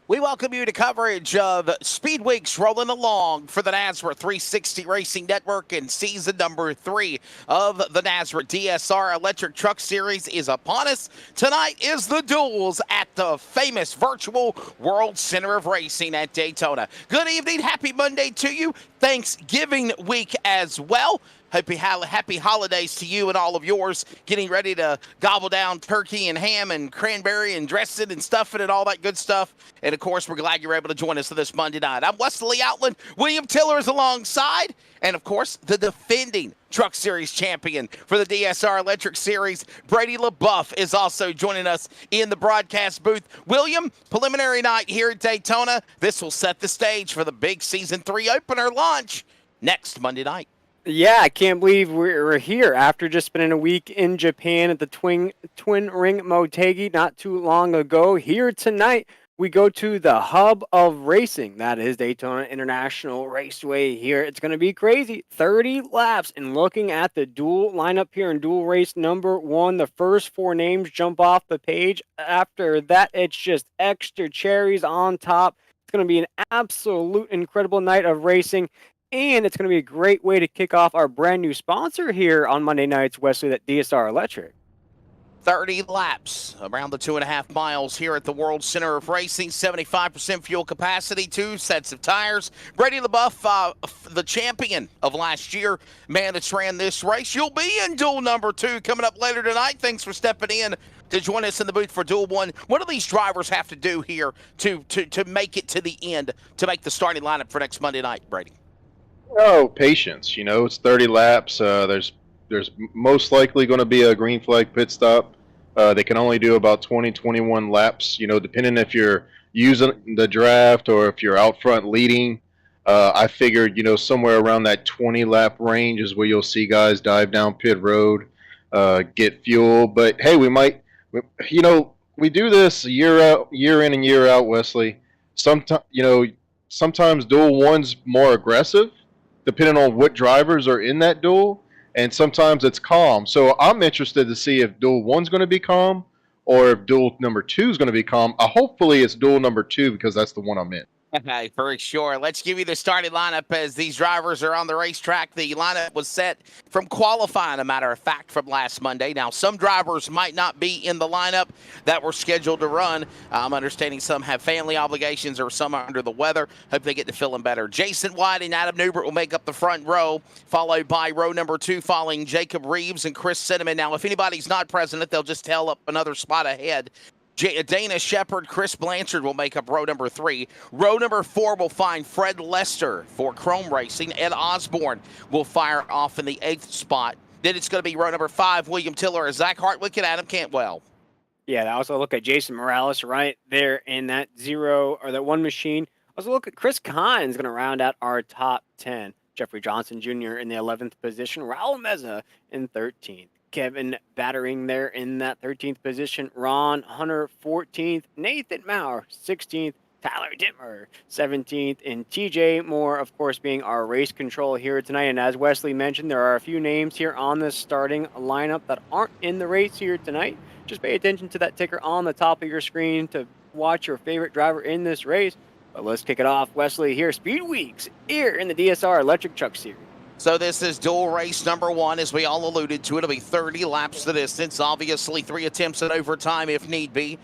We welcome you to coverage of Speed Weeks rolling along for the Nasra 360 Racing Network, and season number 3 of the Nasra DSR Electric Truck Series is upon us. Tonight is the Duels at the famous virtual World Center of Racing at Daytona. Good evening, happy Monday to you. Thanksgiving week as well. Happy holidays to you and all of yours. Getting ready to gobble down turkey and ham and cranberry and dress it and stuff it and all that good stuff. And, of course, we're glad you're able to join us for this Monday night. I'm Wesley Outland. William Tiller is alongside. And, of course, the defending Truck Series champion for the DSR Electric Series, Brady LaBeouf, is also joining us in the broadcast booth. William, preliminary night here at Daytona. This will set the stage for the big Season 3 opener launch next Monday night. Yeah, I can't believe we're here after just spending a week in Japan at the Twin Ring Motegi not too long ago. Here tonight, we go to the hub of racing. That is Daytona International Raceway here. It's going to be crazy. 30 laps. And looking at the dual lineup here in dual race number 1, the first 4 names jump off the page. After that, it's just extra cherries on top. It's going to be an absolute incredible night of racing. And it's going to be a great way to kick off our brand new sponsor here on Monday nights, Wesley, at DSR Electric. 30 laps, around the 2.5 miles here at the World Center of Racing. 75% fuel capacity, 2 sets of tires. Brady LaBeouf, the champion of last year, man that's ran this race. You'll be in duel number 2 coming up later tonight. Thanks for stepping in to join us in the booth for duel 1. What do these drivers have to do here to make it to the end, to make the starting lineup for next Monday night, Brady? Oh, patience. You know, it's 30 laps. There's most likely going to be a green flag pit stop. They can only do about 21 laps, you know, depending if you're using the draft or if you're out front leading. I figured, you know, somewhere around that 20 lap range is where you'll see guys dive down pit road, get fuel. But hey, we do this year in and year out, Wesley. Sometimes duel 1's more aggressive, depending on what drivers are in that duel, and sometimes it's calm. So I'm interested to see if duel 1's going to be calm or if duel number 2 is going to be calm. Hopefully it's duel number 2 because that's the one I'm in. Okay, for sure. Let's give you the starting lineup as these drivers are on the racetrack. The lineup was set from qualifying, a matter of fact, from last Monday. Now, some drivers might not be in the lineup that were scheduled to run. I'm understanding some have family obligations or some are under the weather. Hope they get to feeling better. Jason White and Adam Newbert will make up the front row, followed by row number 2 following Jacob Reeves and Chris Cinnamon. Now, if anybody's not present, they'll just tell up another spot ahead. Dana Shepard, Chris Blanchard will make up row number 3. Row number 4 will find Fred Lester for Chrome Racing. Ed Osborne will fire off in the 8th spot. Then it's going to be row number 5, William Tiller, Zach Hartwick, and Adam Cantwell. Yeah, I also look at Jason Morales right there in that 0 or that 1 machine. Also look at Chris Kahn is going to round out our top 10. Jeffrey Johnson Jr. in the 11th position. Raul Meza in 13th. Kevin Battering there in that 13th position. Ron Hunter, 14th. Nathan Maurer, 16th. Tyler Dittmer, 17th. And TJ Moore, of course, being our race control here tonight. And as Wesley mentioned, there are a few names here on this starting lineup that aren't in the race here tonight. Just pay attention to that ticker on the top of your screen to watch your favorite driver in this race. But let's kick it off, Wesley, here. Speed Weeks here in the DSR Electric Truck Series. So this is dual race number 1, as we all alluded to. It'll be 30 laps to distance, obviously 3 attempts at overtime if need be.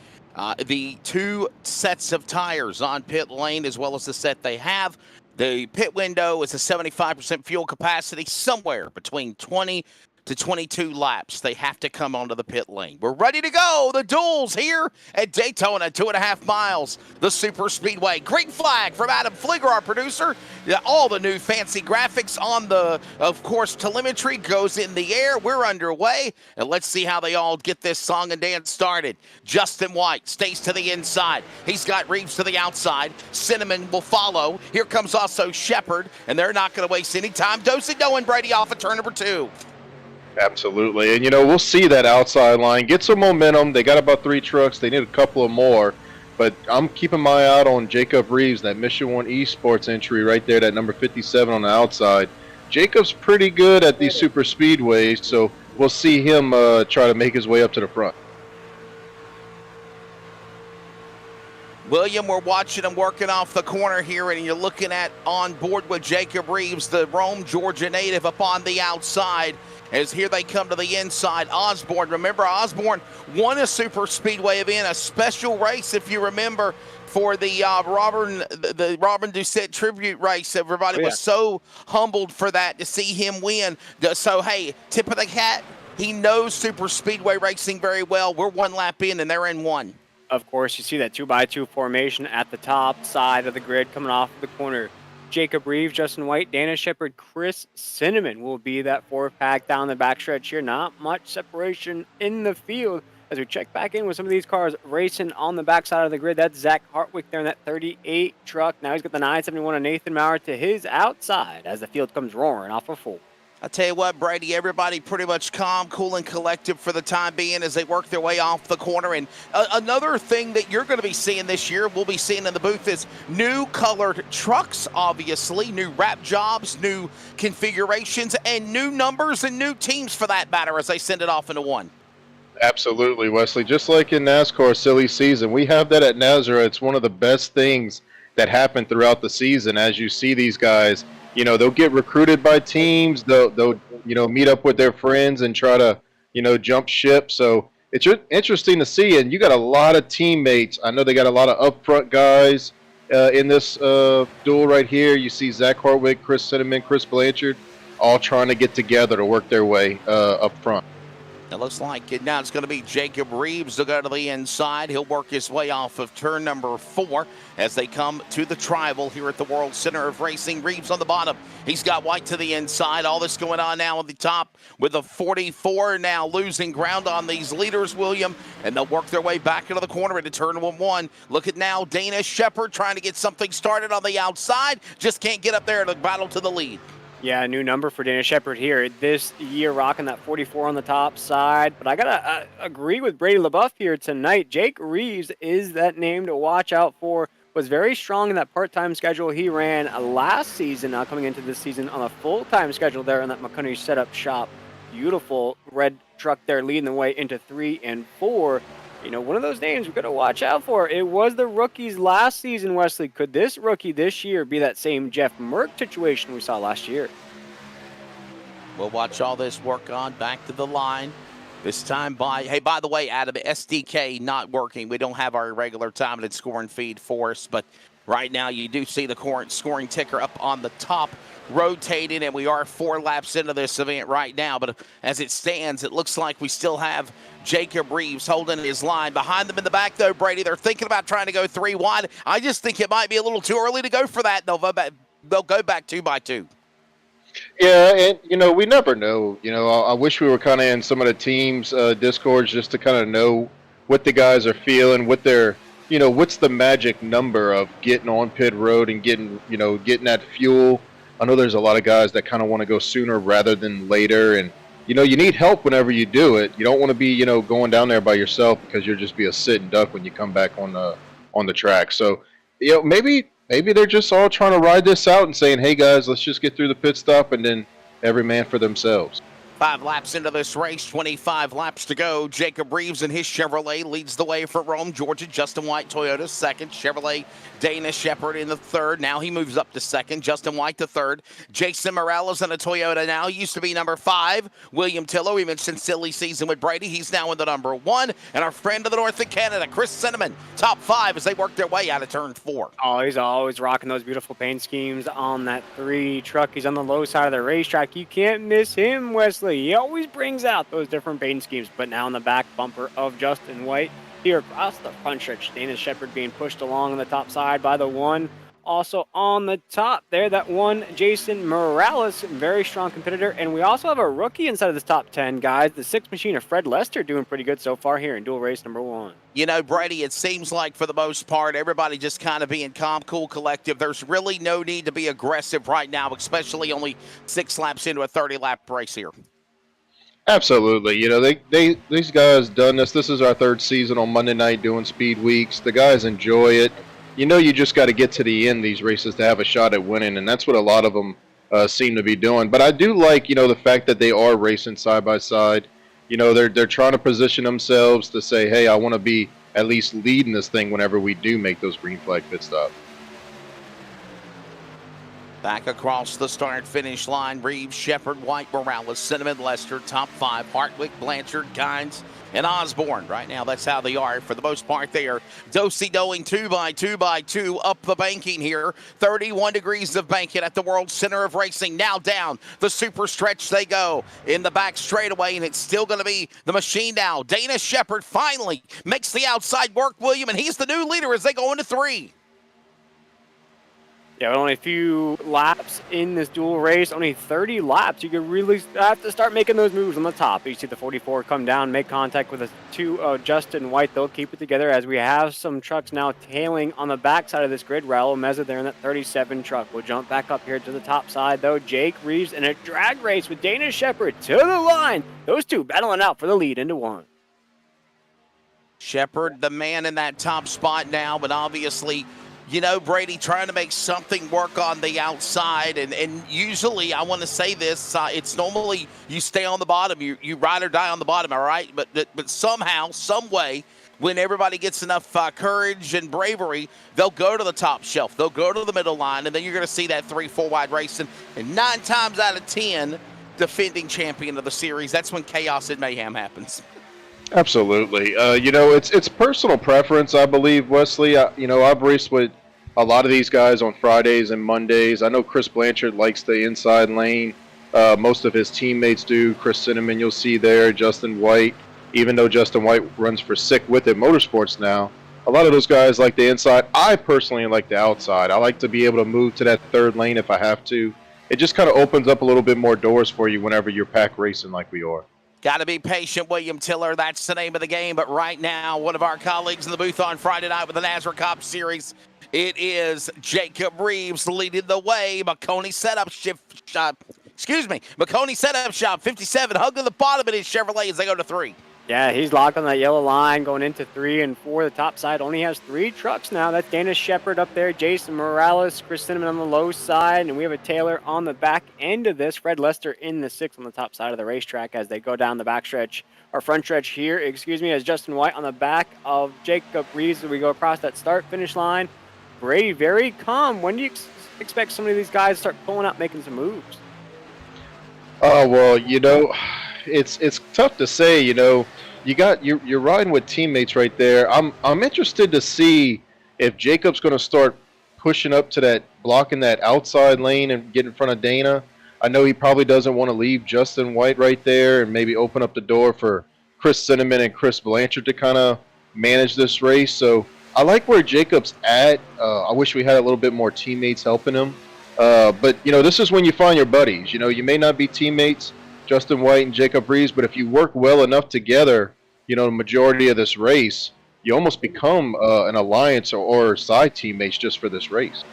The 2 sets of tires on pit lane as well as the set they have. The pit window is a 75% fuel capacity, somewhere between 20 to 22 laps. They have to come onto the pit lane. We're ready to go. The duels here at Daytona, 2.5 miles, the super speedway. Green flag from Adam Flieger, our producer. All the new fancy graphics on the, of course, telemetry goes in the air. We're underway, and let's see how they all get this song and dance started. Justin White stays to the inside. He's got Reeves to the outside. Cinnamon will follow. Here comes also Shepard, and they're not going to waste any time. Dosing and Brady off of turn number 2. Absolutely. And, you know, we'll see that outside line. Get some momentum. They got about 3 trucks. They need a couple of more. But I'm keeping my eye out on Jacob Reeves, that Mission 1 Esports entry right there, that number 57 on the outside. Jacob's pretty good at these super speedways, so we'll see him try to make his way up to the front. William, we're watching them working off the corner here, and you're looking at on board with Jacob Reeves, the Rome, Georgia native, up on the outside. As here they come to the inside. Osborne, remember Osborne won a super speedway event, a special race, if you remember, for the Robin Doucette tribute race. Everybody was so humbled for that, to see him win. So, hey, tip of the hat, he knows super speedway racing very well. We're one lap in, and they're in one. Of course, you see that 2x2 formation at the top side of the grid coming off the corner. Jacob Reeves, Justin White, Dana Shepard, Chris Cinnamon will be that 4-pack down the backstretch here. Not much separation in the field as we check back in with some of these cars racing on the backside of the grid. That's Zach Hartwick there in that 38 truck. Now he's got the 971 of Nathan Maurer to his outside as the field comes roaring off of full. I tell you what, Brady, everybody pretty much calm, cool, and collective for the time being as they work their way off the corner. And another thing that you're going to be seeing this year, we'll be seeing in the booth, is new colored trucks, obviously, new wrap jobs, new configurations, and new numbers and new teams for that matter as they send it off into one. Absolutely, Wesley. Just like in NASCAR silly season, we have that at Nasra. It's one of the best things that happen throughout the season as you see these guys. You know, they'll get recruited by teams. They'll meet up with their friends and try to, jump ship. So it's interesting to see. And you got a lot of teammates. I know they got a lot of upfront guys in this duel right here. You see Zach Hartwick, Chris Cinnamon, Chris Blanchard, all trying to get together to work their way up front. It looks like now it's going to be Jacob Reeves to go to the inside. He'll work his way off of turn number 4 as they come to the tribal here at the World Center of Racing. Reeves on the bottom. He's got White to the inside. All this going on now on the top with a 44 now losing ground on these leaders, William, and they'll work their way back into the corner into turn 1. Look at now Dana Shepard trying to get something started on the outside. Just can't get up there to battle to the lead. Yeah, a new number for Dana Shepard here this year, rocking that 44 on the top side. But I got to agree with Brady LaBeouf here tonight. Jake Reeves is that name to watch out for. Was very strong in that part-time schedule he ran last season, coming into this season on a full-time schedule there in that McConaughey setup shop. Beautiful red truck there leading the way into 3 and 4. One of those names we've got to watch out for. It was the rookies last season, Wesley. Could this rookie this year be that same Jeff Merck situation we saw last year? We'll watch all this work on back to the line. This time by the way, Adam, SDK not working. We don't have our regular time and scoring feed for us, but right now you do see the current scoring ticker up on the top rotating, and we are 4 laps into this event right now. But as it stands, it looks like we still have Jacob Reeves holding his line. Behind them in the back, though, Brady, they're thinking about trying to go 3 wide. I just think it might be a little too early to go for that. They'll go back 2 by 2. Yeah, and, we never know. I wish we were kind of in some of the teams' discords just to kind of know what the guys are feeling, what they're, what's the magic number of getting on pit road and getting that fuel. I know there's a lot of guys that kind of want to go sooner rather than later, and you need help whenever you do it. You don't want to be going down there by yourself because you'll just be a sitting duck when you come back on the track. So maybe they're just all trying to ride this out and saying, hey guys, let's just get through the pit stop and then every man for themselves. 5 laps into this race, 25 laps to go. Jacob Reeves and his Chevrolet leads the way for Rome, Georgia. Justin White, Toyota, second. Chevrolet, Dana Shepard in the third. Now he moves up to second. Justin White to third. Jason Morales in a Toyota now. Used to be number 5. William Tillo, we mentioned silly season with Brady. He's now in the number 1. And our friend of the North of Canada, Chris Cinnamon, top 5 as they work their way out of turn 4. Oh, he's always rocking those beautiful paint schemes on that 3 truck. He's on the low side of the racetrack. You can't miss him, Wesley. He always brings out those different paint schemes. But now in the back bumper of Justin White, here across the front stretch, Dana Shepard being pushed along on the top side by the 1. Also on the top there, that 1, Jason Morales, very strong competitor. And we also have a rookie inside of this top 10, guys. The 6 machine of Fred Lester doing pretty good so far here in dual race number 1. Brady, it seems like for the most part, everybody just kind of being calm, cool, collective. There's really no need to be aggressive right now, especially only 6 laps into a 30-lap race here. Absolutely. These guys done this. This is our 3rd season on Monday night doing speed weeks. The guys enjoy it. You just got to get to the end these races to have a shot at winning, and that's what a lot of them seem to be doing. But I do like, the fact that they are racing side by side. They're trying to position themselves to say, hey, I want to be, at least lead in this thing whenever we do make those green flag pit stops. Back across the start-finish line, Reeves, Shepard, White, Morales, Cinnamon, Lester, top 5, Hartwick, Blanchard, Kynes, and Osborne. Right now, that's how they are. For the most part, they are do-si-doing 2x2x2 up the banking here. 31 degrees of banking at the World Center of Racing. Now down the super stretch they go in the back straightaway, and it's still going to be the machine now. Dana Shepard finally makes the outside work, William, and he's the new leader as they go into 3. Yeah, only a few laps in this dual race, only 30 laps. You could really have to start making those moves on the top. You see the 44 come down, make contact with the 2 Justin White. They'll keep it together as we have some trucks now tailing on the backside of this grid. Raul Meza there in that 37 truck. We'll jump back up here to the top side, though. Jake Reeves in a drag race with Dana Shepard to the line. Those two battling out for the lead into 1. Shepard, the man in that top spot now, but obviously, you know, Brady trying to make something work on the outside. And usually, I want to say this, it's normally you stay on the bottom. You ride or die on the bottom, all right? But somehow, some way, when everybody gets enough courage and bravery, they'll go to the top shelf. They'll go to the middle line, and then you're going to see that 3-4 wide racing. And 9 times out of 10, defending champion of the series, that's when chaos and mayhem happens. Absolutely. You know, it's personal preference, I believe, Wesley. You know, I've raced with a lot of these guys on Fridays and Mondays. I know Chris Blanchard likes the inside lane. Most of his teammates do. Chris Cinnamon, you'll see there. Justin White, even though Justin White runs for Sick With It Motorsports now, a lot of those guys like the inside. I personally like the outside. I like to be able to move to that 3rd lane if I have to. It just kind of opens up a little bit more doors for you whenever you're pack racing like we are. Got to be patient, William Tiller. That's the name of the game. But right now, one of our colleagues in the booth on Friday night with the Nasra Cup Series, it is Jacob Reeves leading the way. McConey setup McConey setup shop 57, hug to the bottom of his Chevrolet as they go to 3. Yeah, he's locked on that yellow line going into 3 and 4. The top side only has 3 trucks now. That's Dana Shepard up there, Jason Morales, Chris Cinnamon on the low side, and we have a Taylor on the back end of this. Fred Lester in the 6th on the top side of the racetrack as they go down the back stretch, or front stretch here, as Justin White on the back of Jacob Reeves as we go across that start-finish line. Brady, very calm. When do you expect some of these guys to start pulling out, making some moves? Oh, well, you know, it's tough to say. You know, you're riding with teammates right there. I'm interested to see if Jacob's going to start pushing up to that, blocking that outside lane and get in front of Dana. I know he probably doesn't want to leave Justin White right there and maybe open up the door for Chris Cinnamon and Chris Blanchard to kind of manage this race. So I like where Jacob's at. I wish we had a little bit more teammates helping him. But, you know, this is when you find your buddies. You know, you may not be teammates, Justin White and Jacob Reeves, but if you work well enough together, you know, the majority of this race, you almost become an alliance or side teammates just for this race.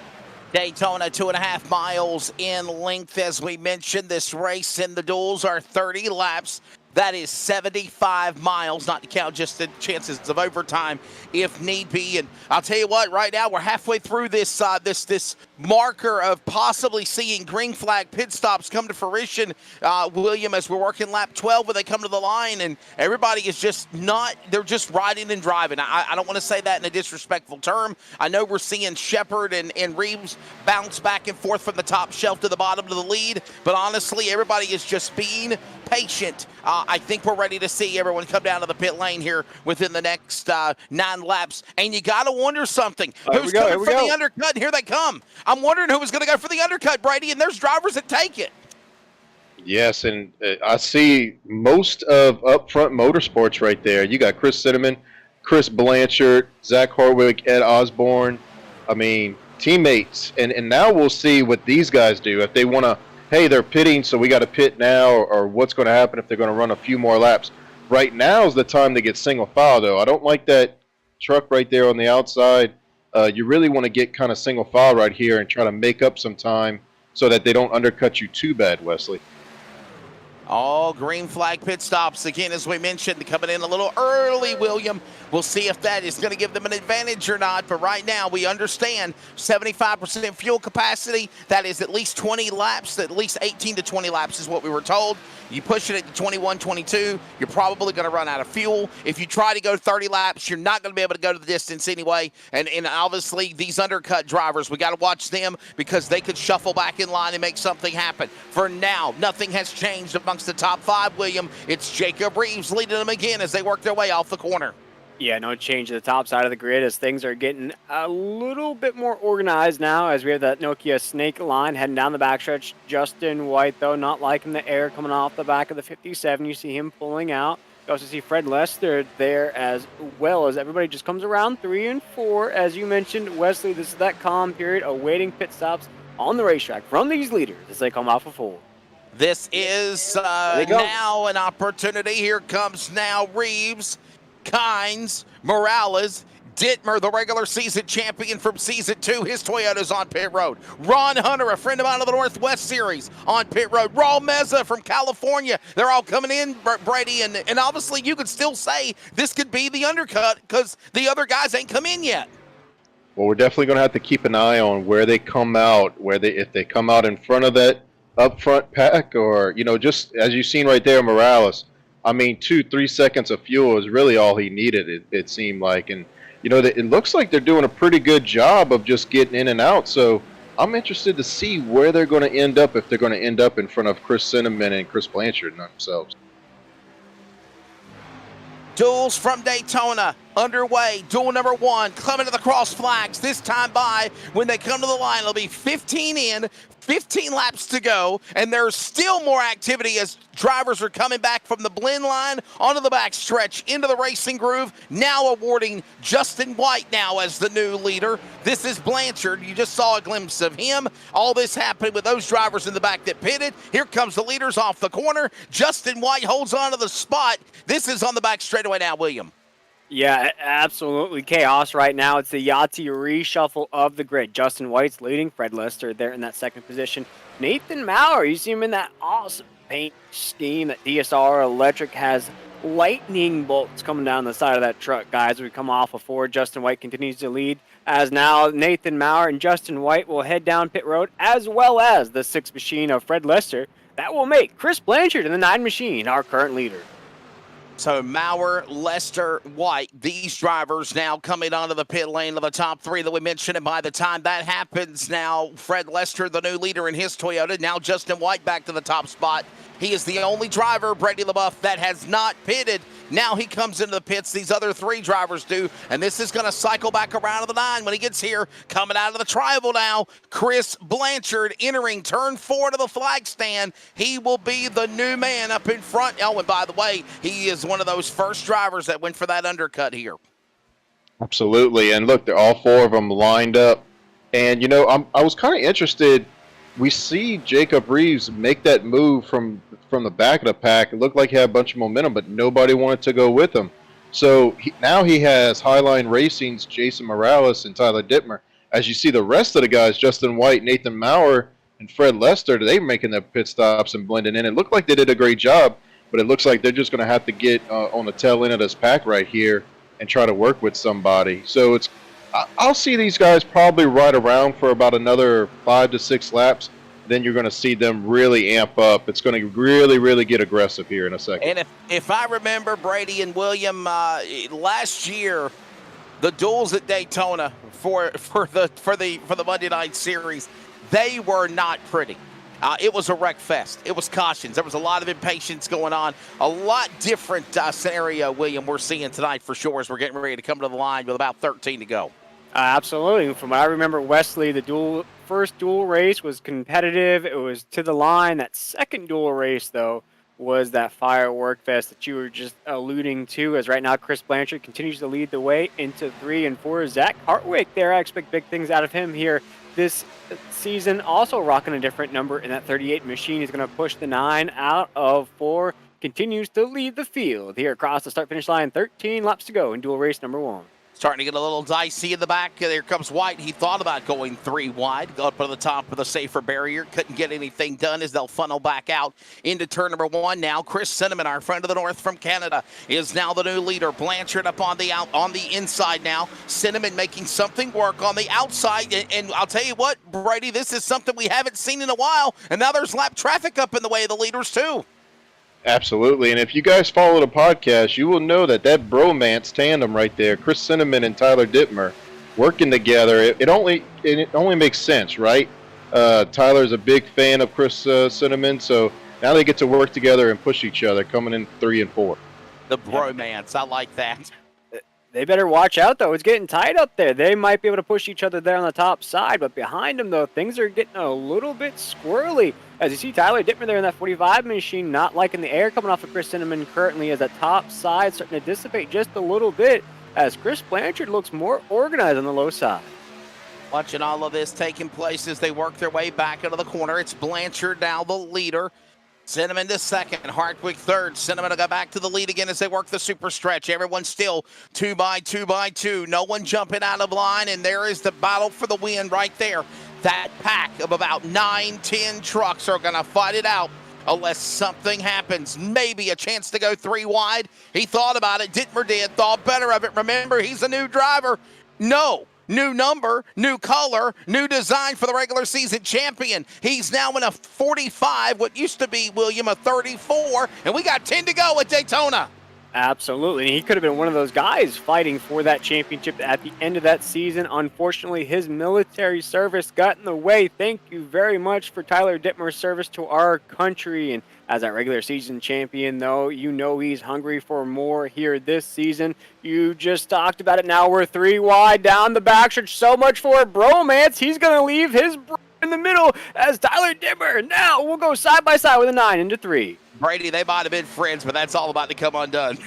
Daytona, 2.5 miles in length. As we mentioned, this race and the duels are 30 laps. That is 75 miles, not to count just the chances of overtime if need be. And I'll tell you what, right now we're halfway through this this marker of possibly seeing green flag pit stops come to fruition, William, as we're working lap 12 when they come to the line, and everybody is just not, they're just riding and driving. I don't want to say that in a disrespectful term. I know we're seeing Shepard and Reeves bounce back and forth from the top shelf to the bottom to the lead, but honestly, everybody is just being patient. I think we're ready to see everyone come down to the pit lane here within the next 9 laps. And you got to wonder something. Who's coming for the undercut? Here they come. I'm wondering who was going to go for the undercut, Brady, and there's drivers that take it. Yes, and I see most of Up Front Motorsports right there. You got Chris Cinnamon, Chris Blanchard, Zach Hartwick, Ed Osborne. I mean, teammates. And now we'll see what these guys do. If they want to, hey, they're pitting, so we got to pit now, or what's going to happen if they're going to run a few more laps. Right now is the time to get single file, though. I don't like that truck right there on the outside. You really want to get kind of single file right here and try to make up some time so that they don't undercut you too bad, Wesley. All green flag pit stops again, as we mentioned, coming in a little early, William. We'll see if that is going to give them an advantage or not. But right now, we understand 75% fuel capacity. That is at least 20 laps, at least 18 to 20 laps is what we were told. You push it at 21, 22, you're probably going to run out of fuel. If you try to go 30 laps, you're not going to be able to go to the distance anyway. And obviously, these undercut drivers, we got to watch them because they could shuffle back in line and make something happen. For now, nothing has changed amongst the top 5, William. It's Jacob Reeves leading them again as they work their way off the corner. Yeah, no change to the top side of the grid as things are getting a little bit more organized now as we have that Nokia snake line heading down the backstretch. Justin White, though, not liking the air coming off the back of the 57. You see him pulling out. You also see Fred Lester there as well as everybody just comes around 3 and 4. As you mentioned, Wesley, this is that calm period awaiting pit stops on the racetrack from these leaders as they come off of 4. This is now an opportunity. Here comes now Reeves, Kynes, Morales, Dittmer, the regular season champion from season 2. His Toyota's on pit road. Ron Hunter, a friend of mine of the Northwest Series, on pit road. Raul Meza from California. They're all coming in, Brady, and obviously you could still say this could be the undercut because the other guys ain't come in yet. Well, we're definitely going to have to keep an eye on where they come out, if they come out in front of that up front pack, or just as you've seen right there, Morales. I mean, 2-3 seconds of fuel is really all he needed. It seemed like, and it looks like they're doing a pretty good job of just getting in and out. So I'm interested to see where they're going to end up, if they're going to end up in front of Chris Cinnamon and Chris Blanchard themselves. Duels from Daytona underway. Duel number 1 coming to the cross flags. This time by when they come to the line, it'll be 15 in, 15 laps to go, and there's still more activity as drivers are coming back from the blend line onto the back stretch into the racing groove. Now awarding Justin White now as the new leader. This is Blanchard. You just saw a glimpse of him. All this happened with those drivers in the back that pitted. Here comes the leaders off the corner. Justin White holds on to the spot. This is on the back straightaway now, William. Yeah, absolutely chaos right now. It's the Yahtzee reshuffle of the grid. Justin White's leading. Fred Lester there in that second position. Nathan Maurer, you see him in that awesome paint scheme that DSR Electric has. Lightning bolts coming down the side of that truck, guys. We come off of 4. Justin White continues to lead as now Nathan Maurer and Justin White will head down pit road, as well as the 6 machine of Fred Lester. That will make Chris Blanchard and the 9 machine our current leader. So Maurer, Lester, White, these drivers now coming onto the pit lane of the top 3 that we mentioned. And by the time that happens now, Fred Lester, the new leader in his Toyota. Now Justin White back to the top spot. He is the only driver, Brady LaBeouf, that has not pitted. Now he comes into the pits. These other 3 drivers do. And this is going to cycle back around to the 9 when he gets here. Coming out of the tribal now, Chris Blanchard entering turn 4 to the flag stand. He will be the new man up in front. Oh, and by the way, he is one of those first drivers that went for that undercut here. Absolutely. And look, they're all 4 of them lined up. And, I was kind of interested. We see Jacob Reeves make that move from the back of the pack. It looked like he had a bunch of momentum, but nobody wanted to go with him. So now he has Highline Racing's Jason Morales and Tyler Dittmer. As you see the rest of the guys, Justin White, Nathan Maurer, and Fred Lester, they're making their pit stops and blending in. It looked like they did a great job, but it looks like they're just going to have to get on the tail end of this pack right here and try to work with somebody. So I'll see these guys probably ride around for about another 5 to 6 laps. Then you're going to see them really amp up. It's going to really, really get aggressive here in a second. And if I remember, Brady and William, last year, the duels at Daytona for the Monday Night Series, they were not pretty. It was a wreck fest. It was cautions. There was a lot of impatience going on. A lot different scenario, William, we're seeing tonight for sure as we're getting ready to come to the line with about 13 to go. Absolutely. From what I remember, Wesley, the first duel race was competitive. It was to the line. That second duel race, though, was that firework fest that you were just alluding to, as right now Chris Blanchard continues to lead the way into 3 and 4. Zach Hartwick there, I expect big things out of him here this season. Also rocking a different number in that 38 machine. He's going to push the 9 out of 4. Continues to lead the field here across the start-finish line. 13 laps to go in duel race number 1. Starting to get a little dicey in the back. There comes White. He thought about going 3 wide. Go up to the top of the safer barrier. Couldn't get anything done as they'll funnel back out into turn number 1 now. Chris Cinnamon, our friend of the North from Canada, is now the new leader. Blanchard up on the inside now. Cinnamon making something work on the outside. And I'll tell you what, Brady, this is something we haven't seen in a while. And now there's lap traffic up in the way of the leaders too. Absolutely, and if you guys follow the podcast, you will know that bromance tandem right there, Chris Cinnamon and Tyler Dittmer, working together. It only makes sense, right? Tyler's a big fan of Chris Cinnamon, so now they get to work together and push each other, coming in 3 and 4. The bromance, I like that. They better watch out, though. It's getting tight up there. They might be able to push each other there on the top side, but behind them, though, things are getting a little bit squirrely. As you see Tyler Dittmer there in that 45 machine, not liking the air coming off of Chris Cinnamon currently, as that top side starting to dissipate just a little bit, as Chris Blanchard looks more organized on the low side. Watching all of this taking place as they work their way back into the corner. It's Blanchard now the leader. Cinnamon to second, Hartwig third. Cinnamon will go back to the lead again as they work the super stretch. Everyone's still 2 by 2 by 2. No one jumping out of line, and there is the battle for the win right there. That pack of about 9-10 trucks are going to fight it out unless something happens. Maybe a chance to go 3 wide. He thought about it. Dittmer did. Thought better of it. Remember, he's a new driver. No. New number, new color, new design for the regular season champion. He's now in a 45, what used to be, William, a 34, and we got 10 to go at Daytona. Absolutely, and he could have been one of those guys fighting for that championship at the end of that season. Unfortunately, his military service got in the way. Thank you very much for Tyler Dittmer's service to our country. And as that regular season champion, though, you know he's hungry for more here this season. You just talked about it. Now we're 3 wide down the backstretch. So much for bromance. He's going to leave his in the middle as Tyler Dittmer. Now we'll go side by side with a 9 into 3. Brady, they might have been friends, but that's all about to come undone.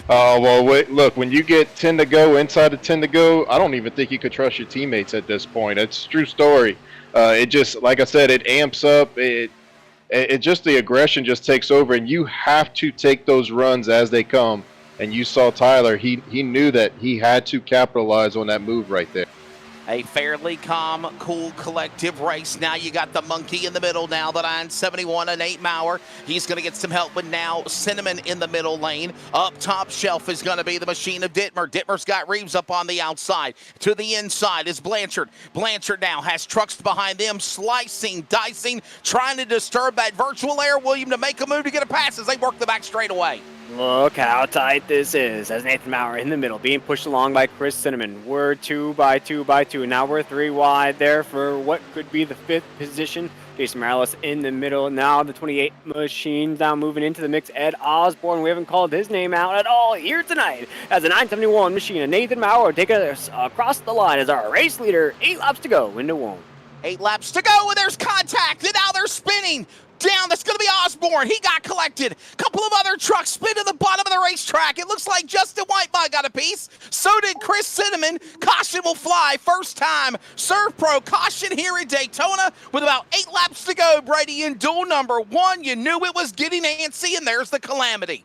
Oh, well, wait, look, when you get 10 to go, inside of 10 to go, I don't even think you could trust your teammates at this point. It's a true story. It just, like I said, it amps up. It just, the aggression just takes over, and you have to take those runs as they come. And you saw Tyler, he knew that he had to capitalize on that move right there. A fairly calm, cool, collective race. Now you got the monkey in the middle now, the 971 and 8 Maurer. He's going to get some help with now Cinnamon in the middle lane. Up top shelf is going to be the machine of Dittmer. Dittmer's got Reeves up on the outside. To the inside is Blanchard. Blanchard now has trucks behind them, slicing, dicing, trying to disturb that virtual air, William, to make a move to get a pass as they work the back straightaway. Look how tight this is as Nathan Maurer in the middle being pushed along by Chris Cinnamon. We're 2 by 2 by 2. Now we're 3 wide there for what could be the 5th position. Jason Morales in the middle. Now the 28 machine now moving into the mix. Ed Osborne, we haven't called his name out at all here tonight as the 971 machine and Nathan Maurer take us across the line as our race leader. 8 laps to go into 1. 8 laps to go, and there's contact, and now they're spinning. Down, that's going to be Osborne. He got collected. A couple of other trucks spin to the bottom of the racetrack. It looks like Justin Whitebot got a piece. So did Chris Cinnamon. Caution will fly. First time Serve Pro caution here at Daytona with about 8 laps to go, Brady. In duel number 1, you knew it was getting antsy, and there's the calamity.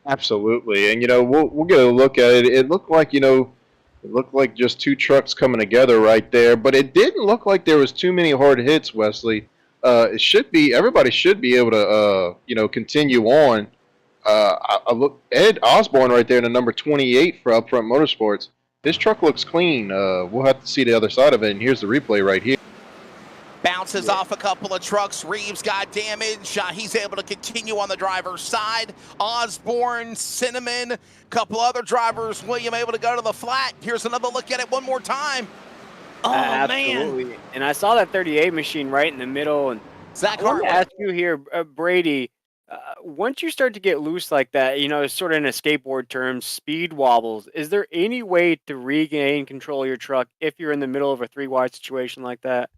Absolutely, and we'll get a look at it. It looked like just 2 trucks coming together right there, but it didn't look like there was too many hard hits, Wesley. It should be, everybody should be able to continue on. I look Ed Osborne right there in the number 28 for Upfront Motorsports. This truck looks clean. We'll have to see the other side of it, and here's the replay right here. Bounces off a couple of trucks. Reeves got damage. He's able to continue on the driver's side. Osborne, Cinnamon, a couple other drivers. William able to go to the flat. Here's another look at it one more time. Oh, absolutely. man. And I saw that 38 machine right in the middle. And Zach I want Hartwig. to ask you here, Brady, once you start to get loose like that, sort of in a skateboard term, speed wobbles, is there any way to regain control of your truck if you're in the middle of a 3 wide situation like that?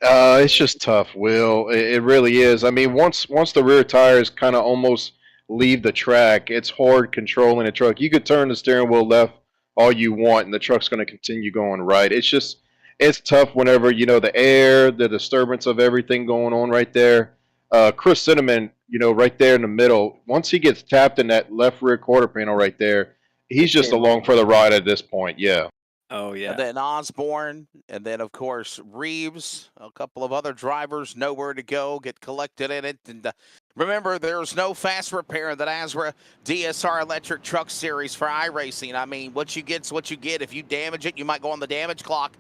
It's just tough, Will. It really is. I mean, once the rear tires kind of almost leave the track, it's hard controlling a truck. You could turn the steering wheel left all you want, and the truck's going to continue going right. It's tough whenever, the air, the disturbance of everything going on right there. Chris Cinnamon, right there in the middle, once he gets tapped in that left rear quarter panel right there, he's just along for the ride at this point. Yeah. Oh, yeah. And then Osborne, and then, of course, Reeves, a couple of other drivers, nowhere to go, get collected in it. And remember, there's no fast repair in the Nasra DSR electric truck series for iRacing. I mean, what you get's what you get. If you damage it, you might go on the damage clock,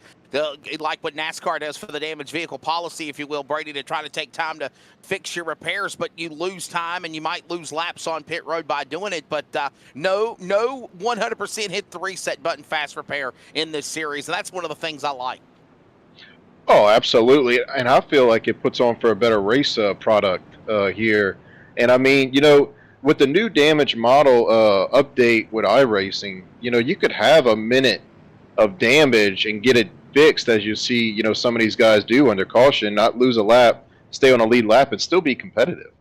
like what NASCAR does for the damaged vehicle policy, if you will, Brady, to try to take time to fix your repairs, but you lose time and you might lose laps on pit road by doing it. But no 100% hit the reset button fast repair in this series, and that's one of the things I like. Oh, absolutely. And I feel like it puts on for a better race product here. And I mean, with the new damage model update with iRacing, you could have a minute of damage and get it fixed, as you see, some of these guys do under caution, not lose a lap, stay on a lead lap, and still be competitive.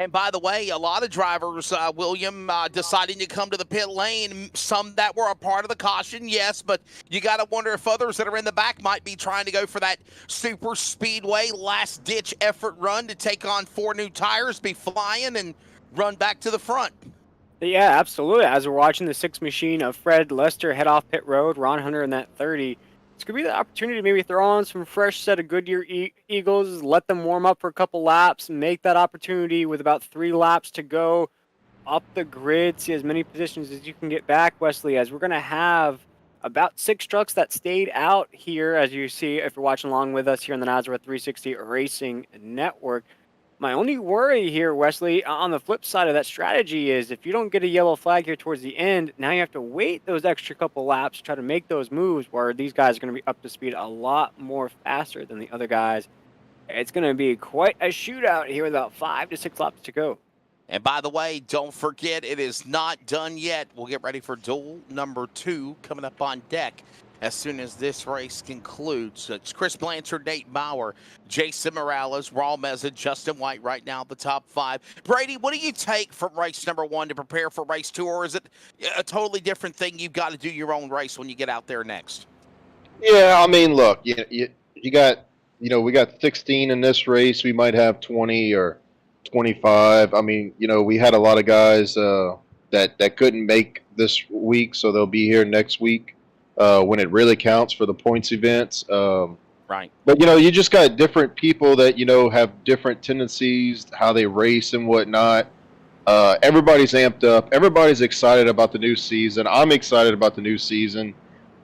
And by the way, a lot of drivers, William, deciding to come to the pit lane, some that were a part of the caution, yes, but you got to wonder if others that are in the back might be trying to go for that super speedway last-ditch effort run to take on 4 new tires, be flying, and run back to the front. Yeah, absolutely. As we're watching the 6 machine of Fred Lester head off pit road, Ron Hunter in that 30, it's going to be the opportunity to maybe throw on some fresh set of Goodyear Eagles, let them warm up for a couple laps, and make that opportunity with about 3 laps to go up the grid, see as many positions as you can get back, Wesley, as we're going to have about 6 trucks that stayed out here, as you see if you're watching along with us here on the Nasra 360 Racing Network. My only worry here, Wesley, on the flip side of that strategy is if you don't get a yellow flag here towards the end, now you have to wait those extra couple laps to try to make those moves where these guys are going to be up to speed a lot more faster than the other guys. It's going to be quite a shootout here with about 5 to 6 laps to go. And by the way, don't forget, it is not done yet. We'll get ready for duel number 2 coming up on deck as soon as this race concludes. It's Chris Blanchard, Nate Bauer, Jason Morales, Raul Meza, Justin White right now, the top 5. Brady, what do you take from race number 1 to prepare for race 2, or is it a totally different thing? You've got to do your own race when you get out there next. Yeah, I mean, look, you got, we got 16 in this race. We might have 20 or 25. I mean, we had a lot of guys that couldn't make this week, so they'll be here next week. When it really counts for the points events. Right. But, you just got different people that, have different tendencies, how they race and whatnot. Everybody's amped up. Everybody's excited about the new season. I'm excited about the new season.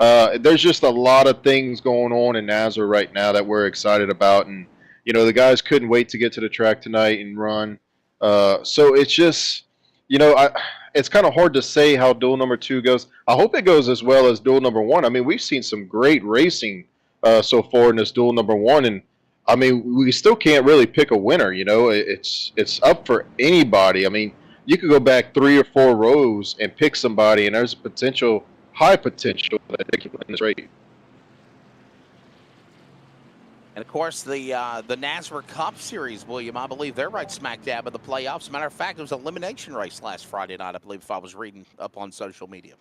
There's just a lot of things going on in Nasra right now that we're excited about. And, the guys couldn't wait to get to the track tonight and run. So it's just, it's kind of hard to say how duel number 2 goes. I hope it goes as well as duel number 1. I mean, we've seen some great racing so far in this duel number 1, and I mean, we still can't really pick a winner. It's up for anybody. I mean, you could go back 3 or 4 rows and pick somebody, and there's high potential that they can win this race. And, of course, the Nasra Cup Series, William, I believe they're right smack dab of the playoffs. Matter of fact, it was an elimination race last Friday night, I believe, if I was reading up on social media.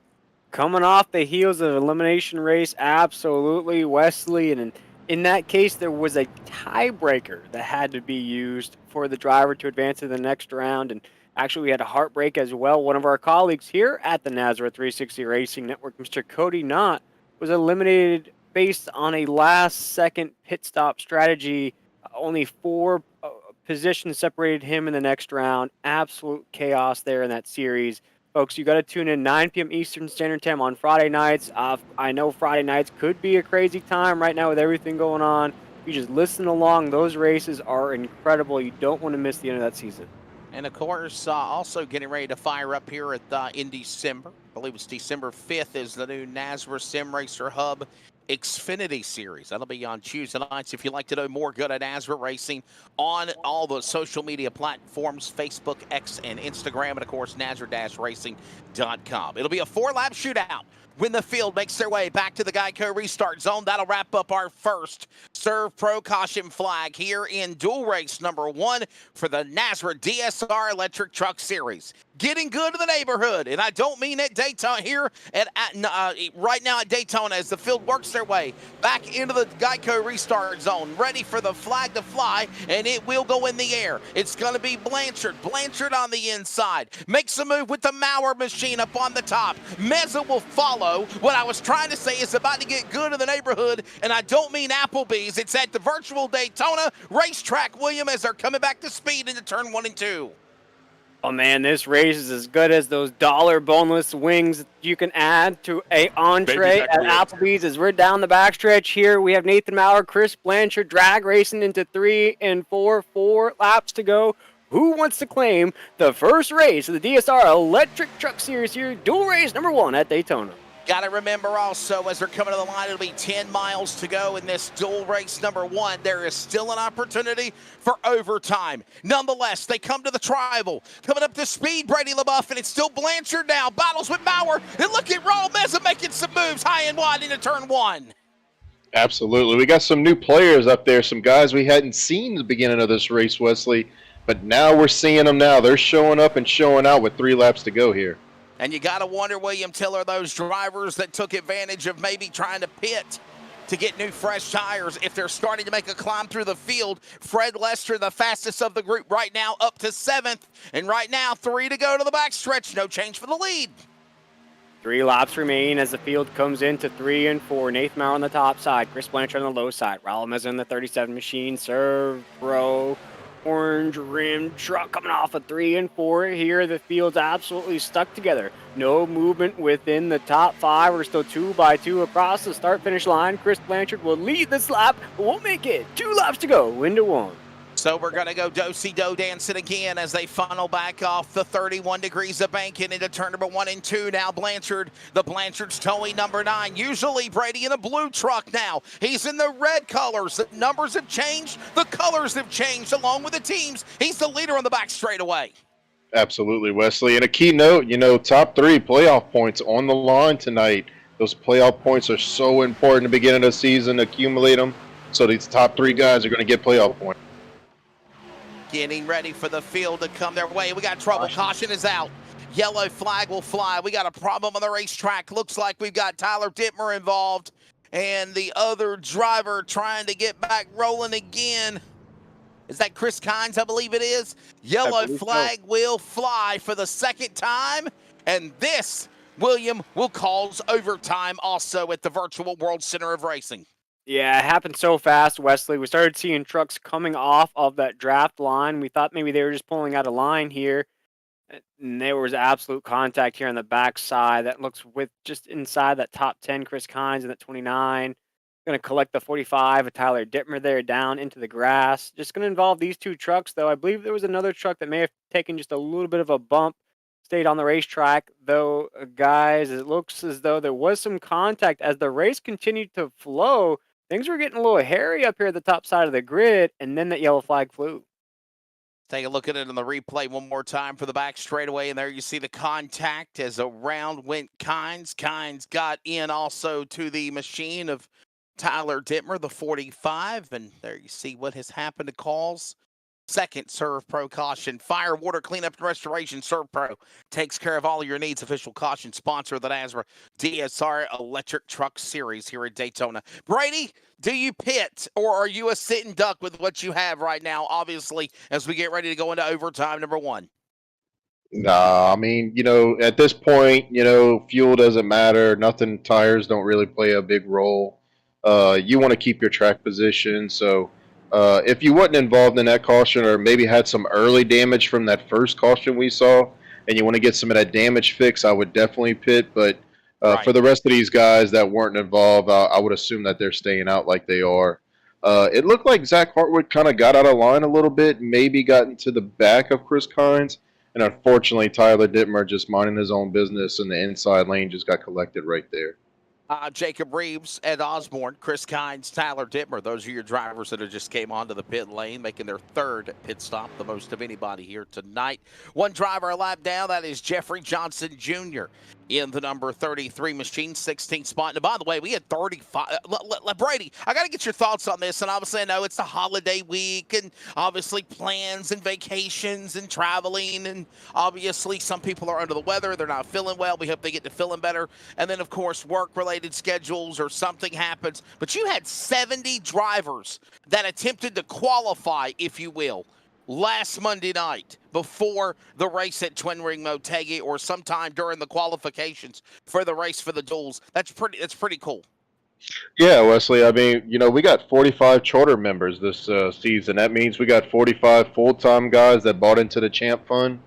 Coming off the heels of an elimination race, absolutely, Wesley. And in that case, there was a tiebreaker that had to be used for the driver to advance to the next round. And actually, we had a heartbreak as well. One of our colleagues here at the Nasra 360 Racing Network, Mr. Cody Knott, was eliminated based on a last-second pit stop strategy. Only 4 positions separated him in the next round. Absolute chaos there in that series. Folks, you got to tune in 9 p.m. Eastern Standard Time on Friday nights. I know Friday nights could be a crazy time right now with everything going on. You just listen along. Those races are incredible. You don't want to miss the end of that season. And, of course, also getting ready to fire up here in December. I believe it's December 5th is the new Nasra Sim Racer Hub Xfinity Series. That'll be on Tuesday nights. If you'd like to know more good at Nasra Racing on all the social media platforms, Facebook, X, and Instagram, and, of course, Nasra-Racing.com. It'll be a 4-lap shootout when the field makes their way back to the Geico restart zone. That'll wrap up our first Serve Pro Caution flag here in dual race number 1 for the Nasra DSR Electric Truck Series. Getting good to the neighborhood, and I don't mean at Daytona here right now at Daytona as the field works their way back into the Geico restart zone, ready for the flag to fly, and it will go in the air. It's going to be Blanchard. Blanchard on the inside. Makes a move with the Mauer machine up on the top. Meza will follow. What I was trying to say is about to get good in the neighborhood, and I don't mean Applebee's. It's at the virtual Daytona racetrack, William, as they're coming back to speed into turn 1 and 2. Oh man, this race is as good as those dollar boneless wings you can add to a entree at Applebee's. As we're down the backstretch here, we have Nathan Mauer, Chris Blanchard drag racing into 3 and 4, 4 laps to go. Who wants to claim the first race of the DSR Electric Truck Series here, dual race number 1 at Daytona? Got to remember also, as they're coming to the line, it'll be 10 miles to go in this dual race number 1. There is still an opportunity for overtime. Nonetheless, they come to the tribal. Coming up to speed, Brady LaBeouf, and it's still Blanchard now. Battles with Mauer. And look at Raul Meza making some moves high and wide into turn 1. Absolutely. We got some new players up there, some guys we hadn't seen at the beginning of this race, Wesley. But now we're seeing them now. They're showing up and showing out with 3 laps to go here. And you got to wonder, William Tiller, those drivers that took advantage of maybe trying to pit to get new fresh tires, if they're starting to make a climb through the field. Fred Lester, the fastest of the group right now, up to 7th. And right now, 3 to go to the backstretch. No change for the lead. 3 laps remain as the field comes into 3 and 4. Nathan Mauer on the top side, Chris Blanchard on the low side. Raul Meza in the 37 machine, serve, pro. Orange rim truck coming off of 3 and 4 here. The field's absolutely stuck together. No movement within the top 5. We're still 2 by 2 across the start-finish line. Chris Blanchard will lead this lap, but won't make it. 2 laps to go into 1. So we're going to go do-si-do dancing again as they funnel back off the 31 degrees of banking into turn number 1 and 2. Now Blanchard, the Blanchard's towing number 9. Usually Brady in a blue truck now. He's in the red colors. The numbers have changed. The colors have changed along with the teams. He's the leader on the back straightaway. Absolutely, Wesley. And a key note, top 3 playoff points on the line tonight. Those playoff points are so important at the beginning of the season. Accumulate them. So these top 3 guys are going to get playoff points. Getting ready for the field to come their way. We got trouble. Caution is out. Yellow flag will fly. We got a problem on the racetrack. Looks like we've got Tyler Dittmer involved and the other driver trying to get back rolling again. Is that Chris Kynes, I believe it is? Yellow flag will fly for the 2nd time. And this, William, will cause overtime also at the Virtual World Center of Racing. Yeah, it happened so fast, Wesley. We started seeing trucks coming off of that draft line. We thought maybe they were just pulling out a line here. And there was absolute contact here on the backside. That looks with just inside that top 10, Chris Kynes and that 29. Going to collect the 45 of Tyler Dittmer there down into the grass. Just going to involve these 2 trucks, though. I believe there was another truck that may have taken just a little bit of a bump. Stayed on the racetrack, though, guys. It looks as though there was some contact as the race continued to flow. Things were getting a little hairy up here at the top side of the grid, and then that yellow flag flew. Take a look at it on the replay one more time for the back straightaway, and there you see the contact as around went Kynes. Kynes got in also to the machine of Tyler Dittmer, the 45, and there you see what has happened to calls. 2nd Serve Pro caution. Fire, water, cleanup, and restoration. Serve Pro takes care of all your needs. Official caution sponsor of the Nasra DSR Electric Truck Series here at Daytona. Brady, do you pit or are you a sitting duck with what you have right now, obviously, as we get ready to go into overtime number 1? Nah, I mean, at this point, fuel doesn't matter. Nothing, tires don't really play a big role. You want to keep your track position, so if you wasn't involved in that caution or maybe had some early damage from that first caution we saw and you want to get some of that damage fixed, I would definitely pit. But for the rest of these guys that weren't involved, I would assume that they're staying out like they are. It looked like Zach Hartwood kind of got out of line a little bit, maybe got into the back of Chris Kynes. And unfortunately, Tyler Dittmer just minding his own business in the inside lane just got collected right there. Jacob Reeves, Ed Osborne, Chris Kynes, Tyler Dittmer. Those are your drivers that just came onto the pit lane, making their 3rd pit stop, the most of anybody here tonight. 1 driver a lap down, that is Jeffrey Johnson Jr. in the number 33 machine, 16th spot. And by the way, we had 35. Brady, I got to get your thoughts on this. And obviously, I know it's the holiday week and obviously plans and vacations and traveling. And obviously, some people are under the weather. They're not feeling well. We hope they get to feeling better. And then, of course, work-related schedules or something happens. But you had 70 drivers that attempted to qualify, if you will, last Monday night before the race at Twin Ring Motegi or sometime during the qualifications for the race for the duels. That's pretty cool. Yeah, Wesley. I mean, we got 45 charter members this season. That means we got 45 full-time guys that bought into the Champ Fund.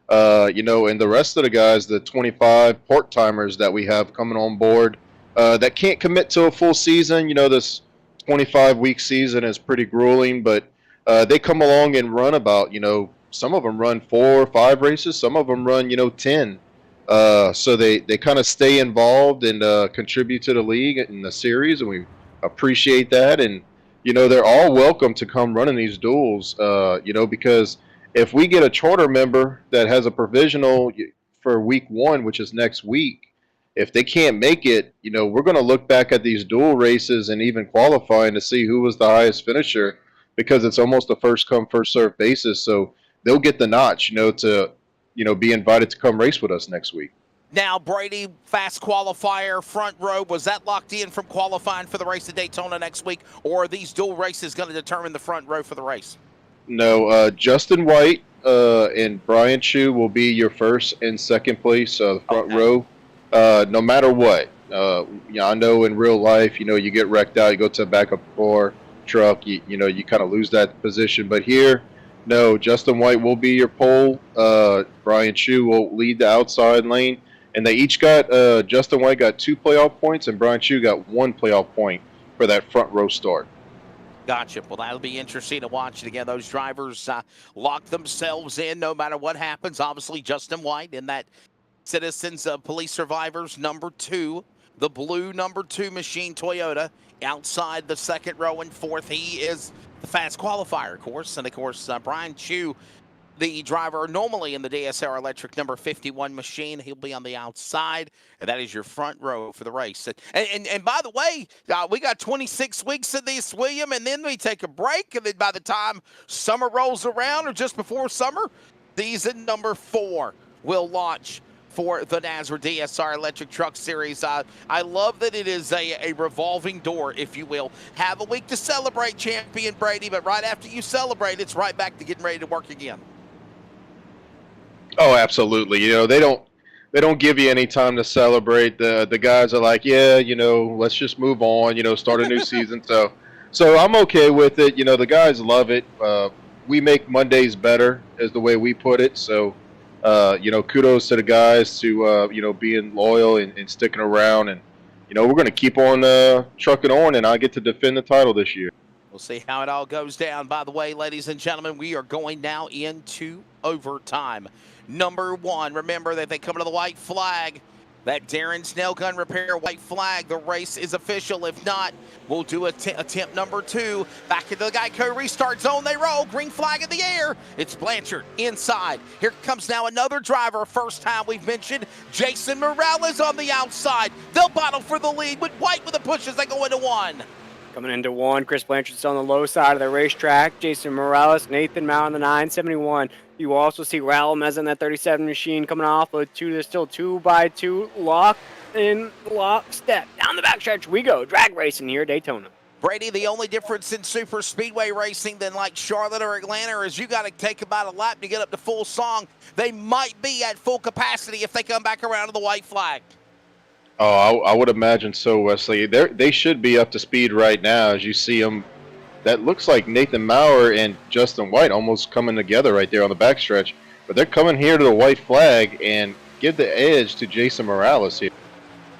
And the rest of the guys, the 25 part-timers that we have coming on board, that can't commit to a full season. This 25-week season is pretty grueling, but they come along and run about, some of them run 4 or 5 races. Some of them run, 10. So they kind of stay involved and contribute to the league and the series, and we appreciate that. And, they're all welcome to come running these duels, because if we get a charter member that has a provisional for week 1, which is next week, if they can't make it, we're going to look back at these dual races and even qualifying to see who was the highest finisher, because it's almost a first come, first served basis. So they'll get the notch, to, be invited to come race with us next week. Now, Brady, fast qualifier, front row, was that locked in from qualifying for the race at Daytona next week, or are these dual races going to determine the front row for the race? No, Justin White and Brian Chu will be your first and second place, the front row, no matter what. I know in real life, you get wrecked out, you go to a backup car, truck, you kind of lose that position. But here, no, Justin White will be your pole. Brian Chu will lead the outside lane. And they each got, Justin White got 2 playoff points, and Brian Chu got 1 playoff point for that front row start. Gotcha. Well, that'll be interesting to watch. And again, those drivers lock themselves in no matter what happens. Obviously, Justin White in that Citizens Police Survivors number 2, the blue number 2 machine Toyota outside the second row and fourth. He is the fast qualifier, of course. And, of course, Brian Chu, the driver normally in the DSR electric number 51 machine, he'll be on the outside, and that is your front row for the race. And by the way, we got 26 weeks of this, William, and then we take a break, and then by the time summer rolls around or just before summer, season number 4 will launch for the Nasra DSR Electric Truck Series. I love that it is a revolving door, if you will. Have a week to celebrate, Champion Brady, but right after you celebrate, it's right back to getting ready to work again. Oh, absolutely. They don't give you any time to celebrate. The guys are like, yeah, let's just move on, start a new season. So I'm okay with it. The guys love it. We make Mondays better, is the way we put it. So, kudos to the guys to, being loyal and sticking around. And, we're going to keep on trucking on, and I get to defend the title this year. We'll see how it all goes down. By the way, ladies and gentlemen, we are going now into overtime. Number 1, remember that they come to the white flag. That Darren's nail gun repair white flag. The race is official. If not, we'll do attempt number 2. Back into the Geico restart zone. They roll. Green flag in the air. It's Blanchard inside. Here comes now another driver. First time we've mentioned Jason Morales on the outside. They'll battle for the lead with White with a push as they go into 1. Coming into 1, Chris Blanchard's on the low side of the racetrack. Jason Morales, Nathan Mount on the 971. You also see Raul Meza in that 37 machine coming off of 2. There's still 2x2 lock in lockstep. Down the backstretch we go. Drag racing here at Daytona. Brady, the only difference in super speedway racing than like Charlotte or Atlanta is you got to take about a lap to get up to full song. They might be at full capacity if they come back around to the white flag. Oh, I would imagine so, Wesley. They should be up to speed right now as you see them. That looks like Nathan Maurer and Justin White almost coming together right there on the backstretch. But they're coming here to the white flag and give the edge to Jason Morales here.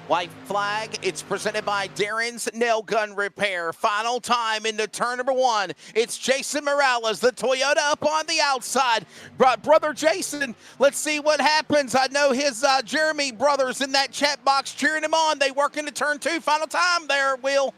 White flag, it's presented by Darren's Nail Gun Repair. Final time into turn number 1. It's Jason Morales, the Toyota up on the outside. Brother Jason, let's see what happens. I know his Jeremy brothers in that chat box cheering him on. They work into turn 2. Final time there, Will.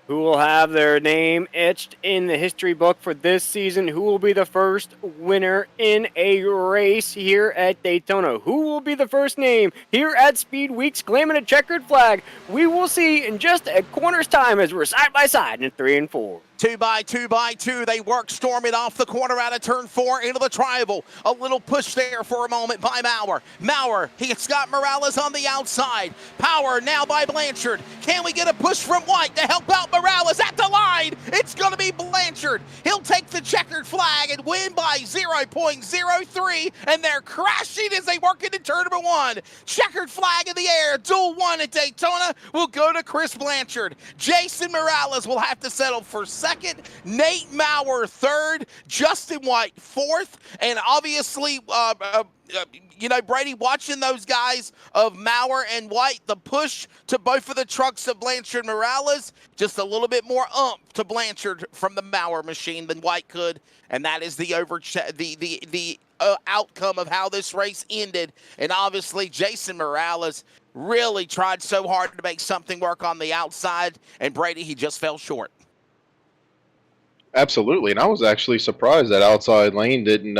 Who will have their name etched in the history book for this season? Who will be the first winner in a race here at Daytona? Who will be the first name here at Speed Weeks claiming a checkered flag? We will see in just a corner's time as we're side by side in 3 and 4. 2x2x2, they work storming off the corner out of turn 4 into the tribal. A little push there for a moment by Maurer. Maurer, he's got Morales on the outside. Power now by Blanchard. Can we get a push from White to help out Morales at the line? It's going to be Blanchard. He'll take the checkered flag and win by 0.03, and they're crashing as they work into turn number 1. Checkered flag in the air. Duel 1 at Daytona will go to Chris Blanchard. Jason Morales will have to settle for second, Nate Maurer third, Justin White fourth, and obviously, Brady, watching those guys of Maurer and White, the push to both of the trucks of Blanchard and Morales, just a little bit more to Blanchard from the Maurer machine than White could, and that is the outcome of how this race ended. And obviously, Jason Morales really tried so hard to make something work on the outside, and Brady, he just fell short. Absolutely, and I was actually surprised that outside lane didn't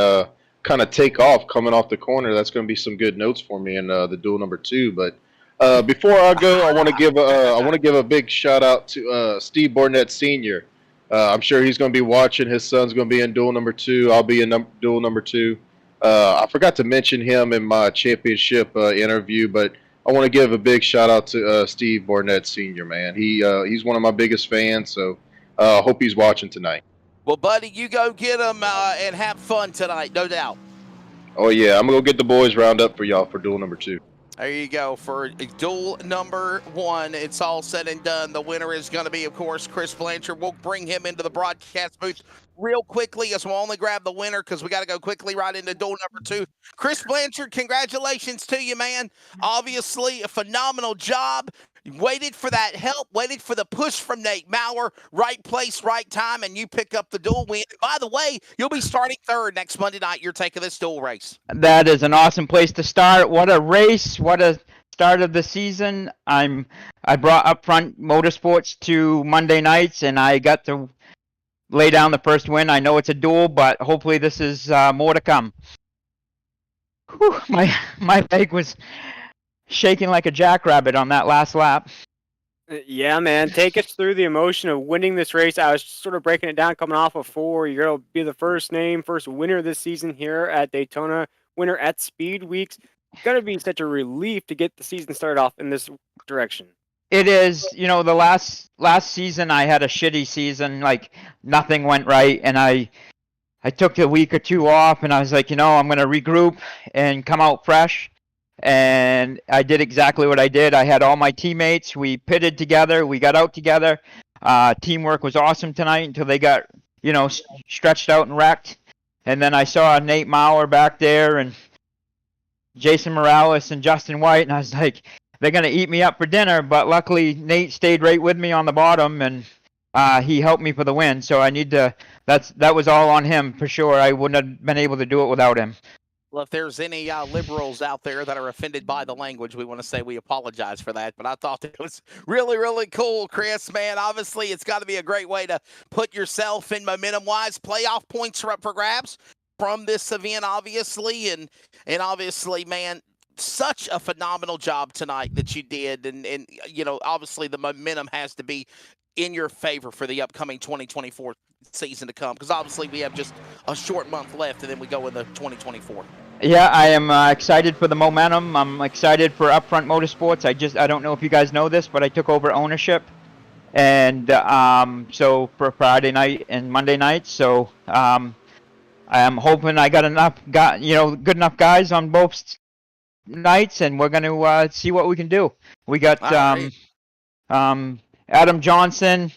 kind of take off coming off the corner. That's going to be some good notes for me in the duel number 2. But before I go, I want to give a big shout out to Steve Bornett Sr. I'm sure he's going to be watching. His son's going to be in duel number 2. I'll be in duel number 2. I forgot to mention him in my championship interview, but I want to give a big shout out to Steve Bornett Sr. Man, he's one of my biggest fans. So. Hope he's watching tonight. Well, buddy, you go get him and have fun tonight, no doubt. Oh, yeah. I'm going to go get the boys round up for y'all for duel number 2. There you go. For duel number 1, it's all said and done. The winner is going to be, of course, Chris Blanchard. We'll bring him into the broadcast booth real quickly, as we'll only grab the winner because we got to go quickly right into duel number 2. Chris Blanchard, congratulations to you, man. Obviously, a phenomenal job. Waited for that help, waited for the push from Nate Maurer, right place, right time, and you pick up the duel win. By the way, you'll be starting third next Monday night. You're taking this duel race. That is an awesome place to start. What a race. What a start of the season. I brought Upfront Motorsports to Monday nights, and I got to lay down the first win. I know it's a duel, but hopefully this is more to come. Whew, my leg was shaking like a jackrabbit on that last lap. Yeah, man. Take us through the emotion of winning this race. I was sort of breaking it down coming off of 4. You're going to be the first winner this season here at Daytona, winner at Speed Weeks. It's going to be such a relief to get the season started off in this direction. It is. The last season I had a shitty season. Like, nothing went right, and I took a week or 2 off, and I was like, I'm going to regroup and come out fresh. And I did exactly what I did. I had all my teammates. We pitted together. We got out together. Teamwork was awesome tonight until they got, stretched out and wrecked. And then I saw Nate Maurer back there and Jason Morales and Justin White. And I was like, they're going to eat me up for dinner. But luckily, Nate stayed right with me on the bottom, and he helped me for the win. So that was all on him for sure. I wouldn't have been able to do it without him. Well, if there's any liberals out there that are offended by the language, we want to say we apologize for that. But I thought it was really, really cool, Chris, man. Obviously, it's got to be a great way to put yourself in momentum-wise. Playoff points are up for grabs from this event, obviously. And obviously, man, such a phenomenal job tonight that you did. And obviously the momentum has to be in your favor for the upcoming 2024 season to come, because obviously we have just a short month left and then we go into 2024. Yeah, I am excited for the momentum. I'm excited for Upfront Motorsports. I don't know if you guys know this, but I took over ownership, and so for Friday night and Monday night. So I am hoping I got good enough guys on both nights, and we're going to see what we can do. We got Adam Johnson,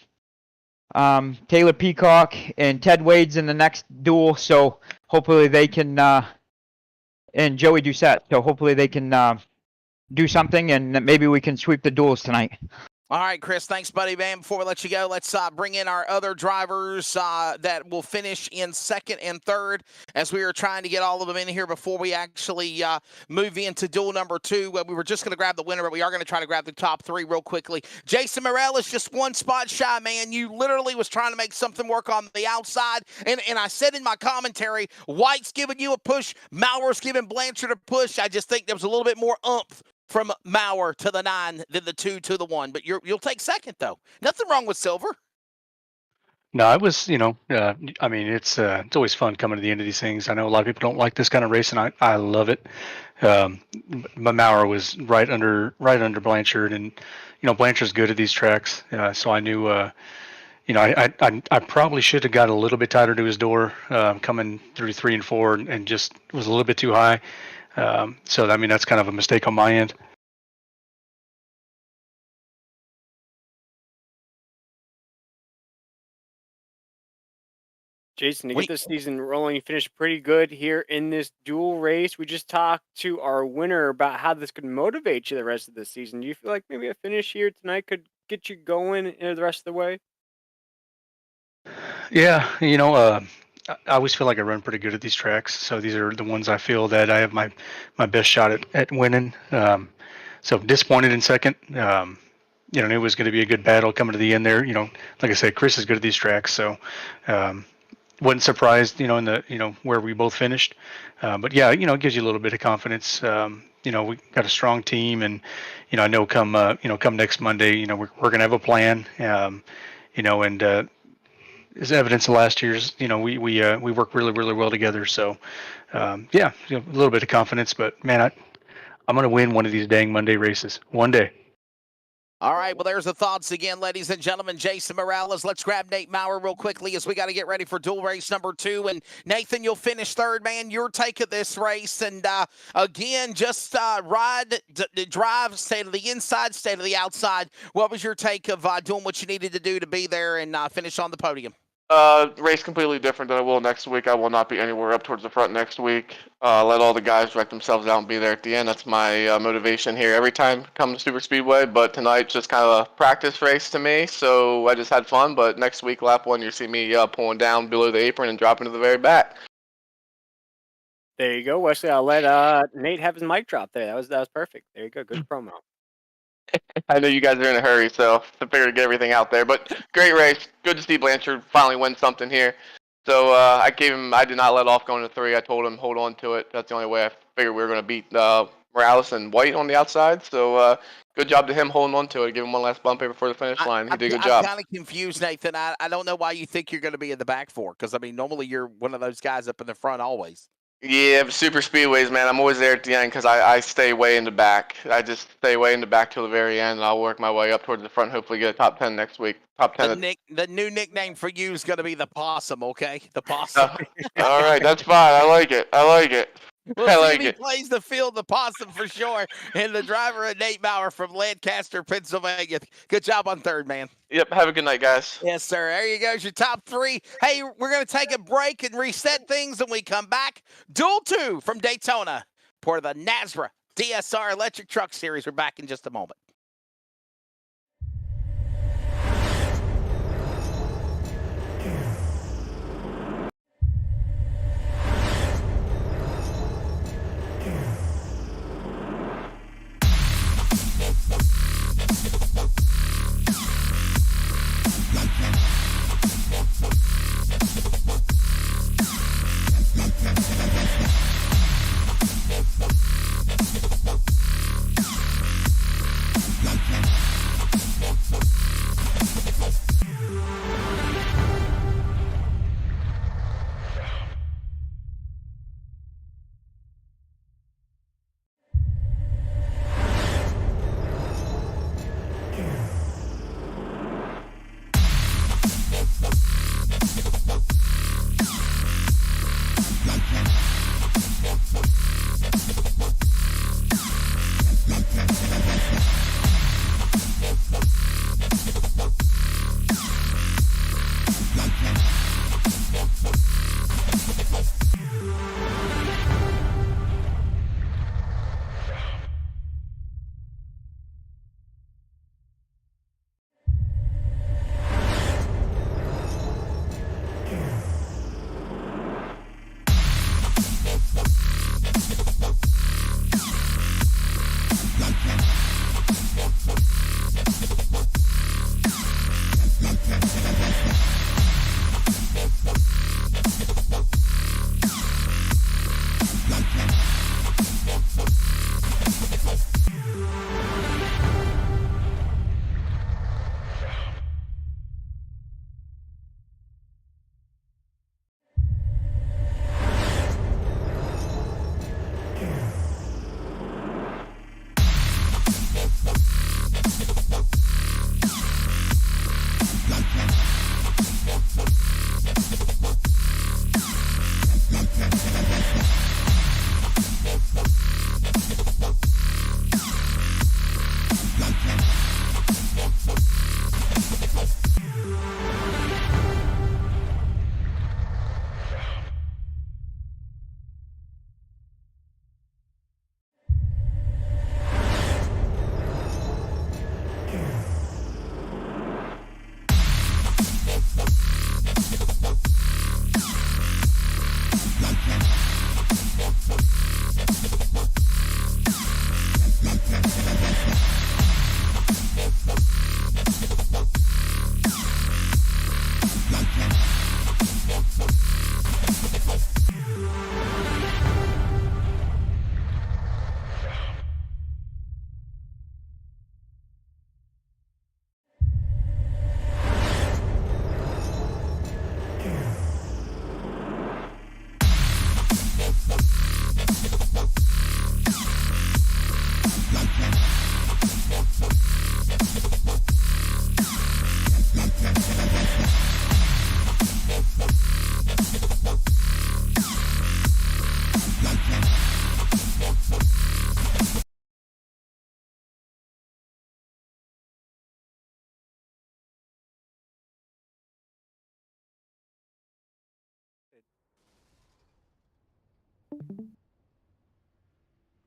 Taylor Peacock, and Ted Wade's in the next duel. So hopefully they can. And Joey Doucette, so hopefully they can do something, and maybe we can sweep the duels tonight. All right, Chris, thanks, buddy, man. Before we let you go, let's bring in our other drivers that will finish in second and third, as we are trying to get all of them in here before we actually move into duel number 2. We were just going to grab the winner, but we are going to try to grab the top 3 real quickly. Jason Morales, just one spot shy, man. You literally was trying to make something work on the outside, and I said in my commentary, White's giving you a push, Mauer's giving Blanchard a push. I just think there was a little bit more oomph from Mauer to the 9 than the 2 to the 1. But you'll take second, though. Nothing wrong with silver. No, I was, I mean, it's always fun coming to the end of these things. I know a lot of people don't like this kind of race, and I love it. But Mauer was right under Blanchard, and Blanchard's good at these tracks, so I knew, I probably should have got a little bit tighter to his door coming through 3 and 4, and just was a little bit too high. So I mean, that's kind of a mistake on my end. Jason, to get this season rolling, you finished pretty good here in this dual race. We just talked to our winner about how this could motivate you the rest of the season. Do you feel like maybe a finish here tonight could get you going the rest of the way? Yeah, I always feel like I run pretty good at these tracks. So these are the ones I feel that I have my best shot at winning. So disappointed in second. It was going to be a good battle coming to the end there. Like I said, Chris is good at these tracks. So wasn't surprised, in the, where we both finished. But yeah, it gives you a little bit of confidence. We got a strong team, and, I know come next Monday, we're going to have a plan, and as evidence of last year's, we work really, really well together. So, yeah, a little bit of confidence, but man, I'm going to win one of these dang Monday races one day. All right, well, there's the thoughts again, ladies and gentlemen. Jason Morales. Let's grab Nate Mauer real quickly as we got to get ready for dual race number 2. And Nathan, you'll finish third, man. Your take of this race. And again, just ride, drive, stay to the inside, stay to the outside. What was your take of doing what you needed to do to be there and finish on the podium? Race completely different than I will next week. I will not be anywhere up towards the front next week. Let all the guys direct themselves out and be there at the end. That's my motivation here every time I come to Super Speedway. But tonight's just kind of a practice race to me, so I just had fun. But next week, lap 1, you'll see me pulling down below the apron and dropping to the very back. There you go, Wesley. I'll let Nate have his mic drop there. That was perfect. There you go. Good promo. I know you guys are in a hurry, so I figured to get everything out there. But great race. Good to see Blanchard finally win something here. So I did not let off going to 3. I told him hold on to it. That's the only way I figured we were going to beat Morales and White on the outside. So good job to him holding on to it. Give him one last bump here before the finish line. He did a good job. I'm kind of confused, Nathan. I don't know why you think you're going to be in the back 4, because, I mean, normally you're one of those guys up in the front always. Yeah, Super Speedways, man. I'm always there at the end because I stay way in the back. I just stay way in the back till the very end, and I'll work my way up towards the front. Hopefully, get a top 10 next week. Top 10. The new nickname for you is going to be the Possum. Okay, the Possum. All right, that's fine. I like it. We'll I see like if he it. plays the field, the Possum for sure. And the driver, Nate Mauer from Lancaster, Pennsylvania. Good job on third, man. Yep. Have a good night, guys. Yes, sir. There you go. Your top 3. Hey, we're going to take a break and reset things when we come back. Duel 2 from Daytona, part of the Nasra DSR Electric Truck Series. We're back in just a moment.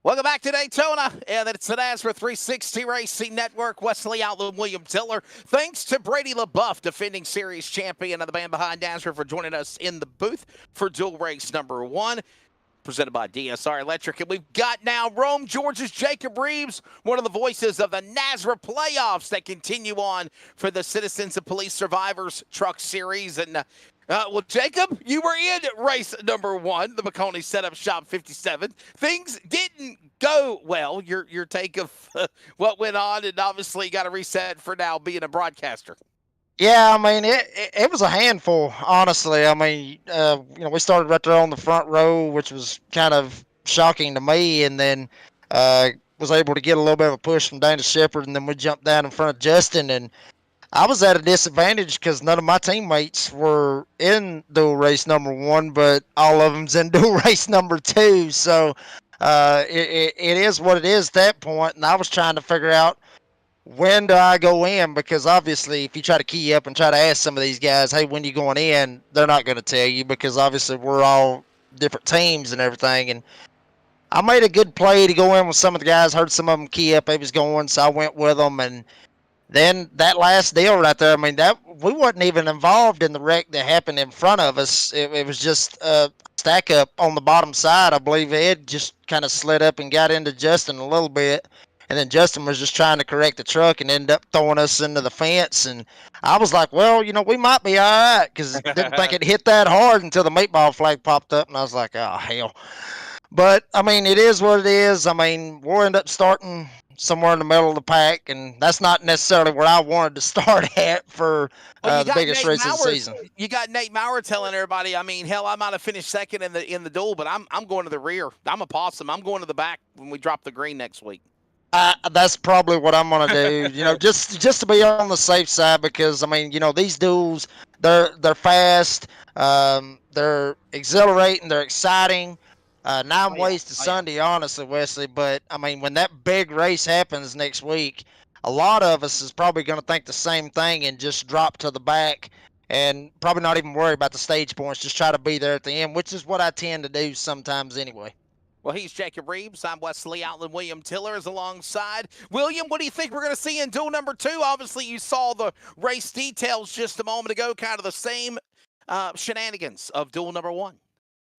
Welcome back to Daytona, and it's the Nasra 360 Racing Network. Wesley Outlaw, William Tiller. Thanks to Brady LaBeouf, defending series champion of the band behind Nasra, for joining us in the booth for dual race number 1, presented by DSR Electric. And we've got now Rome, Georgia's Jacob Reeves, one of the voices of the Nasra playoffs that continue on for the Citizens and Police Survivors Truck Series. And well, Jacob, you were in race number 1, the McConey Setup Shop 57. Things didn't go well. Your take of what went on, and obviously got a reset for now being a broadcaster. Yeah, I mean, it was a handful, honestly. I mean, we started right there on the front row, which was kind of shocking to me, and then was able to get a little bit of a push from Dana Shepard, and then we jumped down in front of Justin, and I was at a disadvantage because none of my teammates were in dual race number 1, but all of them's in dual race number 2. So it is what it is at that point, and I was trying to figure out when do I go in, because obviously if you try to key up and try to ask some of these guys, hey, when you going in, they're not going to tell you, because obviously we're all different teams and everything. And I made a good play to go in with some of the guys, heard some of them key up, they was going, so I went with them. And then that last deal right there, I mean, that we wasn't even involved in the wreck that happened in front of us. It was just a stack up on the bottom side. I believe Ed just kind of slid up and got into Justin a little bit. And then Justin was just trying to correct the truck and ended up throwing us into the fence. And I was like, well, we might be all right, because didn't think it hit that hard until the meatball flag popped up. And I was like, oh, hell. But, I mean, it is what it is. I mean, we'll end up starting somewhere in the middle of the pack, and that's not necessarily where I wanted to start at for the biggest race of the season. You got Nate Maurer telling everybody, I mean, hell, I might have finished second in the duel, but I'm going to the rear. I'm a possum. I'm going to the back when we drop the green next week. That's probably what I'm gonna do. Just to be on the safe side, because I mean, these duels, they're fast, they're exhilarating, they're exciting. 9 ways to Sunday, honestly, Wesley. But I mean, when that big race happens next week, a lot of us is probably gonna think the same thing and just drop to the back and probably not even worry about the stage points. Just try to be there at the end, which is what I tend to do sometimes anyway. Well, he's Jacob Reeves. I'm Wesley Outland. William Tiller is alongside. William, what do you think we're going to see in duel number 2? Obviously, you saw the race details just a moment ago, kind of the same shenanigans of duel number 1.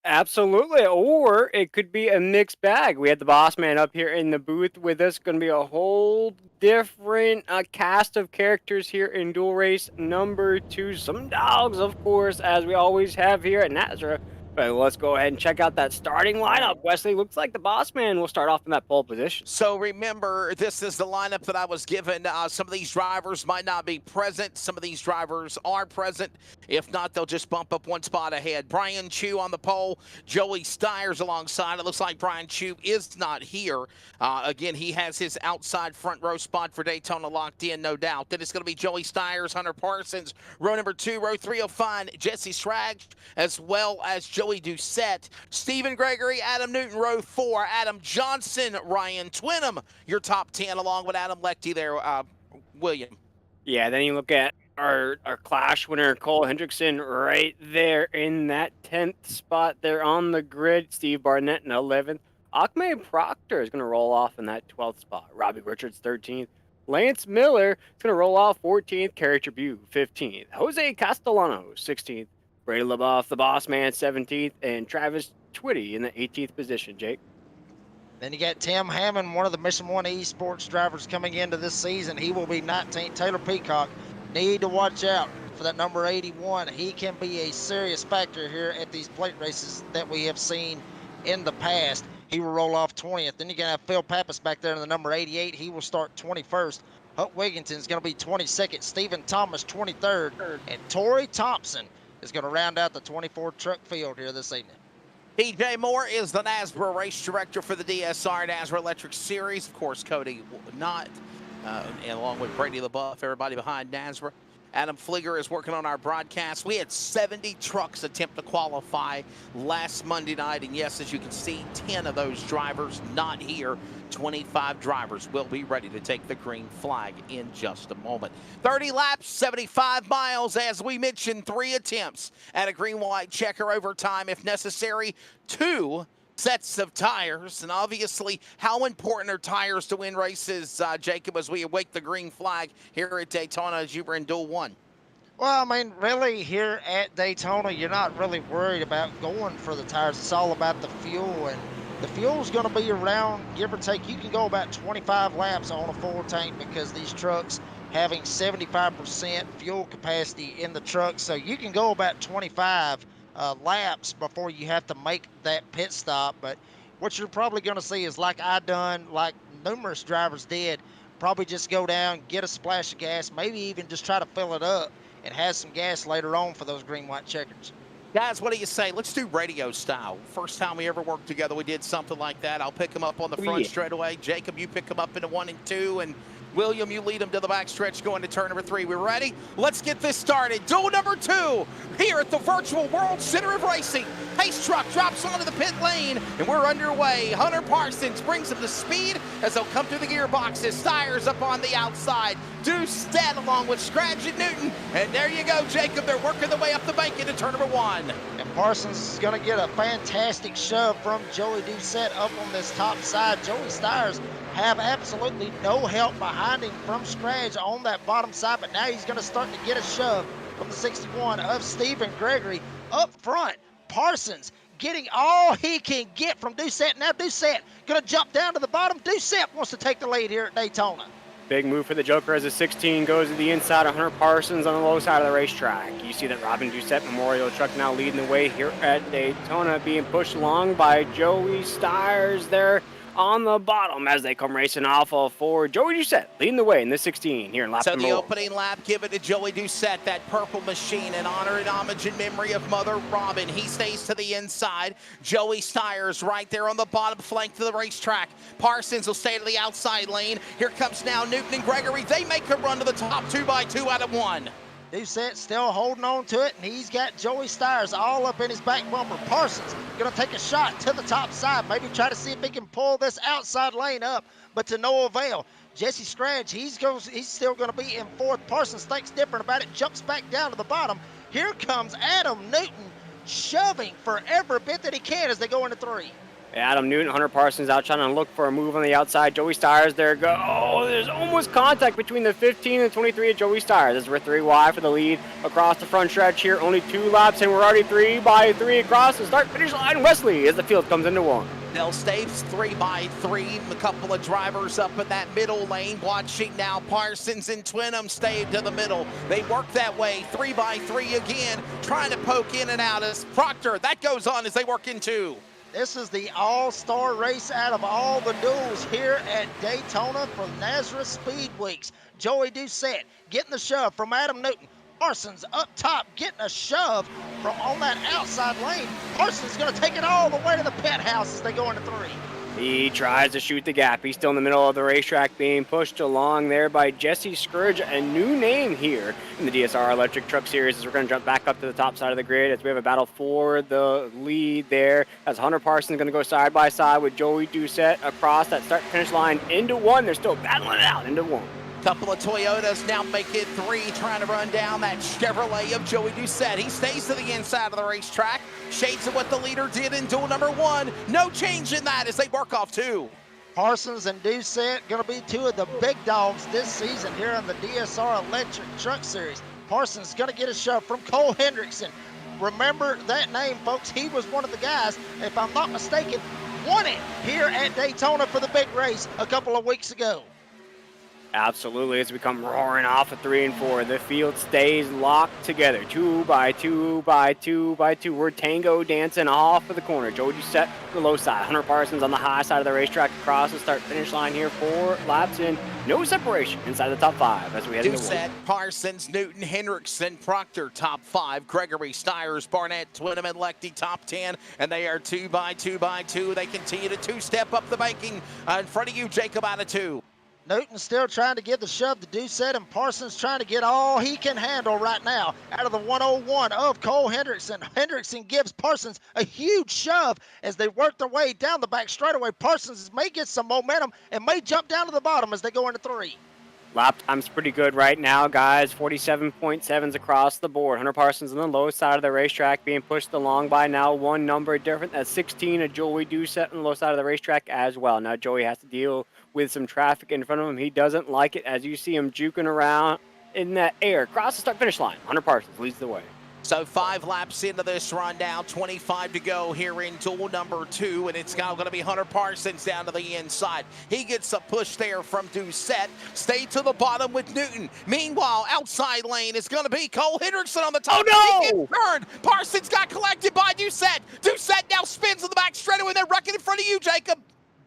Absolutely, or it could be a mixed bag. We had the boss man up here in the booth with us. Going to be a whole different cast of characters here in duel race number 2. Some dogs, of course, as we always have here at Nasra. But let's go ahead and check out that starting lineup. Wesley, looks like the boss man will start off in that pole position. So remember, this is the lineup that I was given. Some of these drivers might not be present. Some of these drivers are present. If not, they'll just bump up one spot ahead. Brian Chu on the pole. Joey Stiers alongside. It looks like Brian Chu is not here. Again, he has his outside front row spot for Daytona locked in, no doubt. Then it's going to be Joey Stiers, Hunter Parsons. Row number 2, row 3 will find Jesse Schrag, as well as Joey Doucette, Stephen Gregory, Adam Newton, row 4, Adam Johnson, Ryan Twinham, your top 10, along with Adam Lechty there, William. Yeah, then you look at our Clash winner, Cole Hendrickson, right there in that 10th spot there on the grid. Steve Barnett in 11th. Achme Proctor is going to roll off in that 12th spot. Robbie Richards, 13th. Lance Miller is going to roll off 14th. Kerry Tribune, 15th. Jose Castellano, 16th. Brady LaBeouf, the boss man, 17th. And Travis Twitty in the 18th position, Jake. Then you got Tim Hammond, one of the Mission 1 esports drivers coming into this season. He will be 19th. Taylor Peacock, need to watch out for that number 81. He can be a serious factor here at these plate races that we have seen in the past. He will roll off 20th. Then you're going to have Phil Pappas back there in the number 88. He will start 21st. Huck Wigginton is going to be 22nd. Stephen Thomas, 23rd. And Torrey Thompson is going to round out the 24 truck field here this evening. TJ Moore is the NASRA race director for the DSR NASRA Electric Series. Of course, Cody not, and along with Brady LaBeouf, everybody behind NASRA. Adam Flieger is working on our broadcast. We had 70 trucks attempt to qualify last Monday night, and yes, as you can see, 10 of those drivers not here. 25 drivers will be ready to take the green flag in just a moment. 30 laps, 75 miles. As we mentioned, 3 attempts at a green-white checker overtime if necessary. 2 sets of tires. And obviously, how important are tires to win races, Jacob, as we await the green flag here at Daytona as you were in Duel 1? Well, I mean, really, here at Daytona, you're not really worried about going for the tires. It's all about the fuel, and the fuel's going to be around, give or take, you can go about 25 laps on a full tank because these trucks having 75% fuel capacity in the truck, so you can go about 25 laps before you have to make that pit stop. But what you're probably going to see is, like I done, like numerous drivers did, probably just go down, get a splash of gas, maybe even just try to fill it up and has some gas later on for those green-white checkers. Guys, what do you say? Let's do radio style. First time we ever worked together, we did something like that. I'll pick him up on the front straight away. Jacob, you pick him up into 1 and 2, and William, you lead him to the backstretch going to turn number 3. We ready? Let's get this started. Duel number 2 here at the Virtual World Center of Racing. Pace truck drops onto the pit lane, and we're underway. Hunter Parsons brings him to speed as they'll come through the gearboxes. Stires up on the outside. Doucette along with Scratch and Newton. And there you go, Jacob. They're working their way up the bank into turn number 1. And Parsons is going to get a fantastic shove from Joey Doucette up on this top side. Joey Stires have absolutely no help behind him from Scratch on that bottom side, but now he's going to start to get a shove from the 61 of Stephen Gregory up front. Parsons getting all he can get from Doucette. Now Doucette going to jump down to the bottom. Doucette wants to take the lead here at Daytona. Big move for the Joker as the 16 goes to the inside of Hunter Parsons on the low side of the racetrack. You see that Robin Doucette Memorial Truck now leading the way here at Daytona, being pushed along by Joey Stires there on the bottom as they come racing off of Ford. Joey Doucette leading the way in the 16 here in lap So number the 1. opening lap given to Joey Doucette, that purple machine, in honor and homage in memory of Mother Robin. He stays to the inside. Joey Stires right there on the bottom flank of the racetrack. Parsons will stay to the outside lane. Here comes now Newton and Gregory. They make a run to the top 2 by 2 out of 1. Doucette still holding on to it, and he's got Joey Stires all up in his back bumper. Parsons going to take a shot to the top side, maybe try to see if he can pull this outside lane up, but to no avail. Jesse Scratch, he's still going to be in 4th. Parsons thinks different about it, jumps back down to the bottom. Here comes Adam Newton shoving for every bit that he can as they go into 3. Adam Newton, Hunter Parsons out trying to look for a move on the outside. Joey Stires there go. Oh, there's almost contact between the 15 and 23 of Joey Stires. As we're 3 wide for the lead across the front stretch here. Only 2 laps and we're already 3 by 3 across the start finish line. Wesley as the field comes into 1. They'll stay 3 by 3. A couple of drivers up in that middle lane. Watching now Parsons and Twinham stay to the middle. They work that way 3 by 3 again, trying to poke in and out as Proctor. That goes on as they work in 2. This is the all-star race out of all the duels here at Daytona for Nasra Speed Weeks. Joey Doucette getting the shove from Adam Newton. Parsons up top getting a shove from on that outside lane. Parsons going to take it all the way to the pit house as they go into 3. He tries to shoot the gap. He's still in the middle of the racetrack being pushed along there by Jesse Scourge, a new name here in the DSR Electric Truck Series as we're going to jump back up to the top side of the grid as we have a battle for the lead there as Hunter Parsons going to go side by side with Joey Doucette across that start finish line into 1. They're still battling it out into 1. Couple of Toyotas now make it 3, trying to run down that Chevrolet of Joey Doucette. He stays to the inside of the racetrack. Shades of what the leader did in duel number 1. No change in that as they work off 2. Parsons and Doucette going to be 2 of the big dogs this season here in the DSR Electric Truck Series. Parsons going to get a shove from Cole Hendrickson. Remember that name, folks. He was one of the guys, if I'm not mistaken, won it here at Daytona for the big race a couple of weeks ago. Absolutely, as we come roaring off of 3 and 4, the field stays locked together. 2 by 2 by 2 by 2. We're tango dancing off of the corner. Joey Doucette the low side. Hunter Parsons on the high side of the racetrack across the start finish line here. 4 laps in. No separation inside the top 5 as we head into 1. Doucette, Parsons, Newton, Hendrickson, Proctor, top 5. Gregory, Stires, Barnett, Twinham, and Lecty, top 10. And they are 2 by 2 by 2. They continue to 2-step up the banking in front of you, Jacob, out of 2. Newton still trying to give the shove to Doucette, and Parsons trying to get all he can handle right now out of the 101 of Cole Hendrickson. Hendrickson gives Parsons a huge shove as they work their way down the back straightaway. Parsons may get some momentum and may jump down to the bottom as they go into 3. Lap time's pretty good right now, guys. 47.7s across the board. Hunter Parsons on the low side of the racetrack being pushed along by now one number different. That's 16 of Joey Doucette on the low side of the racetrack as well. Now Joey has to deal with some traffic in front of him. He doesn't like it as you see him juking around in that air. Across the start-finish line. Hunter Parsons leads the way. So 5 laps into this rundown, 25 to go here in duel number 2, and it's now going to be Hunter Parsons down to the inside. He gets a push there from Doucette. Stay to the bottom with Newton. Meanwhile, outside lane is going to be Cole Hendrickson on the top. Oh, no! He gets turned. Parsons got collected by Doucette. Doucette now spins on the back straightaway, and they're wrecking in front of you, Jacob.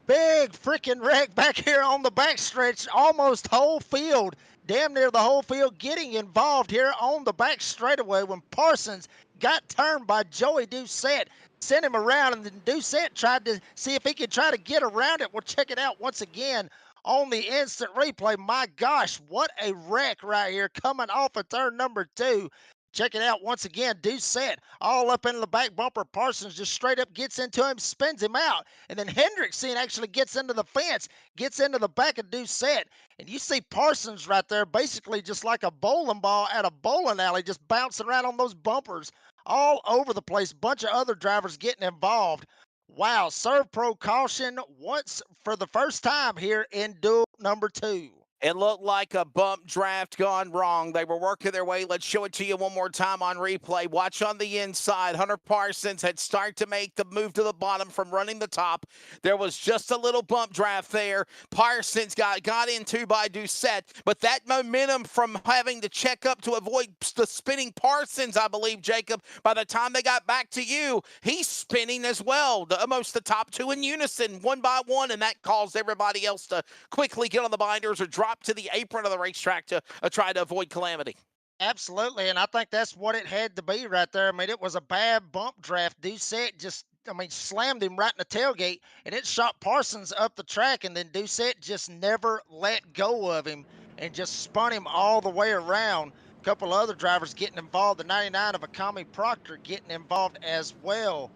Big freaking wreck back here on the backstretch. Almost whole field, damn near the whole field getting involved here on the back straightaway when Parsons got turned by Joey Doucette. Sent him around, and then Doucette tried to see if he could try to get around it. We'll check it out once again on the instant replay. My gosh, what a wreck right here coming off of turn number 2. Check it out once again. Doucette all up into the back bumper. Parsons just straight up gets into him, spins him out. And then Hendrickson actually gets into the fence, gets into the back of Doucette. And you see Parsons right there basically just like a bowling ball at a bowling alley, just bouncing around on those bumpers all over the place. Bunch of other drivers getting involved. Wow, serve pro caution once for the first time here in duel number 2. It looked like a bump draft gone wrong. They were working their way. Let's show it to you one more time on replay. Watch on the inside. Hunter Parsons had started to make the move to the bottom from running the top. There was just a little bump draft there. Parsons got into by Doucette, but that momentum from having to check up to avoid the spinning Parsons, I believe, Jacob, by the time they got back to you, he's spinning as well. Almost the top 2 in unison, one by one, and that caused everybody else to quickly get on the binders or drop to the apron of the racetrack to try to avoid calamity. Absolutely, and I think that's what it had to be right there. I mean, it was a bad bump draft. Doucette just, slammed him right in the tailgate, and it shot Parsons up the track, and then Doucette just never let go of him and just spun him all the way around. A couple other drivers getting involved. The 99 of Akami Proctor getting involved as well.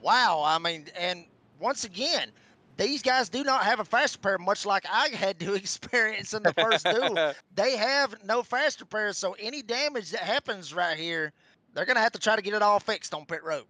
Wow, and once again, these guys do not have a fast repair, much like I had to experience in the first duel. They have no fast repair, so any damage that happens right here, they're going to have to try to get it all fixed on pit road.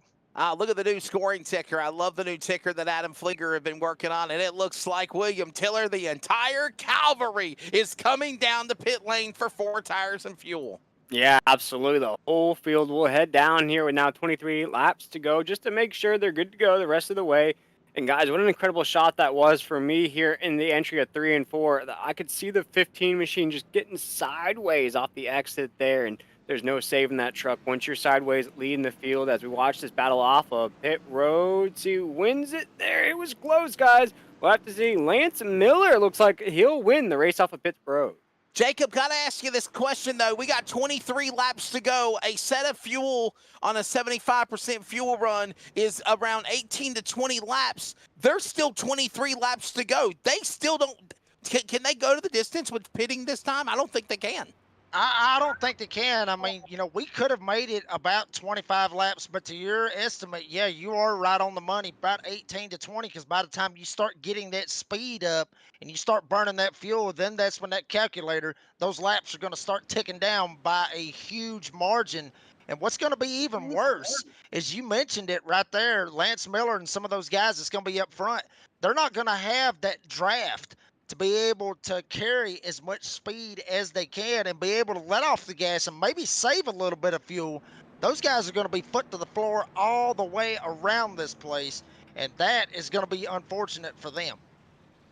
Look at the new scoring ticker. I love the new ticker that Adam Flieger have been working on, and it looks like William Tiller, the entire cavalry, is coming down the pit lane for 4 tires and fuel. Yeah, absolutely. The whole field will head down here with now 23 laps to go just to make sure they're good to go the rest of the way. And guys, what an incredible shot that was for me here in the entry of 3 and 4. I could see the 15 machine just getting sideways off the exit there, and there's no saving that truck once you're sideways leading the field as we watch this battle off of pit road. See who wins it there. It was close, guys. We'll have to see. Lance Miller looks like he'll win the race off of pit road. Jacob, got to ask you this question, though. We got 23 laps to go. A set of fuel on a 75% fuel run is around 18 to 20 laps. There's still 23 laps to go. They still don't. Can they go to the distance with pitting this time? I don't think they can. I don't think they can. We could have made it about 25 laps, but to your estimate, yeah, you are right on the money, about 18 to 20, because by the time you start getting that speed up and you start burning that fuel, then that's when that calculator, those laps are going to start ticking down by a huge margin. And what's going to be even worse is you mentioned it right there, Lance Miller and some of those guys that's going to be up front, they're not going to have that draft to be able to carry as much speed as they can and be able to let off the gas and maybe save a little bit of fuel. Those guys are going to be foot to the floor all the way around this place, and that is going to be unfortunate for them.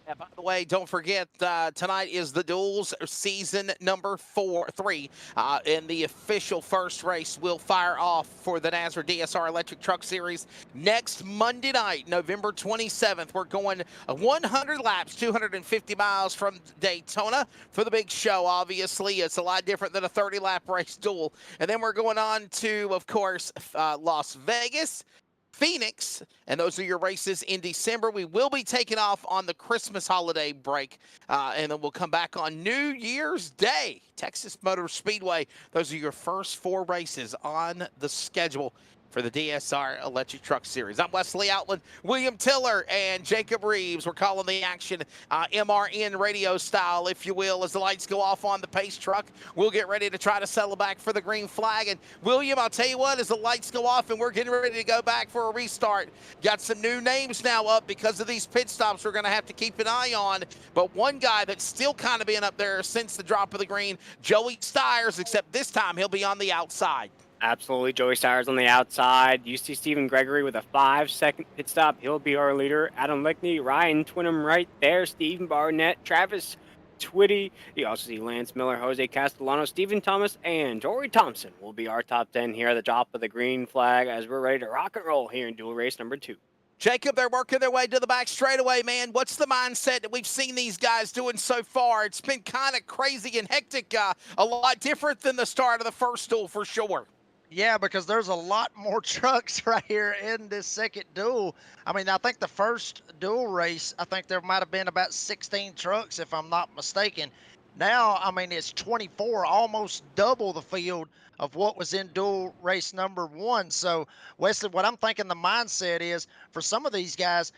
Yeah, by the way, don't forget, tonight is the Duels season number 3, and the official first race will fire off for the Nasra DSR Electric Truck Series next Monday night, November 27th. We're going 100 laps, 250 miles from Daytona for the big show. Obviously, it's a lot different than a 30-lap race duel. And then we're going on to, of course, Las Vegas, Phoenix, and those are your races in December. We will be taking off on the Christmas holiday break, and then we'll come back on New Year's Day. Texas Motor Speedway. Those are your first 4 races on the schedule. for the DSR Electric Truck Series. I'm Wesley Outland, William Tiller, and Jacob Reeves. We're calling the action MRN radio style, if you will, as the lights go off on the pace truck. We'll get ready to try to settle back for the green flag. And William, I'll tell you what, as the lights go off and we're getting ready to go back for a restart, got some new names now up because of these pit stops we're going to have to keep an eye on. But one guy that's still kind of been up there since the drop of the green, Joey Stiers, except this time he'll be on the outside. Absolutely, Joey Stiers on the outside. You see Stephen Gregory with a 5-second pit stop. He'll be our leader. Adam Lickney, Ryan Twinham right there. Stephen Barnett, Travis Twitty. You also see Lance Miller, Jose Castellano, Stephen Thomas, and Jory Thompson will be our top 10 here at the top of the green flag as we're ready to rock and roll here in dual race number 2. Jacob, they're working their way to the back straightaway, man. What's the mindset that we've seen these guys doing so far? It's been kind of crazy and hectic, a lot different than the start of the first duel for sure. Yeah, because there's a lot more trucks right here in this second duel. I mean, I think the first duel race, I think there might have been about 16 trucks, if I'm not mistaken. Now, I mean, it's 24, almost double the field of what was in duel race number 1. So, Wesley, what I'm thinking the mindset is for some of these guys,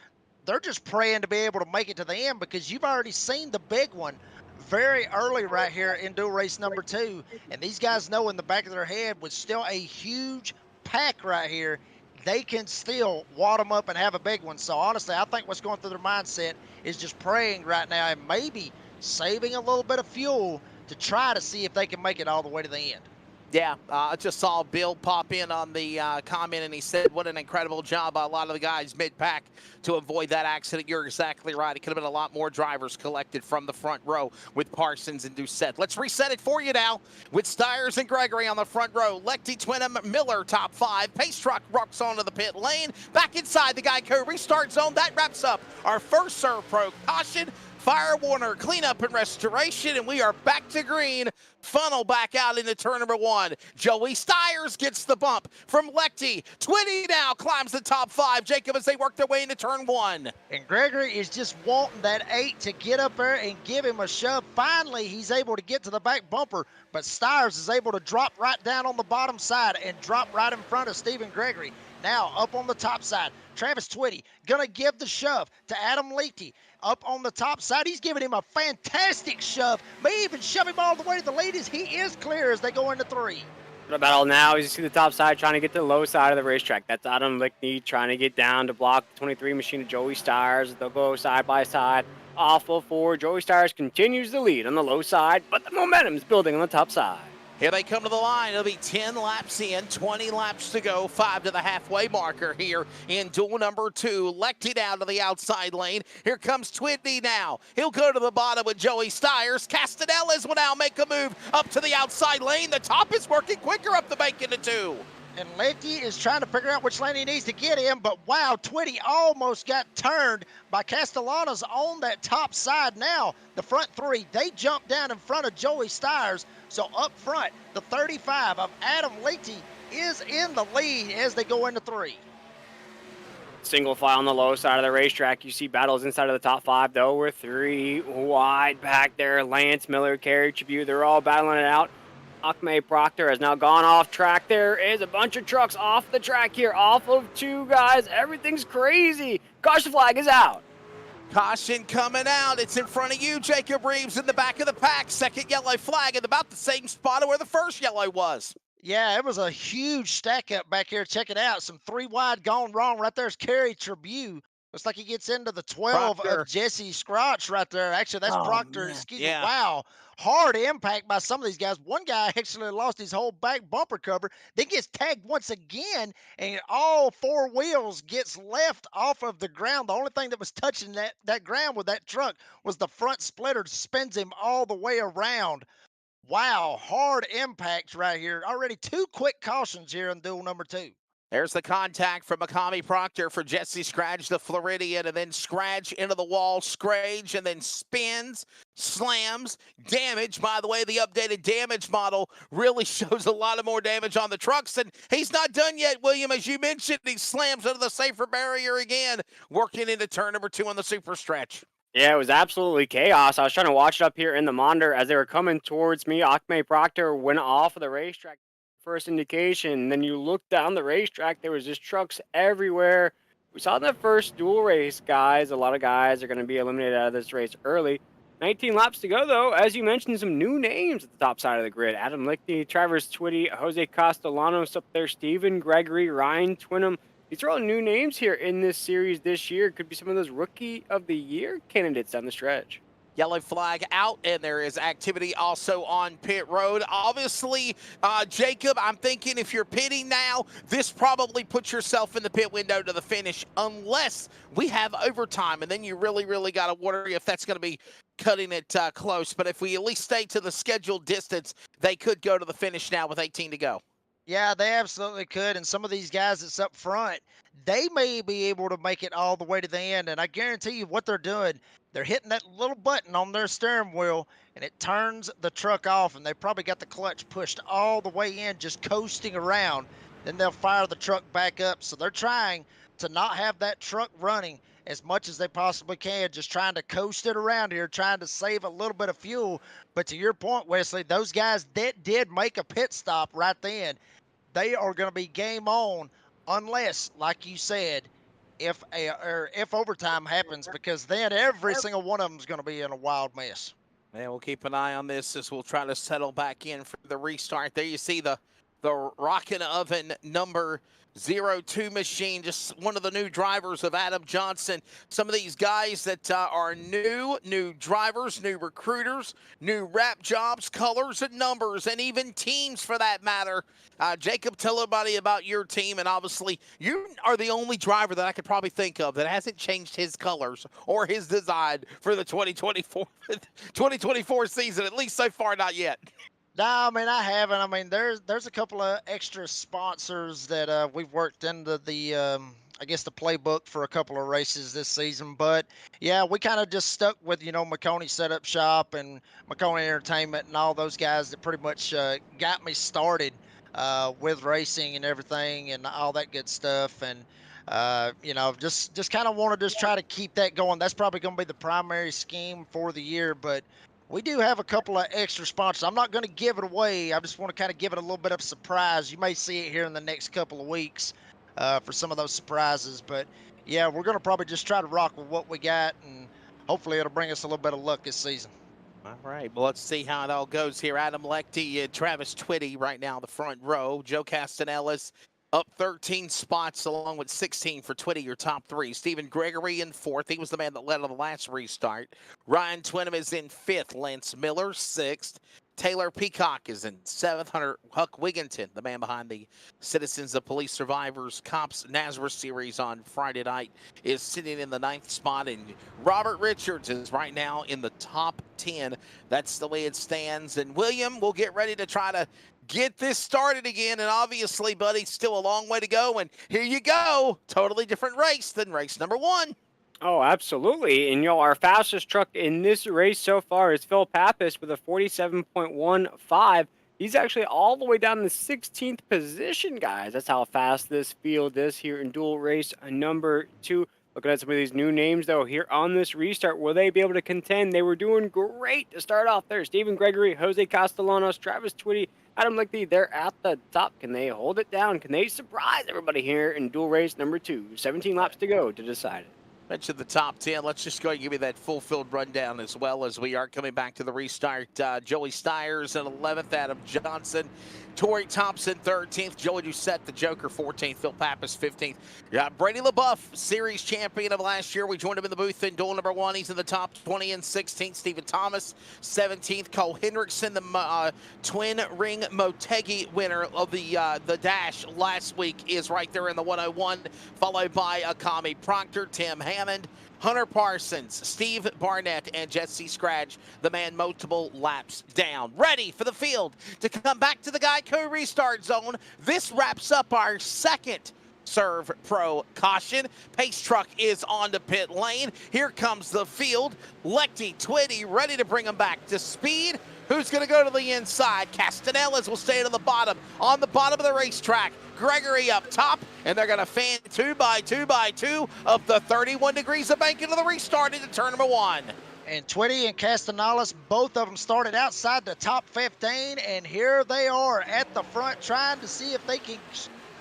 they're just praying to be able to make it to the end because you've already seen the big one very early right here in dual race number 2. And these guys know in the back of their head with still a huge pack right here, they can still wad them up and have a big one. So honestly, I think what's going through their mindset is just praying right now and maybe saving a little bit of fuel to try to see if they can make it all the way to the end. Yeah, I just saw Bill pop in on the comment, and he said, what an incredible job by a lot of the guys mid-pack to avoid that accident. You're exactly right. It could have been a lot more drivers collected from the front row with Parsons and Doucette. Let's reset it for you now with Stiers and Gregory on the front row. Lechty, Twinham, Miller, top 5. Pace truck rocks onto the pit lane. Back inside the Geico restart zone. That wraps up our first Serve Pro caution. Fire Warner, cleanup and restoration, and we are back to green. Funnel back out into turn number 1. Joey Stiers gets the bump from Lechty. Twitty now climbs the top 5. Jacob, as they work their way into turn 1. And Gregory is just wanting that 8 to get up there and give him a shove. Finally, he's able to get to the back bumper, but Stiers is able to drop right down on the bottom side and drop right in front of Stephen Gregory. Now up on the top side, Travis Twitty gonna give the shove to Adam Leakey. Up on the top side, he's giving him a fantastic shove. May even shove him all the way to the lead as he is clear as they go into 3. The battle now is you see the top side trying to get to the low side of the racetrack. That's Adam Lickney trying to get down to block the 23 machine of Joey Stiers. They'll go side by side off of 4. Joey Stiers continues the lead on the low side, but the momentum is building on the top side. Here they come to the line. It'll be 10 laps in, 20 laps to go, 5 to the halfway marker here in duel number 2. Lechty down to the outside lane. Here comes Twitty now. He'll go to the bottom with Joey Stiers. Castanelas will now make a move up to the outside lane. The top is working quicker up the bank into 2. And Lechty is trying to figure out which lane he needs to get in, but wow, Twitty almost got turned by Castellanos on that top side. Now, the front 3, they jump down in front of Joey Stiers. So up front, the 35 of Adam Lechty is in the lead as they go into 3. Single file on the low side of the racetrack. You see battles inside of the top 5, though. We're 3 wide back there. Lance Miller, Kerry Tribute, they're all battling it out. Acme Proctor has now gone off track. There is a bunch of trucks off the track here, off of 2 guys. Everything's crazy. Caution flag is out. Caution coming out. It's in front of you, Jacob Reeves, in the back of the pack. Second yellow flag at about the same spot where the first yellow was. Yeah, it was a huge stack up back here. Check it out. Some 3 wide gone wrong. Right there's Kerry Tribute. Looks like he gets into the 12 Proctor. of Jesse Scrotch right there. Actually, that's Proctor. Man. Excuse Yeah. me. Wow. Hard impact by some of these guys. One guy actually lost his whole back bumper cover, then gets tagged once again, and all 4 wheels gets left off of the ground. The only thing that was touching that ground with that truck was the front splitter. Spins him all the way around. Wow, hard impact right here. Already 2 quick cautions here in duel number 2. There's the contact from Makami Proctor for Jesse Scratch, the Floridian, and then Scratch into the wall, Scrage, and then spins, slams, damage. By the way, the updated damage model really shows a lot of more damage on the trucks, and he's not done yet, William. As you mentioned, he slams into the safer barrier again, working into turn number 2 on the super stretch. Yeah, it was absolutely chaos. I was trying to watch it up here in the monitor as they were coming towards me. Acme Proctor went off of the racetrack. first indication. Then you look down the racetrack, there was just trucks everywhere. We saw in the first dual race, guys, a lot of guys are going to be eliminated out of this race early. 19 laps to go, though. As you mentioned, some new names at the top side of the grid. Adam Lichty, Travis Twitty, Jose Castellanos up there, Stephen Gregory, Ryan Twinham. These are all new names here in this series this year. Could be some of those Rookie of the Year candidates down the stretch. Yellow flag out, and there is activity also on pit road. Obviously, Jacob, I'm thinking if you're pitting now, this probably puts yourself in the pit window to the finish, unless we have overtime, and then you really, really got to worry if that's going to be cutting it close. But if we at least stay to the scheduled distance, they could go to the finish now with 18 to go. Yeah, they absolutely could. And some of these guys that's up front, they may be able to make it all the way to the end. And I guarantee you what they're doing, they're hitting that little button on their steering wheel and it turns the truck off. And they probably got the clutch pushed all the way in, just coasting around. Then they'll fire the truck back up. So they're trying to not have that truck running as much as they possibly can, just trying to coast it around here, trying to save a little bit of fuel. But to your point, Wesley, those guys that did make a pit stop right then, they are going to be game on unless, like you said, if overtime happens, because then every single one of them is going to be in a wild mess. And we'll keep an eye on this as we'll try to settle back in for the restart. There you see the Rockin' Oven number 02 machine, just one of the new drivers of Adam Johnson. Some of these guys that are new drivers, new recruiters, new wrap jobs, colors and numbers, and even teams for that matter. Jacob, tell everybody about your team, and obviously you are the only driver that I could probably think of that hasn't changed his colors or his design for the 2024 season, at least so far, not yet. No, I mean, I haven't. I mean, there's a couple of extra sponsors that we've worked into the, I guess, the playbook for a couple of races this season. But, yeah, we kind of just stuck with, McConey Setup Shop and McConey Entertainment and all those guys that pretty much got me started with racing and everything and all that good stuff. And, just kind of want to just try to keep that going. That's probably going to be the primary scheme for the year. But we do have a couple of extra sponsors. I'm not going to give it away. I just want to kind of give it a little bit of surprise. You may see it here in the next couple of weeks for some of those surprises. But, yeah, we're going to probably just try to rock with what we got, and hopefully it'll bring us a little bit of luck this season. All right, well, let's see how it all goes here. Adam Lichty, Travis Twitty right now in the front row. Joe Castanellis up 13 spots along with 16 for Twitty, your top three. Stephen Gregory in fourth. He was the man that led on the last restart. Ryan Twinham is in fifth. Lance Miller, sixth. Taylor Peacock is in seventh. Huck Wigginton, the man behind the Citizens of Police Survivors Cops Nasra series on Friday night, is sitting in the ninth spot. And Robert Richards is right now in the top 10. That's the way it stands. And William will get ready to try to get this started again, and obviously, buddy, still a long way to go, and here you go. Totally different race than race number one. Oh, absolutely. And, our fastest truck in this race so far is Phil Pappas with a 47.15. He's actually all the way down in the 16th position, guys. That's how fast this field is here in dual race number 2. Looking at some of these new names, though, here on this restart, will they be able to contend? They were doing great to start off there. Stephen Gregory, Jose Castellanos, Travis Twitty, Adam Lichty, they're at the top. Can they hold it down? Can they surprise everybody here in dual race number 2? 17 laps to go to decide it. Mentioned the top 10. Let's just go and give you that full field rundown as well as we are coming back to the restart. Joey Stiers in 11th, Adam Johnson, Torrey Thompson 13th, Joey Doucette, the Joker 14th, Phil Pappas 15th. Brady LaBeouf, series champion of last year. We joined him in the booth in duel number 1. He's in the top 20 and 16th. Stephen Thomas 17th. Cole Hendrickson, the twin ring Motegi winner of the dash last week, is right there in the 101, followed by Akami Proctor, Tim Hammond, Hunter Parsons, Steve Barnett, and Jesse Scratch, the man multiple laps down. Ready for the field to come back to the Geico restart zone. This wraps up our second Serve Pro caution. Pace truck is on the pit lane. Here comes the field. Lichty, Twitty, ready to bring them back to speed. Who's going to go to the inside? Castanellas will stay to the bottom, on the bottom of the racetrack. Gregory up top, and they're going to fan 2 by 2 by 2 of the 31 degrees of bank into the restart into turn number 1. And Twitty and Castellanos, both of them started outside the top 15, and here they are at the front trying to see if they can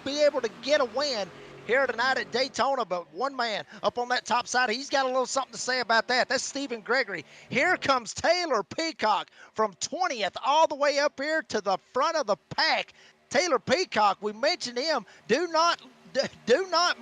be able to get a win here tonight at Daytona. But one man up on that top side, he's got a little something to say about that. That's Stephen Gregory. Here comes Taylor Peacock from 20th all the way up here to the front of the pack. Taylor Peacock, we mentioned him. Do not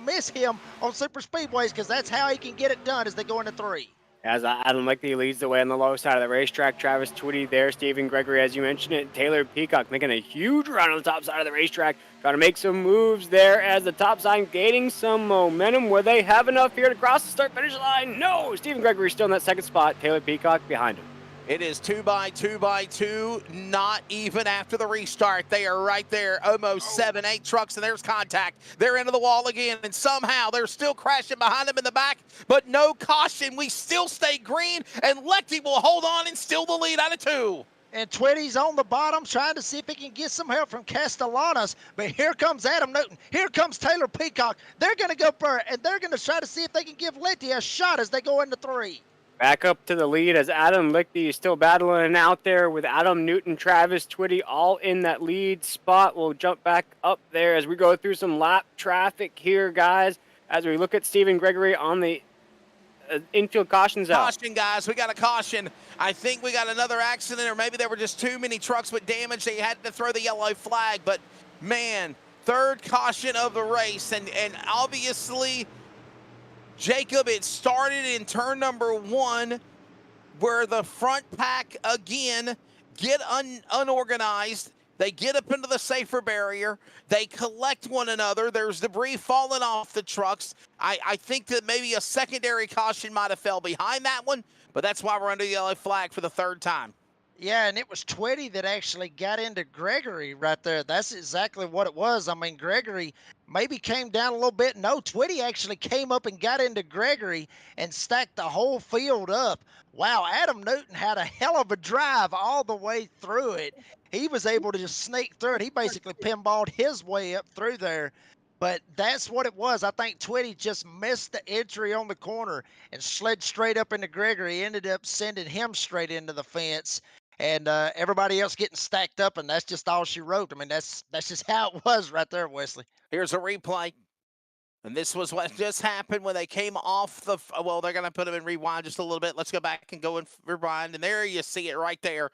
miss him on super speedways, because that's how he can get it done as they go into 3. As Adam Lichty leads the way on the low side of the racetrack, Travis Twitty there, Stephen Gregory, as you mentioned it, Taylor Peacock making a huge run on the top side of the racetrack, trying to make some moves there as the top side gaining some momentum. Will they have enough here to cross the start-finish line? No! Stephen Gregory still in that second spot, Taylor Peacock behind him. It is 2 by 2 by 2, not even after the restart. They are right there, almost 7, 8 trucks, and there's contact. They're into the wall again, and somehow they're still crashing behind them in the back, but no caution. We still stay green, and Lecty will hold on and steal the lead out of 2. And Twitty's on the bottom trying to see if he can get some help from Castellanos. But here comes Adam Newton. Here comes Taylor Peacock. They're going to go for it, and they're going to try to see if they can give Lecty a shot as they go into 3. Back up to the lead as Adam Lichty is still battling out there with Adam Newton, Travis Twitty all in that lead spot. We'll jump back up there as we go through some lap traffic here, guys, as we look at Stephen Gregory on the infield caution zone. Caution, guys. We got a caution. I think we got another accident, or maybe there were just too many trucks with damage. They had to throw the yellow flag. But, man, third caution of the race. And obviously, Jacob, it started in turn number 1 where the front pack, again, get unorganized. They get up into the safer barrier. They collect one another. There's debris falling off the trucks. I think that maybe a secondary caution might have fell behind that one, but that's why we're under the yellow flag for the 3rd time. Yeah, and it was Twitty that actually got into Gregory right there. That's exactly what it was. I mean, Gregory maybe came down a little bit. No, Twitty actually came up and got into Gregory and stacked the whole field up. Wow, Adam Newton had a hell of a drive all the way through it. He was able to just sneak through it. He basically pinballed his way up through there. But that's what it was. I think Twitty just missed the entry on the corner and slid straight up into Gregory. Ended up sending him straight into the fence. And everybody else getting stacked up, and that's just all she wrote. I mean, that's just how it was right there, Wesley. Here's a replay. And this was what just happened when they came off the, well, they're going to put them in rewind just a little bit. Let's go back and go in rewind. And there you see it right there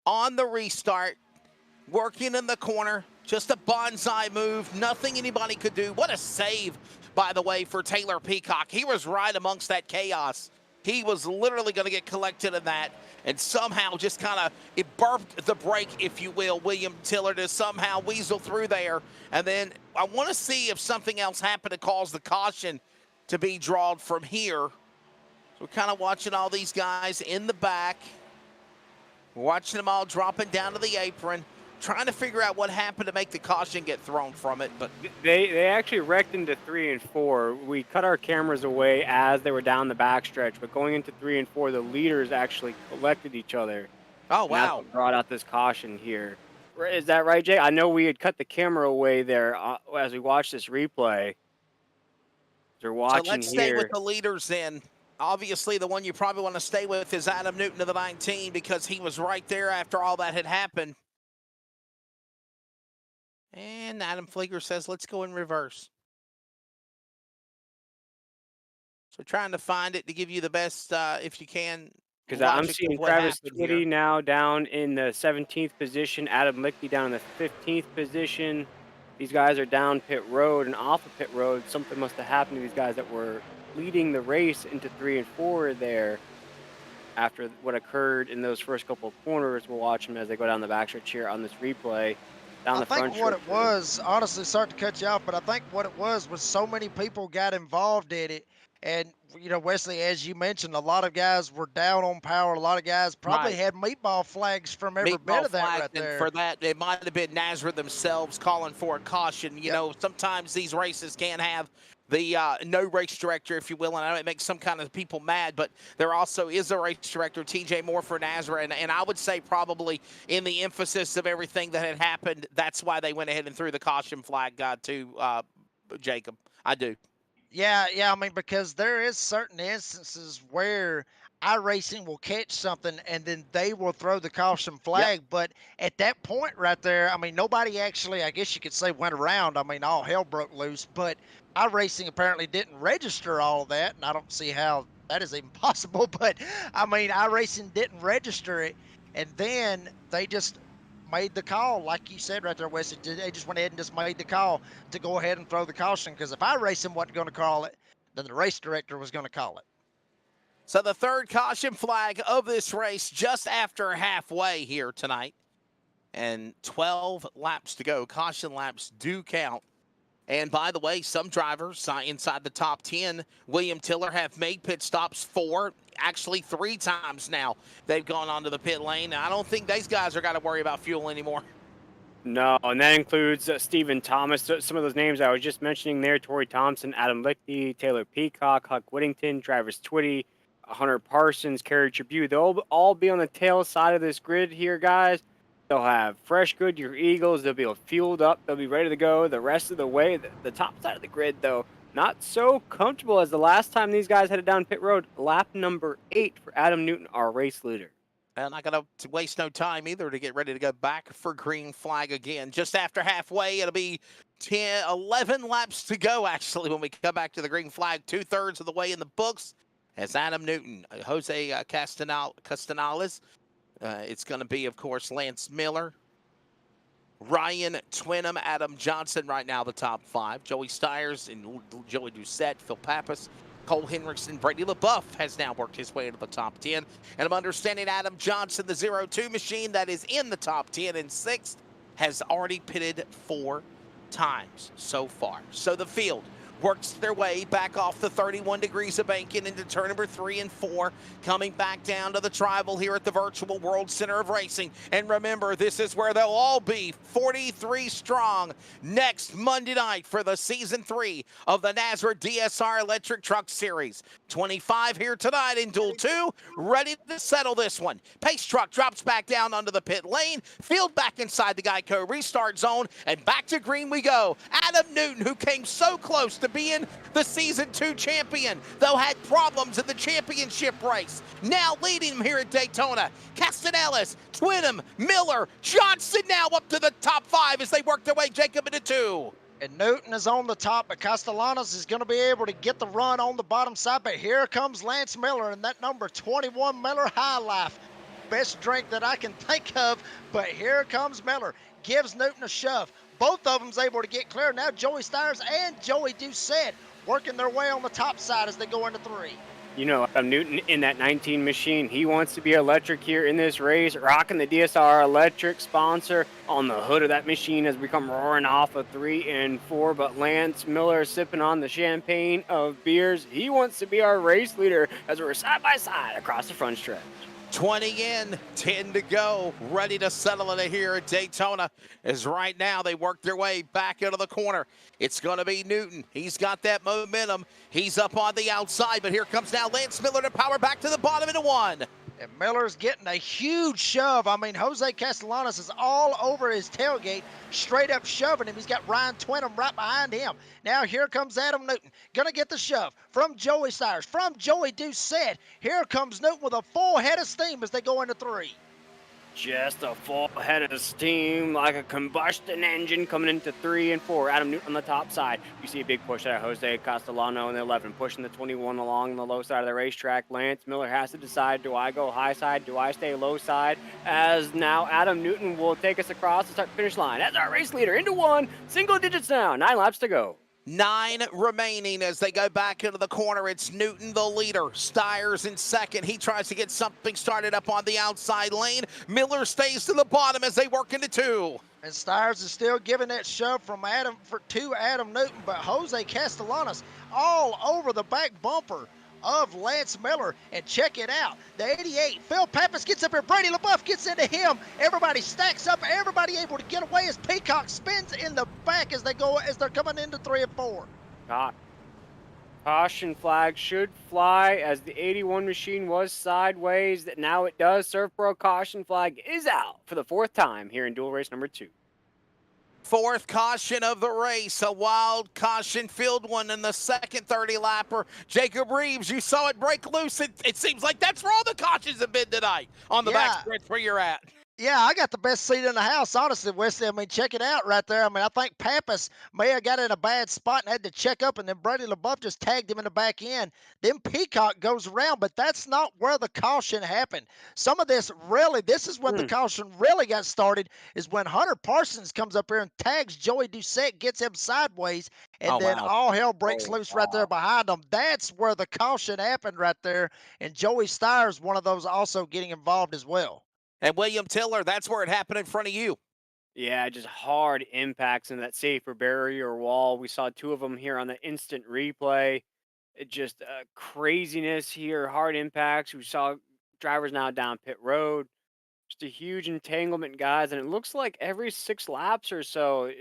on the restart, working in the corner. Just a bonsai move. Nothing anybody could do. What a save, by the way, for Taylor Peacock. He was right amongst that chaos. He was literally going to get collected in that, and somehow just kind of, it burped the brake, if you will. William Tiller to somehow weasel through there. And then I want to see if something else happened to cause the caution to be drawn from here. So we're kind of watching all these guys in the back. We're watching them all dropping down to the apron, trying to figure out what happened to make the caution get thrown from it. But they actually wrecked into 3 and 4. We cut our cameras away as they were down the backstretch, but going into 3 and 4, the leaders actually collected each other. Oh, And that's wow. what brought out this caution here. Is that right, Jay? I know we had cut the camera away there as we watched this replay. They're watching So let's here. stay with the leaders then. Obviously, the one you probably want to stay with is Adam Newton of the 19, because he was right there after all that had happened. And Adam Flieger says, let's go in reverse. So trying to find it to give you the best, if you can. Because I'm logic seeing of what Travis happened here. Twitty now down in the 17th position, Adam Lichty down in the 15th position. These guys are down pit road, and off of pit road, something must have happened to these guys that were leading the race into 3 and 4 there. After what occurred in those first couple of corners, we'll watch them as they go down the backstretch here on this replay. Down the front I think what stretch. it was, honestly, sorry to cut you off, but I think what it was so many people got involved in it. And, you know, Wesley, as you mentioned, a lot of guys were down on power. A lot of guys probably Right. had meatball flags from every bit Meatball of that flag, right and there. for that, it might have been Nasra themselves calling for a caution. You Yep. know, sometimes these races can have the no race director, if you will, and I know it makes some kind of people mad, but there also is a race director, TJ Moore for Nasra, and I would say probably in the emphasis of everything that had happened, that's why they went ahead and threw the caution flag, to Jacob. I do. Yeah, I mean, because there is certain instances where iRacing will catch something and then they will throw the caution flag. But at that point right there, I mean, nobody actually, I guess you could say, went around. I mean, all hell broke loose. But iRacing apparently didn't register all of that, and I don't see how that is even possible. But I mean, iRacing didn't register it, and then they just made the call, like you said right there, Wesley. They just went ahead and just made the call to go ahead and throw the caution, because if iRacing wasn't going to call it, then the race director was going to call it. So the third caution flag of this race just after halfway here tonight. And 12 laps to go. Caution laps do count. And by the way, some drivers inside the top 10, William Tiller, have made pit stops 4, actually 3 times now. They've gone onto the pit lane. I don't think these guys are got to worry about fuel anymore. No, and that includes Stephen Thomas. Some of those names I was just mentioning there: Torrey Thompson, Adam Lichty, Taylor Peacock, Huck Whittington, Travis Twitty, Hunter Parsons, Kerry Tribute. They'll all be on the tail side of this grid here, guys. They'll have fresh Goodyear Eagles. They'll be fueled up. They'll be ready to go the rest of the way. The top side of the grid, though, not so comfortable as the last time these guys headed down pit road. Lap number 8 for Adam Newton, our race leader. And not going to waste no time either to get ready to go back for green flag again. Just after halfway, it'll be 11 laps to go, actually, when we come back to the green flag. 2/3 of the way in the books as Adam Newton, Jose Castanales. It's going to be, of course, Lance Miller, Ryan Twinham, Adam Johnson right now the top 5. Joey Stiers and Joey Doucette, Phil Pappas, Cole Henriksen, Brady LaBeouf has now worked his way into the top 10. And I'm understanding Adam Johnson, the 0-2 machine that is in the top 10 and 6th, has already pitted 4 times so far. So the field works their way back off the 31 degrees of banking into turn number 3 and 4, coming back down to the tribal here at the Virtual World Center of Racing. And remember, this is where they'll all be 43 strong next Monday night for the Season 3 of the Nasra DSR Electric Truck Series. 25 here tonight in Duel 2, ready to settle this one. Pace truck drops back down onto the pit lane, field back inside the Geico restart zone, and back to green we go. Adam Newton, who came so close to being the Season 2 champion, though had problems in the championship race. Now leading him here at Daytona. Castanales, Twinham, Miller, Johnson now up to the top 5 as they work their way, Jacob, into 2. And Newton is on the top, but Castellanos is going to be able to get the run on the bottom side. But here comes Lance Miller and that number 21 Miller High Life. Best drink that I can think of, but here comes Miller. Gives Newton a shove. Both of them's able to get clear. Now Joey Stiers and Joey Doucette working their way on the top side as they go into 3. You know, Adam Newton in that 19 machine, he wants to be electric here in this race, rocking the DSR electric sponsor on the hood of that machine as we come roaring off of 3 and 4. But Lance Miller sipping on the champagne of beers. He wants to be our race leader as we're side by side across the front stretch. 20 in, 10 to go, ready to settle it here at Daytona, as right now they work their way back into the corner. It's going to be Newton. He's got that momentum. He's up on the outside, but here comes now Lance Miller to power back to the bottom into 1. And Miller's getting a huge shove. I mean, Jose Castellanos is all over his tailgate, straight up shoving him. He's got Ryan Twinham right behind him. Now here comes Adam Newton. Gonna get the shove from Joey Stiers, from Joey Doucette. Here comes Newton with a full head of steam as they go into 3. Just a full head of steam like a combustion engine coming into 3 and 4. Adam Newton on the top side. You see a big push out of Jose Castellano in the 11, pushing the 21 along the low side of the racetrack. Lance Miller has to decide, do I go high side? Do I stay low side? As now Adam Newton will take us across the start-finish line as our race leader into 1. Single digits now. 9 laps to go. 9 remaining as they go back into the corner. It's Newton, the leader. Stiers in second. He tries to get something started up on the outside lane. Miller stays to the bottom as they work into 2. And Stiers is still giving that shove from Adam to Adam Newton, but Jose Castellanos all over the back bumper of Lance Miller. And check it out, the 88, Phil Pappas gets up here, Brady LaBeouf gets into him, everybody stacks up, everybody able to get away as Peacock spins in the back as they're coming into 3 and 4. Caution flag should fly as the 81 machine was sideways. Now it does. Surf Pro caution flag is out for the 4th time here in dual race number 2. Fourth caution of the race, a wild caution, field one in the second 30-lapper. Jacob Reeves, you saw it break loose. It seems like that's where all the cautions have been tonight on the back Yeah. stretch where you're at. Yeah, I got the best seat in the house, honestly, Wesley. I mean, check it out right there. I mean, I think Pappas may have got in a bad spot and had to check up, and then Brady LaBeouf just tagged him in the back end. Then Peacock goes around, but that's not where the caution happened. Some of this really, this is when the caution really got started, is when Hunter Parsons comes up here and tags Joey Doucette, gets him sideways, and Oh, then wow. all hell breaks loose right there behind him. That's where the caution happened right there, and Joey Steyer's one of those also getting involved as well. And William Tiller, that's where it happened in front of you. Yeah, just hard impacts in that safer barrier wall. We saw two of them here on the instant replay. It just craziness here, hard impacts. We saw drivers now down pit road. Just a huge entanglement, guys. And it looks like every 6 laps or so,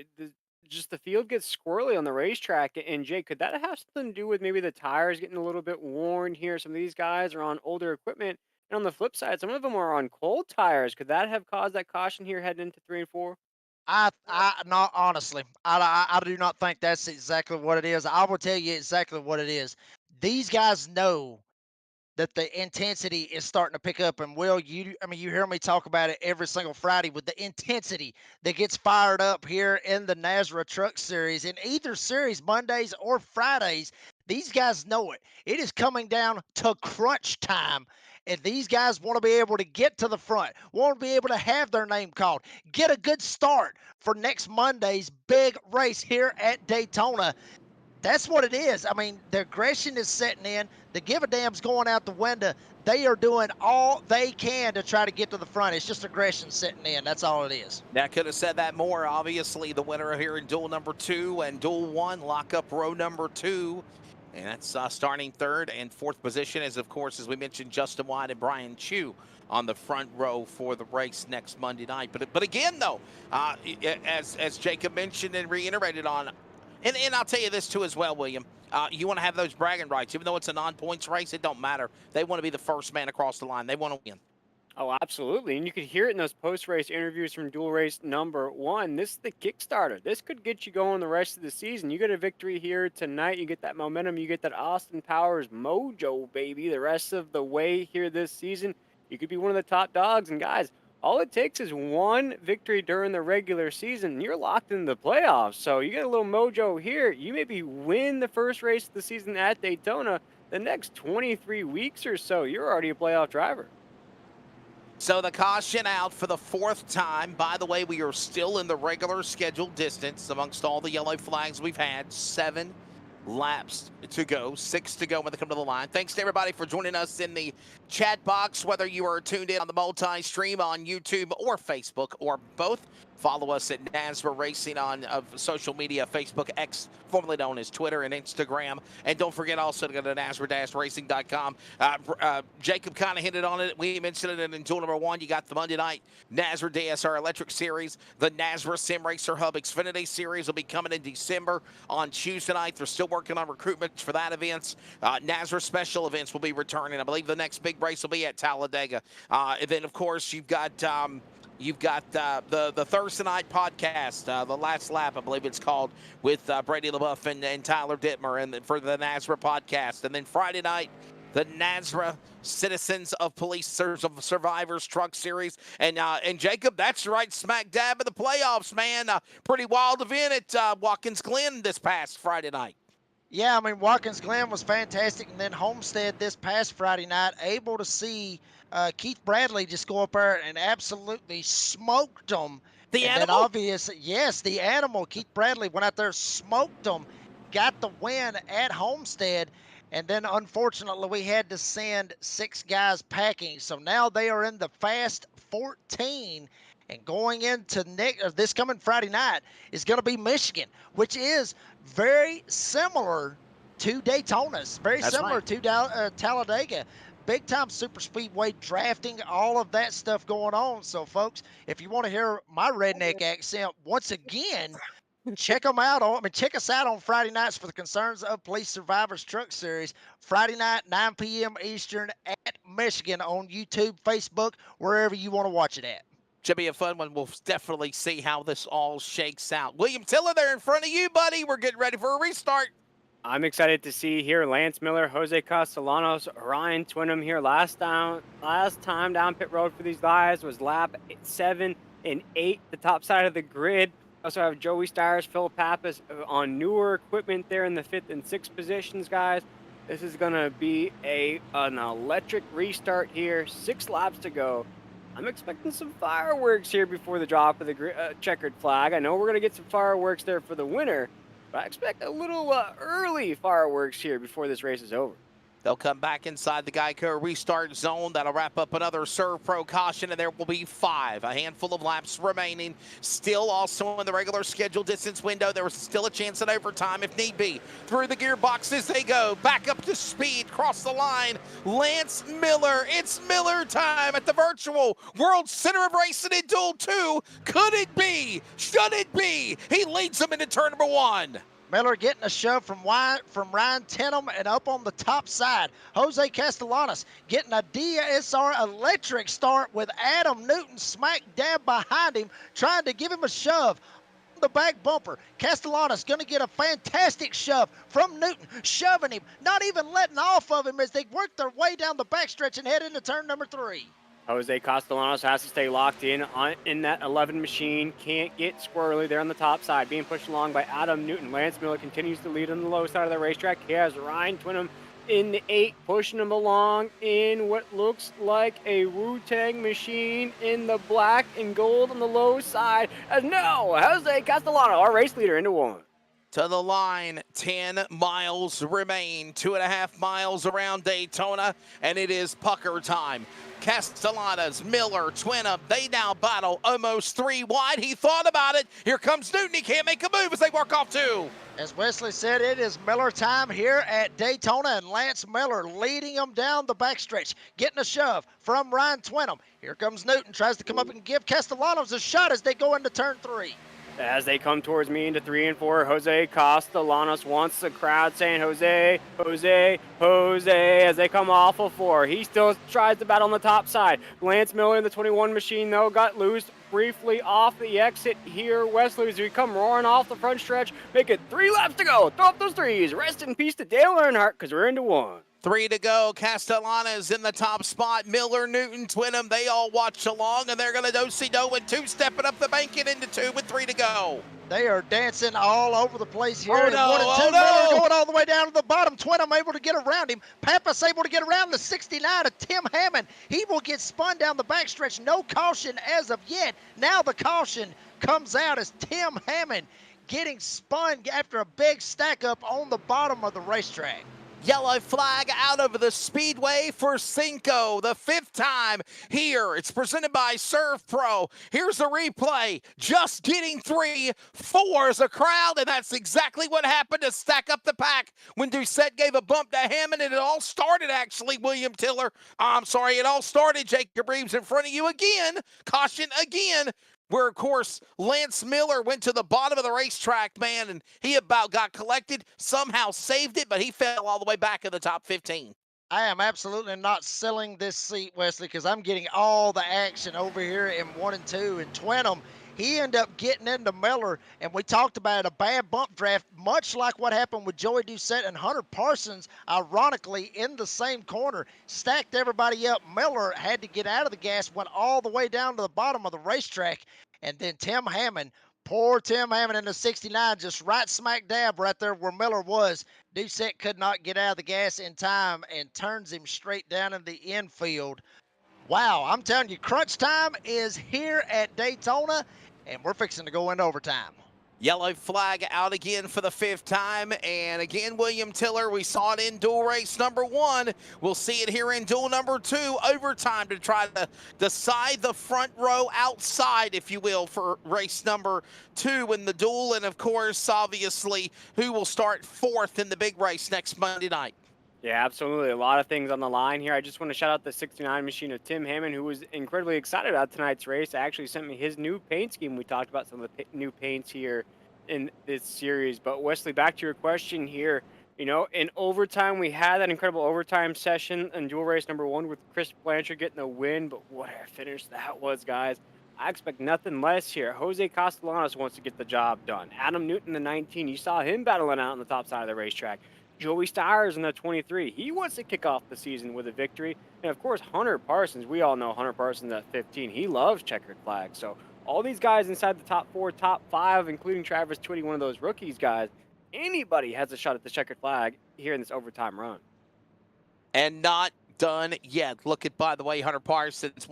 just the field gets squirrely on the racetrack. And Jay, could that have something to do with maybe the tires getting a little bit worn here? Some of these guys are on older equipment. And on the flip side, some of them are on cold tires. Could that have caused that caution here heading into 3 and 4? I not honestly, I do not think that's exactly what it is. I will tell you exactly what it is. These guys know that the intensity is starting to pick up. And Will, I mean, you hear me talk about it every single Friday with the intensity that gets fired up here in the Nasra Truck Series. In either series, Mondays or Fridays, these guys know it. It is coming down to crunch time. And these guys want to be able to get to the front, want to be able to have their name called, get a good start for next Monday's big race here at Daytona. That's what it is. I mean, the aggression is setting in. The give a damn's going out the window. They are doing all they can to try to get to the front. It's just aggression setting in. That's all it is. That could have said that more. Obviously, the winner here in duel number 2 and duel 1, lock up row number 2. And that's starting third and fourth position is, of course, as we mentioned, Justin White and Brian Chu on the front row for the race next Monday night. But again, though, as Jacob mentioned and reiterated on, and I'll tell you this too as well, William. You want to have those bragging rights. Even though it's a non-points race, it don't matter. They want to be the first man across the line. They want to win. Oh, absolutely. And you could hear it in those post-race interviews from dual race number 1. This is the Kickstarter. This could get you going the rest of the season. You get a victory here tonight. You get that momentum. You get that Austin Powers mojo, baby. The rest of the way here this season, you could be one of the top dogs. And guys, all it takes is one victory during the regular season, and you're locked in the playoffs. So you get a little mojo here. You maybe win the first race of the season at Daytona. The next 23 weeks or so, you're already a playoff driver. So the caution out for the 4th time. By the way, we are still in the regular scheduled distance amongst all the yellow flags we've had. 7 laps to go, 6 to go when they come to the line. Thanks to everybody for joining us in the chat box, whether you are tuned in on the multi-stream on YouTube or Facebook or both. Follow us at Nasra Racing on social media, Facebook, X, formerly known as Twitter and Instagram. And don't forget also to go to Nasra-Racing.com. Jacob kind of hinted on it. We mentioned it in duel number 1. You got the Monday night Nasra DSR Electric Series. The Nasra Sim Racer Hub Xfinity Series will be coming in December on Tuesday night. They're still working on recruitment for that events. Nasra Special Events will be returning. I believe the next big race will be at Talladega. And then, of course, you've got the Thursday night podcast, the last lap, I believe it's called, with Brady LaBeouf and Tyler Dittmer, and for the Nasra podcast. And then Friday night, the Nasra Citizens of Police Survivors Truck Series. And Jacob, that's right, smack dab in the playoffs, man. Pretty wild event at Watkins Glen this past Friday night. Yeah, I mean, Watkins Glen was fantastic. And then Homestead this past Friday night, able to see Keith Bradley just go up there and absolutely smoked them. The and animal? Then yes, the animal. Keith Bradley went out there, smoked them, got the win at Homestead. And then, unfortunately, we had to send 6 guys packing. So now they are in the Fast 14. And going into this coming Friday night is going to be Michigan, which is very similar to Daytona's, very That's similar right. to Talladega. Big time super speedway drafting, all of that stuff going on. So, folks, if you want to hear my redneck accent once again, check us out on Friday nights for the Concerns of Police Survivors Truck Series. Friday night, 9 p.m. Eastern at Michigan on YouTube, Facebook, wherever you want to watch it at. Should be a fun one. We'll definitely see how this all shakes out. William Tiller there in front of you, buddy. We're getting ready for a restart. I'm excited to see here Lance Miller, Jose Castellanos, Ryan Twinham here. Last time down pit road for these guys was lap 7 and 8, the top side of the grid. Also have Joey Stires, Phil Pappas on newer equipment there in the 5th and 6th positions, guys. This is going to be an electric restart here. 6 laps to go. I'm expecting some fireworks here before the drop of the checkered flag. I know we're going to get some fireworks there for the winner, but I expect a little early fireworks here before this race is over. They'll come back inside the Geico restart zone. That'll wrap up another Serve Pro caution, and there will be 5. A handful of laps remaining. Still also in the regular schedule distance window. There was still a chance at overtime if need be. Through the gearboxes they go. Back up to speed. Cross the line. Lance Miller. It's Miller time at the virtual World Center of Racing in Duel 2. Could it be? Should it be? He leads them into turn number 1. Miller getting a shove from Ryan Twinham and up on the top side. Jose Castellanos getting a DSR electric start with Adam Newton smack dab behind him, trying to give him a shove. The back bumper. Castellanos going to get a fantastic shove from Newton, shoving him, not even letting off of him as they work their way down the backstretch and head into turn number 3. Jose Castellanos has to stay locked in that 11 machine. Can't get squirrely there on the top side. Being pushed along by Adam Newton. Lance Miller continues to lead on the low side of the racetrack. He has Ryan Twinham in the 8, pushing him along in what looks like a Wu-Tang machine in the black and gold on the low side. No, Jose Castellanos, our race leader, into 1. To the line, 10 miles remain, 2.5 miles around Daytona, and it is pucker time. Castellanos, Miller, Twinham, they now battle almost 3 wide. He thought about it. Here comes Newton. He can't make a move as they work off 2. As Wesley said, it is Miller time here at Daytona, and Lance Miller leading them down the backstretch, getting a shove from Ryan Twinham. Here comes Newton, tries to come up and give Castellanos a shot as they go into turn 3. As they come towards me into 3 and 4, Jose Castellanos wants the crowd saying, Jose, Jose, Jose, as they come off of 4. He still tries to battle on the top side. Lance Miller in the 21 machine, though, got loose briefly off the exit here. Wesley, as we come roaring off the front stretch, make it 3 laps to go. Throw up those 3s. Rest in peace to Dale Earnhardt, because we're into 1. 3 to go. Castellanos in the top spot. Miller, Newton, Twinham, they all watch along, and they're going to do-si-do and 2 stepping up the bank and into 2 with 3 to go. They are dancing all over the place here. Oh, no. 1 and 2, Oh, Miller no. going all the way down to the bottom. Twinham able to get around him. Pappas able to get around the 69 of Tim Hammond. He will get spun down the backstretch. No caution as of yet. Now the caution comes out as Tim Hammond getting spun after a big stack up on the bottom of the racetrack. Yellow flag out of the speedway for Cinco, the 5th time here. It's presented by Serve Pro. Here's a replay. Just getting 3, 4 is a crowd, and that's exactly what happened to stack up the pack when Doucette gave a bump to Hammond, and it all started, actually, William Tiller. I'm sorry, it all started, Jacob Reeves, in front of you again. Caution again. Where, of course, Lance Miller went to the bottom of the racetrack, man, and he about got collected, somehow saved it, but he fell all the way back in the top 15. I am absolutely not selling this seat, Wesley, because I'm getting all the action over here in 1 and 2. And Twinham, he ended up getting into Miller, and we talked about a bad bump draft, much like what happened with Joey Doucette and Hunter Parsons, ironically, in the same corner. Stacked everybody up. Miller had to get out of the gas, went all the way down to the bottom of the racetrack, and then Tim Hammond, poor Tim Hammond in the 69, just right smack dab right there where Miller was. Doucette could not get out of the gas in time and turns him straight down in the infield. Wow, I'm telling you, crunch time is here at Daytona, and we're fixing to go into overtime. Yellow flag out again for the 5th time. And again, William Tiller, we saw it in duel race number 1. We'll see it here in duel number 2, overtime to try to decide the front row outside, if you will, for race number 2 in the duel. And of course, obviously, who will start 4th in the big race next Monday night. Yeah, absolutely. A lot of things on the line here. I just want to shout out the 69 machine of Tim Hammond, who was incredibly excited about tonight's race. Actually sent me his new paint scheme. We talked about some of the new paints here in this series. But Wesley, back to your question here. You know, in overtime, we had that incredible overtime session in dual race number 1 with Chris Blanchard getting the win. But what a finish that was, guys. I expect nothing less here. Jose Castellanos wants to get the job done. Adam Newton, the 19, you saw him battling out on the top side of the racetrack. Joey Stires in the 23, he wants to kick off the season with a victory. And of course, Hunter Parsons, we all know Hunter Parsons at 15, he loves checkered flags. So all these guys inside the top 4, top 5, including Travis Twitty, one of those rookies guys, anybody has a shot at the checkered flag here in this overtime run. And not done yet. Look at, by the way, Hunter Parsons.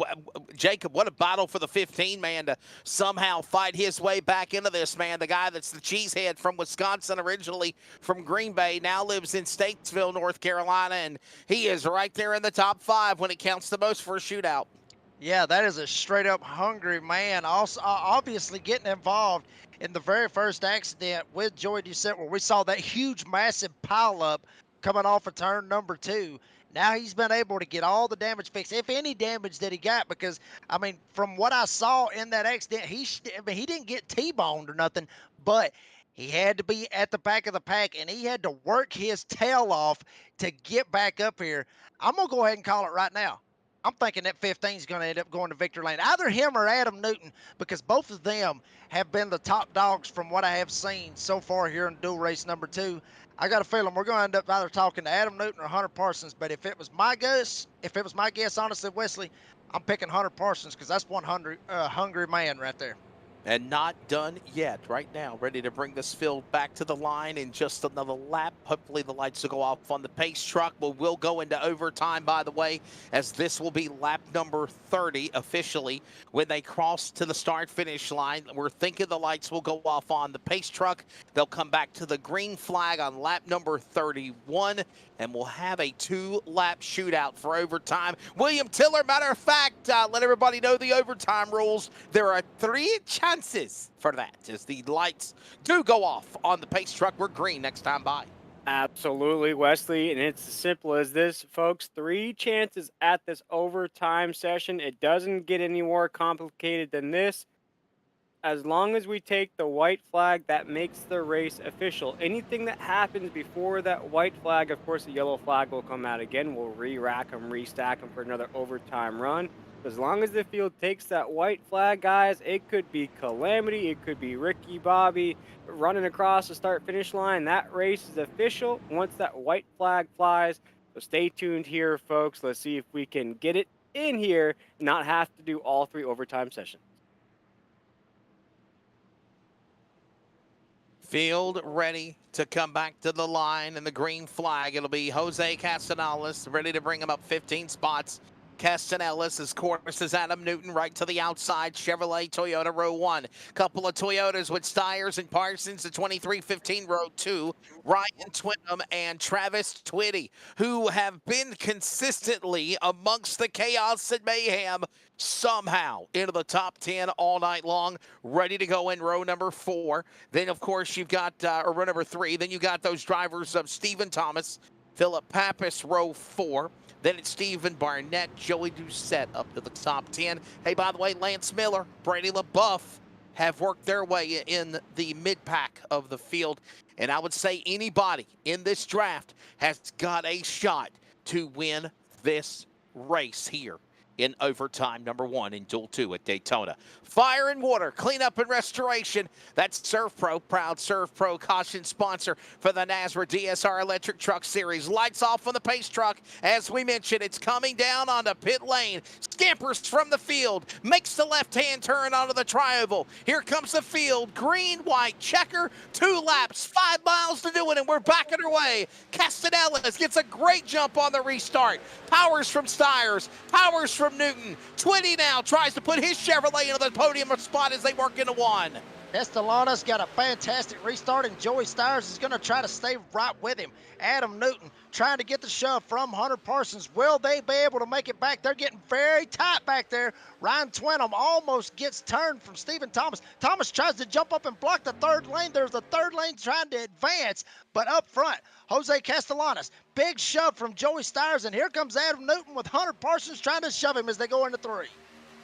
Jacob, what a battle for the 15 man to somehow fight his way back into this, man. The guy that's the cheesehead from Wisconsin, originally from Green Bay, now lives in Statesville, North Carolina, and he is right there in the top 5 when it counts the most for a shootout. Yeah, that is a straight up hungry man. Also, obviously getting involved in the very first accident with Joey Doucette, where we saw that huge, massive pileup coming off of turn number 2. Now he's been able to get all the damage fixed, if any damage that he got, because I mean, from what I saw in that accident, he didn't get T-boned or nothing, but he had to be at the back of the pack, and he had to work his tail off to get back up here. I'm gonna go ahead and call it right now. I'm thinking that 15 is going to end up going to victory lane. Either him or Adam Newton, because both of them have been the top dogs from what I have seen so far here in dual race number 2. I got a feeling we're going to end up either talking to Adam Newton or Hunter Parsons. But if it was my guess, honestly, Wesley, I'm picking Hunter Parsons, because that's one hungry man right there. And not done yet. Right now, ready to bring this field back to the line in just another lap. Hopefully the lights will go off on the pace truck. We'll go into overtime, by the way, as this will be lap number 30 officially when they cross to the start-finish line. We're thinking the lights will go off on the pace truck. They'll come back to the green flag on lap number 31, and we'll have a 2-lap shootout for overtime. William Tiller, matter of fact, let everybody know the overtime rules. There are 3 chances for that as the lights do go off on the pace truck. We're green next time by. Absolutely, Wesley, and it's as simple as this, folks. 3 chances at this overtime session. It doesn't get any more complicated than this. As long as we take the white flag, that makes the race official. Anything that happens before that white flag, of course, the yellow flag will come out again. We'll re-rack them, restack them for another overtime run. As long as the field takes that white flag, guys, it could be calamity. It could be Ricky Bobby running across the start-finish line. That race is official once that white flag flies. So stay tuned here, folks. Let's see if we can get it in here and not have to do all 3 overtime sessions. Field ready to come back to the line and the green flag. It'll be Jose Castellanos ready to bring him up 15 spots. Castellanos, of course, is Adam Newton right to the outside. Chevrolet, Toyota, row 1. Couple of Toyotas with Stires and Parsons, the 2315 row 2. Ryan Twinham and Travis Twitty, who have been consistently amongst the chaos and mayhem somehow into the top 10 all night long, ready to go in row number 4. Then, of course, you've got, or row number 3. Then you got those drivers of Stephen Thomas, Philip Pappas, row 4. Then it's Stephen Barnett, Joey Doucette up to the top 10. Hey, by the way, Lance Miller, Brady LaBeouf have worked their way in the mid-pack of the field. And I would say anybody in this draft has got a shot to win this race here in overtime number 1 in Duel 2 at Daytona. Fire and water, cleanup and restoration. That's ServPro, proud ServPro caution sponsor for the Nasra DSR electric truck series. Lights off on the pace truck. As we mentioned, it's coming down onto pit lane. Scampers from the field, makes the left-hand turn onto the tri-oval. Here comes the field, green, white, checker, 2 laps, 5 miles to do it, and we're back underway. Castellanos gets a great jump on the restart. Powers from Stires, powers from Newton. Twitty now tries to put his Chevrolet into the podium spot as they work into 1. Castellanos got a fantastic restart, and Joey Stires is going to try to stay right with him. Adam Newton trying to get the shove from Hunter Parsons. Will they be able to make it back? They're getting very tight back there. Ryan Twinham almost gets turned from Stephen Thomas. Thomas tries to jump up and block the 3rd lane. There's the 3rd lane trying to advance, but up front, Jose Castellanos, big shove from Joey Stires, and here comes Adam Newton with Hunter Parsons trying to shove him as they go into 3.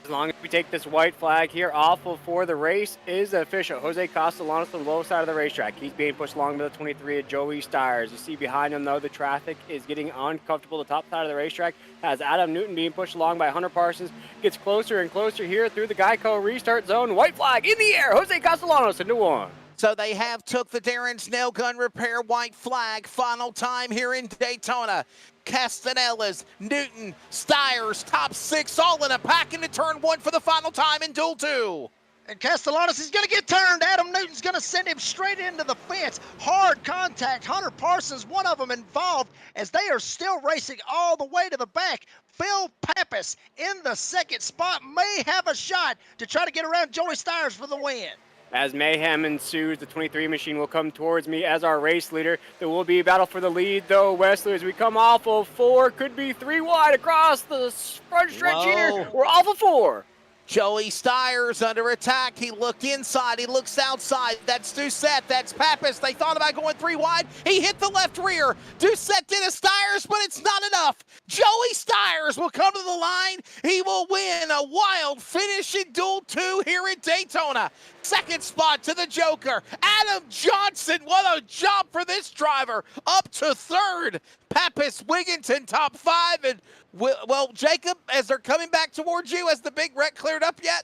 As long as we take this white flag here off of 4, the race is official. Jose Castellanos on the low side of the racetrack. He's being pushed along by the 23 of Joey Stires. You see behind him, though, the traffic is getting uncomfortable. The top side of the racetrack has Adam Newton being pushed along by Hunter Parsons. Gets closer and closer here through the Geico restart zone. White flag in the air. Jose Castellanos into 1. So they have took the Darren's Nail Gun Repair white flag. Final time here in Daytona. Castanelas, Newton, Stires, top 6, all in a pack into turn 1 for the final time in Duel 2. And Castellanos is going to get turned. Adam Newton's going to send him straight into the fence. Hard contact. Hunter Parsons, one of them involved, as they are still racing all the way to the back. Phil Pappas in the second spot may have a shot to try to get around Joey Stires for the win. As mayhem ensues, the 23 machine will come towards me as our race leader. There will be a battle for the lead, though, Wesley, as we come off of 4. Could be 3 wide across the front stretch here. We're off of 4. Joey Stires under attack. He looked inside. He looks outside. That's Doucette. That's Pappas. They thought about going 3 wide. He hit the left rear. Doucette did a Stires, but it's not enough. Joey Stires will come to the line. He will win a wild finish in Duel 2 here in Daytona. Second spot to the Joker. Adam Johnson. What a job for this driver. Up to 3rd. Pappas, Wigginton, top 5. And, well, Jacob, as they're coming back towards you, has the big wreck cleared up yet?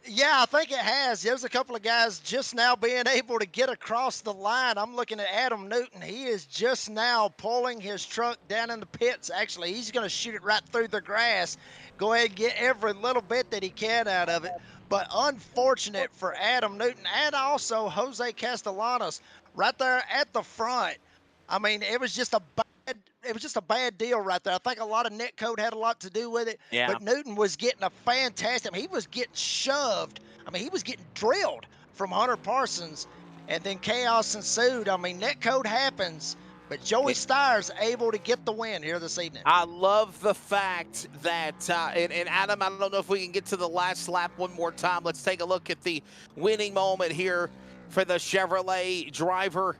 Yeah, I think it has. There's a couple of guys just now being able to get across the line. I'm looking at Adam Newton. He is just now pulling his truck down in the pits. Actually, he's going to shoot it right through the grass. Go ahead and get every little bit that he can out of it. But unfortunate for Adam Newton and also Jose Castellanos right there at the front. I mean, it was just a bad deal right there. I think a lot of net code had a lot to do with it. Yeah. But Newton was getting a fantastic. I mean, he was getting shoved. I mean, he was getting drilled from Hunter Parsons, and then chaos ensued. I mean, net code happens, but Joey Stires able to get the win here this evening. I love the fact that, and Adam, I don't know if we can get to the last lap one more time. Let's take a look at the winning moment here for the Chevrolet driver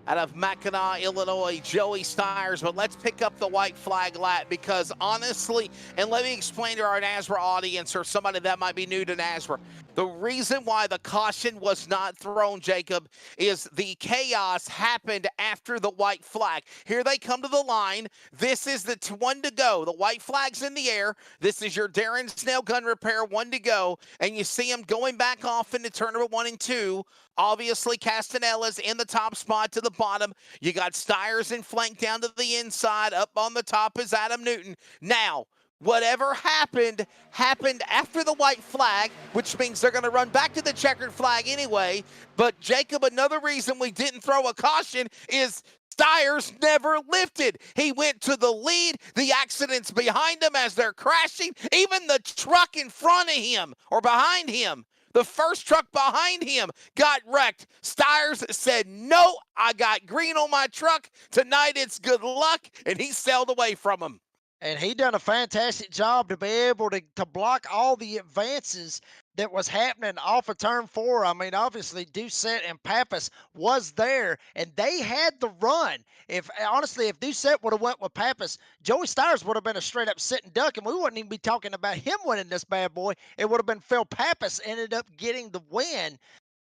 out of Mackinac, Illinois, Joey Stires. But let's pick up the white flag lap, because honestly, and let me explain to our Nasra audience or somebody that might be new to Nasra, the reason why the caution was not thrown, Jacob, is the chaos happened after the white flag. Here they come to the line. This is the 1 to go. The white flag's in the air. This is your Darren's Nail Gun Repair 1 to go. And you see him going back off into turn number 1 and 2. Obviously, Castanella's in the top spot to the bottom. You got Stires in flank down to the inside. Up on the top is Adam Newton. Now, whatever happened after the white flag, which means they're going to run back to the checkered flag anyway. But, Jacob, another reason we didn't throw a caution is Stires never lifted. He went to the lead. The accident's behind him as they're crashing. Even the truck in front of him or behind him, the first truck behind him, got wrecked. Stires said, no, I got green on my truck. Tonight it's good luck. And he sailed away from him. And he done a fantastic job to be able to block all the advances that was happening off of turn 4. I mean, obviously, Doucette and Pappas was there, and they had the run. If Doucette would have went with Pappas, Joey Stires would have been a straight-up sitting duck, and we wouldn't even be talking about him winning this bad boy. It would have been Phil Pappas ended up getting the win.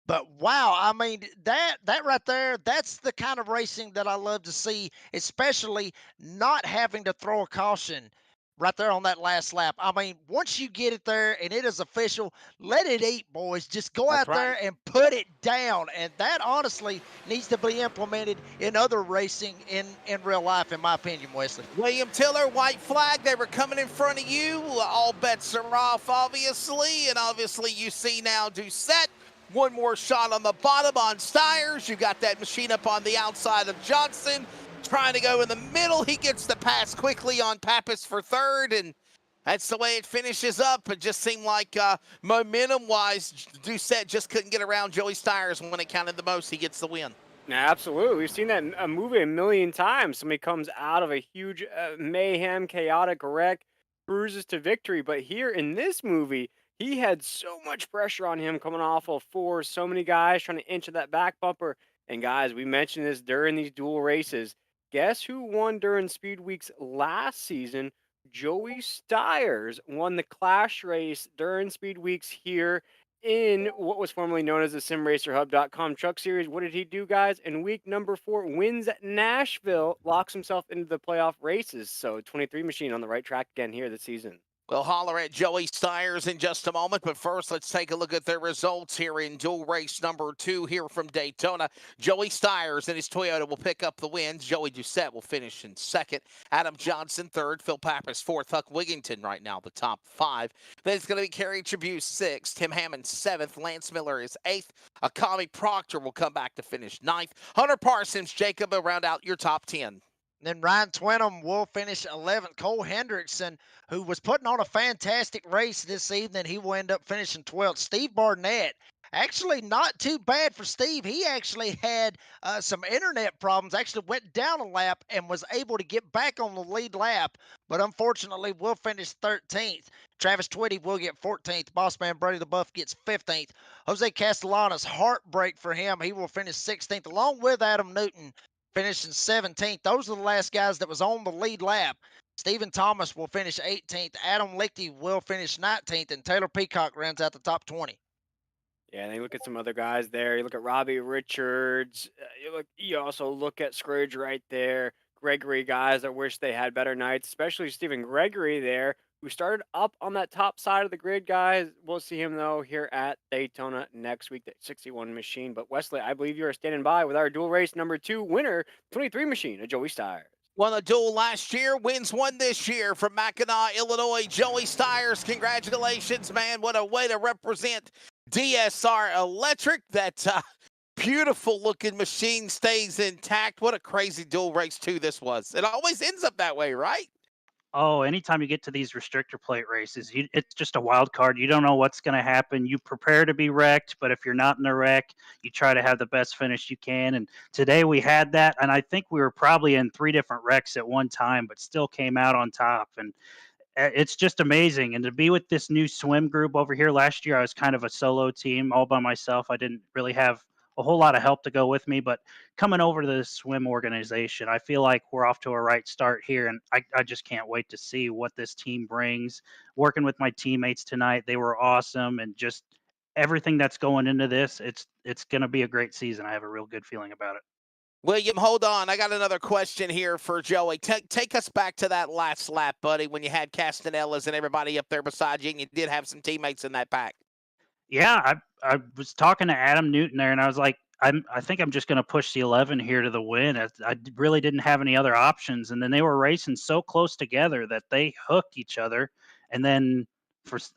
But wow, I mean, that right there, that's the kind of racing that I love to see, especially not having to throw a caution right there on that last lap. I mean, once you get it there and it is official, let it eat, boys. Just go out there and put it down. And that honestly needs to be implemented in other racing in real life, in my opinion, Wesley. William Tiller, white flag. They were coming in front of you. All bets are off, obviously. And obviously you see now Doucette. One more shot on the bottom on Stires. You got that machine up on the outside of Johnson. Trying to go in the middle. He gets the pass quickly on Pappas for 3rd, and that's the way it finishes up. It just seemed like momentum-wise, Doucette just couldn't get around Joey Stires when it counted the most. He gets the win. Absolutely. We've seen that movie a million times. Somebody comes out of a huge mayhem, chaotic wreck, cruises to victory. But here in this movie, he had so much pressure on him coming off of 4, so many guys trying to inch that back bumper. And guys, we mentioned this during these dual races. Guess who won during Speed Weeks last season Joey Stiers won the Clash race during Speed Weeks here in what was formerly known as the SimRacerHub.com Truck Series. What did he do, guys? In week number 4, wins at Nashville, locks himself into the playoff races. So 23 machine on the right track again here this season. We'll holler at Joey Stiers in just a moment, but first let's take a look at their results here in dual race number 2 here from Daytona. Joey Stiers and his Toyota will pick up the wins. Joey Doucette will finish in second. Adam Johnson third. Phil Pappas fourth. Huck Wigington right now the top 5. Then it's going to be Kerry Tribune 6th. Tim Hammond 7th. Lance Miller is 8th. Akami Proctor will come back to finish 9th. Hunter Parsons, Jacob will round out your top 10. Then Ryan Twinham will finish 11th. Cole Hendrickson, who was putting on a fantastic race this evening, he will end up finishing 12th. Steve Barnett, actually not too bad for Steve. He actually had some internet problems, actually went down a lap and was able to get back on the lead lap, but unfortunately will finish 13th. Travis Twitty will get 14th. Bossman Brady the Buff gets 15th. Jose Castellanos, heartbreak for him. He will finish 16th, along with Adam Newton, finishing 17th. Those are the last guys that was on the lead lap. Stephen Thomas will finish 18th. Adam Lichty will finish 19th, and Taylor Peacock rounds out the top 20. Yeah, and you look at some other guys there. You look at Robbie Richards. You also look at Scrooge right there. Gregory, guys that wish they had better nights, especially Stephen Gregory there, who started up on that top side of the grid, guys. We'll see him, though, here at Daytona next week, that 61 machine. But, Wesley, I believe you are standing by with our dual race number 2 winner, 23 machine, of Joey Stiers. Won a duel last year, wins one this year from Mackinac, Illinois. Joey Stiers, congratulations, man. What a way to represent DSR Electric. That beautiful looking machine stays intact. What a crazy dual race 2 this was. It always ends up that way, right? Oh, anytime you get to these restrictor plate races, it's just a wild card. You don't know what's going to happen. You prepare to be wrecked, but if you're not in a wreck, you try to have the best finish you can. And today we had that, and I think we were probably in 3 different wrecks at one time, but still came out on top. And it's just amazing. And to be with this new swim group over here, last year I was kind of a solo team all by myself. I didn't really have a whole lot of help to go with me, but coming over to this swim organization, I feel like we're off to a right start here, and I just can't wait to see what this team brings. Working with my teammates tonight, they were awesome, and just everything that's going into this, it's going to be a great season. I have a real good feeling about it. William, hold on. I got another question here for Joey. Take us back to that last lap, buddy, when you had Castanella's and everybody up there beside you, and you did have some teammates in that pack. Yeah, I was talking to Adam Newton there, and I was like, I think I'm just going to push the 11 here to the win. I really didn't have any other options, and then they were racing so close together that they hooked each other. And then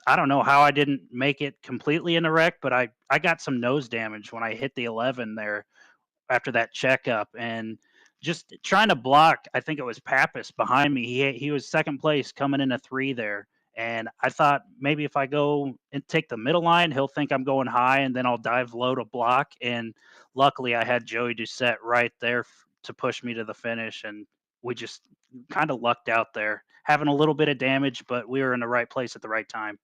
I don't know how I didn't make it completely in a wreck, but I got some nose damage when I hit the 11 there after that checkup, and just trying to block. I think it was Pappas behind me. He was second place coming in a 3 there. And I thought maybe if I go and take the middle line, he'll think I'm going high, and then I'll dive low to block. And luckily, I had Joey Doucette right there to push me to the finish, and we just kind of lucked out there, having a little bit of damage, but we were in the right place at the right time.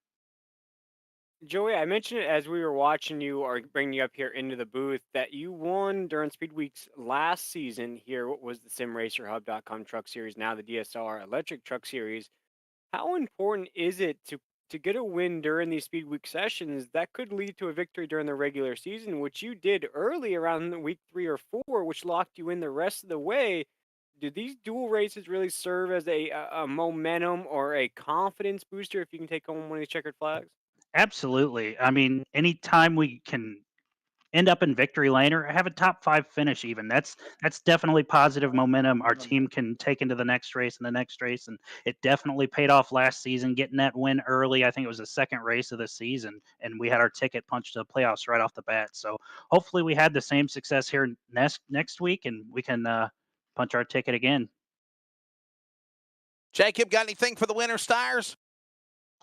Joey, I mentioned it as we were watching you or bringing you up here into the booth that you won during Speed Weeks last season here. What was the SimRacerHub.com Truck Series, now the DSR Electric Truck Series. How important is it to get a win during these Speed Week sessions that could lead to a victory during the regular season, which you did early around week 3 or 4, which locked you in the rest of the way? Do these dual races really serve as a momentum or a confidence booster if you can take home one of these checkered flags? Absolutely. I mean, anytime we can end up in victory lane or have a top 5 finish, even that's definitely positive momentum our team can take into the next race and the next race. And it definitely paid off last season, getting that win early. I think it was the second race of the season, and we had our ticket punched to the playoffs right off the bat. So hopefully we had the same success here next week, and we can punch our ticket again. Jacob, got anything for the winner, Stiers?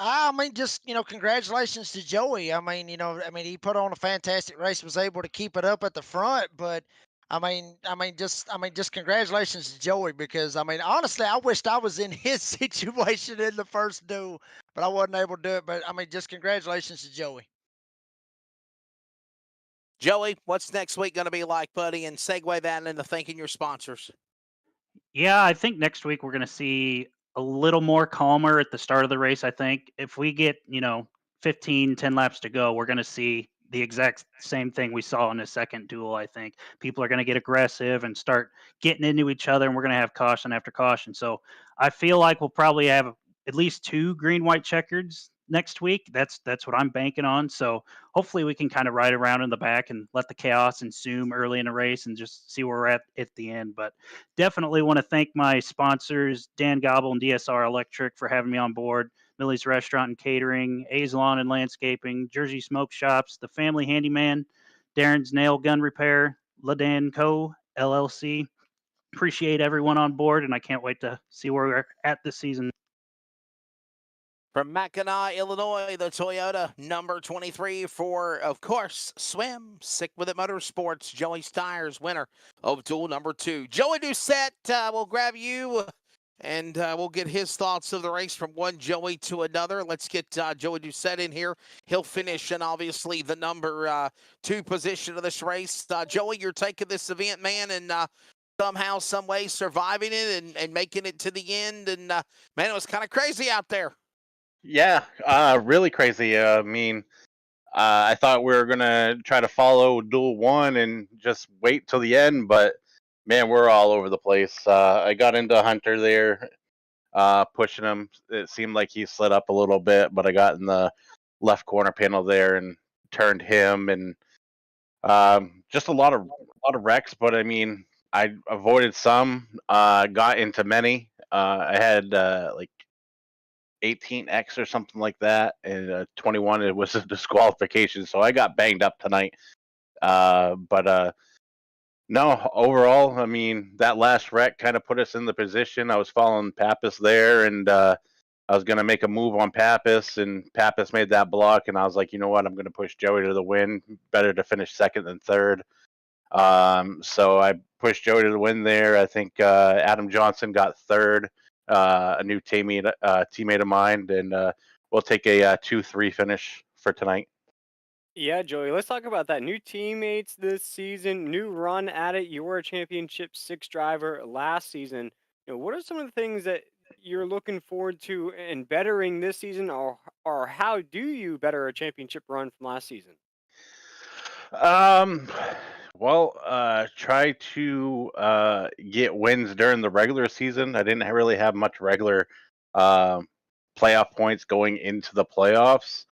I mean, just, congratulations to Joey. I mean, he put on a fantastic race, was able to keep it up at the front, but just congratulations to Joey, because honestly, I wished I was in his situation in the first duel, but I wasn't able to do it. But just congratulations to Joey. Joey, what's next week going to be like, buddy? And segue that into thanking your sponsors. Yeah, I think next week we're going to see a little more calmer at the start of the race. I think if we get 10 laps to go, we're going to see the exact same thing we saw in the second duel. I think people are going to get aggressive and start getting into each other, and we're going to have caution after caution. So I feel like we'll probably have at least 2 green-white checkers next week. That's what I'm banking on. So hopefully we can kind of ride around in the back and let the chaos ensue early in the race and just see where we're at the end. But definitely want to thank my sponsors, Dan Gobble and DSR Electric, for having me on board. Millie's Restaurant and Catering, A's Lawn and Landscaping, Jersey Smoke Shops, The Family Handyman, Darren's Nail Gun Repair, Ladan Co. LLC. Appreciate everyone on board, and I can't wait to see where we're at this season. From Mackinac, Illinois, the Toyota number 23 for, of course, Swim, Sick With It Motorsports, Joey Steyer's winner of duel number 2. Joey Doucette, we'll grab you, and we'll get his thoughts of the race from one Joey to another. Let's get Joey Doucette in here. He'll finish in, obviously, the number 2 position of this race. Joey, your take of this event, man, and somehow, some way surviving it and making it to the end. And, man, it was kind of crazy out there. Yeah, really crazy. I thought we were gonna try to follow Duel 1 and just wait till the end, but man, we're all over the place. I got into Hunter there, pushing him. It seemed like he slid up a little bit, but I got in the left corner panel there and turned him, and just a lot of wrecks. But I mean, I avoided some, got into many. I had like 18x or something like that, and 21 it was a disqualification, so I got banged up tonight. But no, overall, I mean, that last wreck kind of put us in the position. I was following Pappas there, and I was going to make a move on Pappas, and Pappas made that block, and I was like, you know what, I'm going to push Joey to the win. Better to finish second than third. So I pushed Joey to the win there. I think Adam Johnson got third. A new teammate of mine, and we'll take a 2-3 finish for tonight. Yeah, Joey, let's talk about that. New teammates this season, new run at it. You were a championship 6 driver last season. What are some of the things that you're looking forward to in bettering this season, or how do you better a championship run from last season? Try to get wins during the regular season. I didn't really have much regular playoff points going into the playoffs.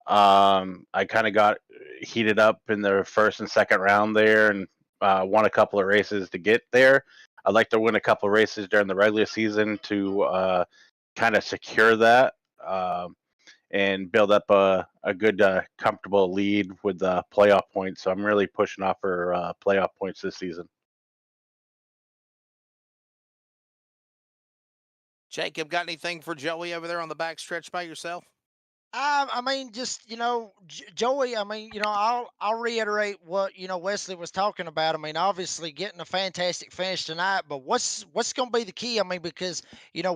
I kind of got heated up in the first and second round there, and won a couple of races to get there. I'd like to win a couple of races during the regular season to kind of secure that. And build up a good, comfortable lead with the playoff points. So I'm really pushing off for playoff points this season. Jacob, got anything for Joey over there on the back stretch by yourself? I mean, just Joey. I mean, I'll reiterate what Wesley was talking about. I mean, obviously getting a fantastic finish tonight, but what's going to be the key? I mean, because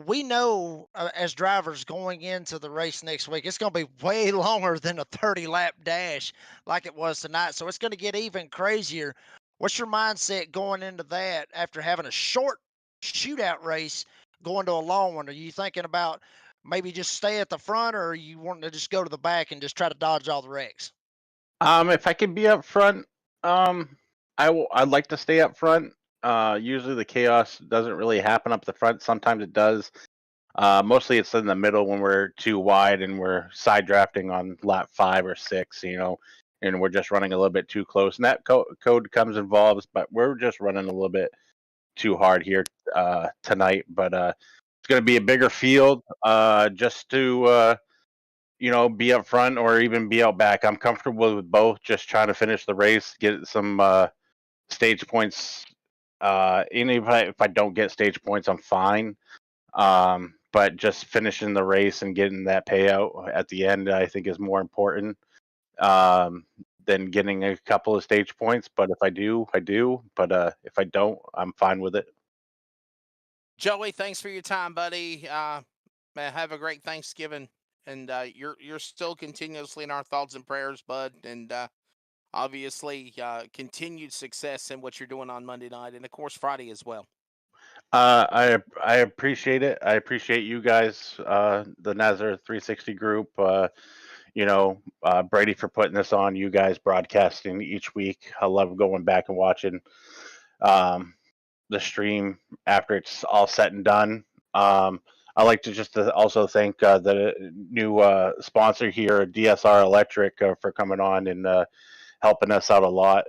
we know as drivers going into the race next week, it's going to be way longer than a 30-lap dash like it was tonight. So it's going to get even crazier. What's your mindset going into that after having a short shootout race going to a long one? Are you thinking about maybe just stay at the front, or you want to just go to the back and just try to dodge all the wrecks? If I can be up front, I'd like to stay up front. Usually the chaos doesn't really happen up the front. Sometimes it does. Mostly it's in the middle when we're too wide and we're side drafting on lap 5 or 6, and we're just running a little bit too close. And that code comes involved, but we're just running a little bit too hard here tonight. But it's going to be a bigger field just to be up front or even be out back. I'm comfortable with both, just trying to finish the race, get some stage points. Even if I don't get stage points, I'm fine. But just finishing the race and getting that payout at the end, I think, is more important than getting a couple of stage points. But if I do, I do. But if I don't, I'm fine with it. Joey, thanks for your time, buddy. Man, have a great Thanksgiving, and you're still continuously in our thoughts and prayers, bud. And obviously, continued success in what you're doing on Monday night, and of course Friday as well. I appreciate it. I appreciate you guys, the Nasra 360 group. Brady for putting this on. You guys broadcasting each week. I love going back and watching the stream after it's all said and done. I like to just also thank the new sponsor here, DSR Electric, for coming on and helping us out a lot.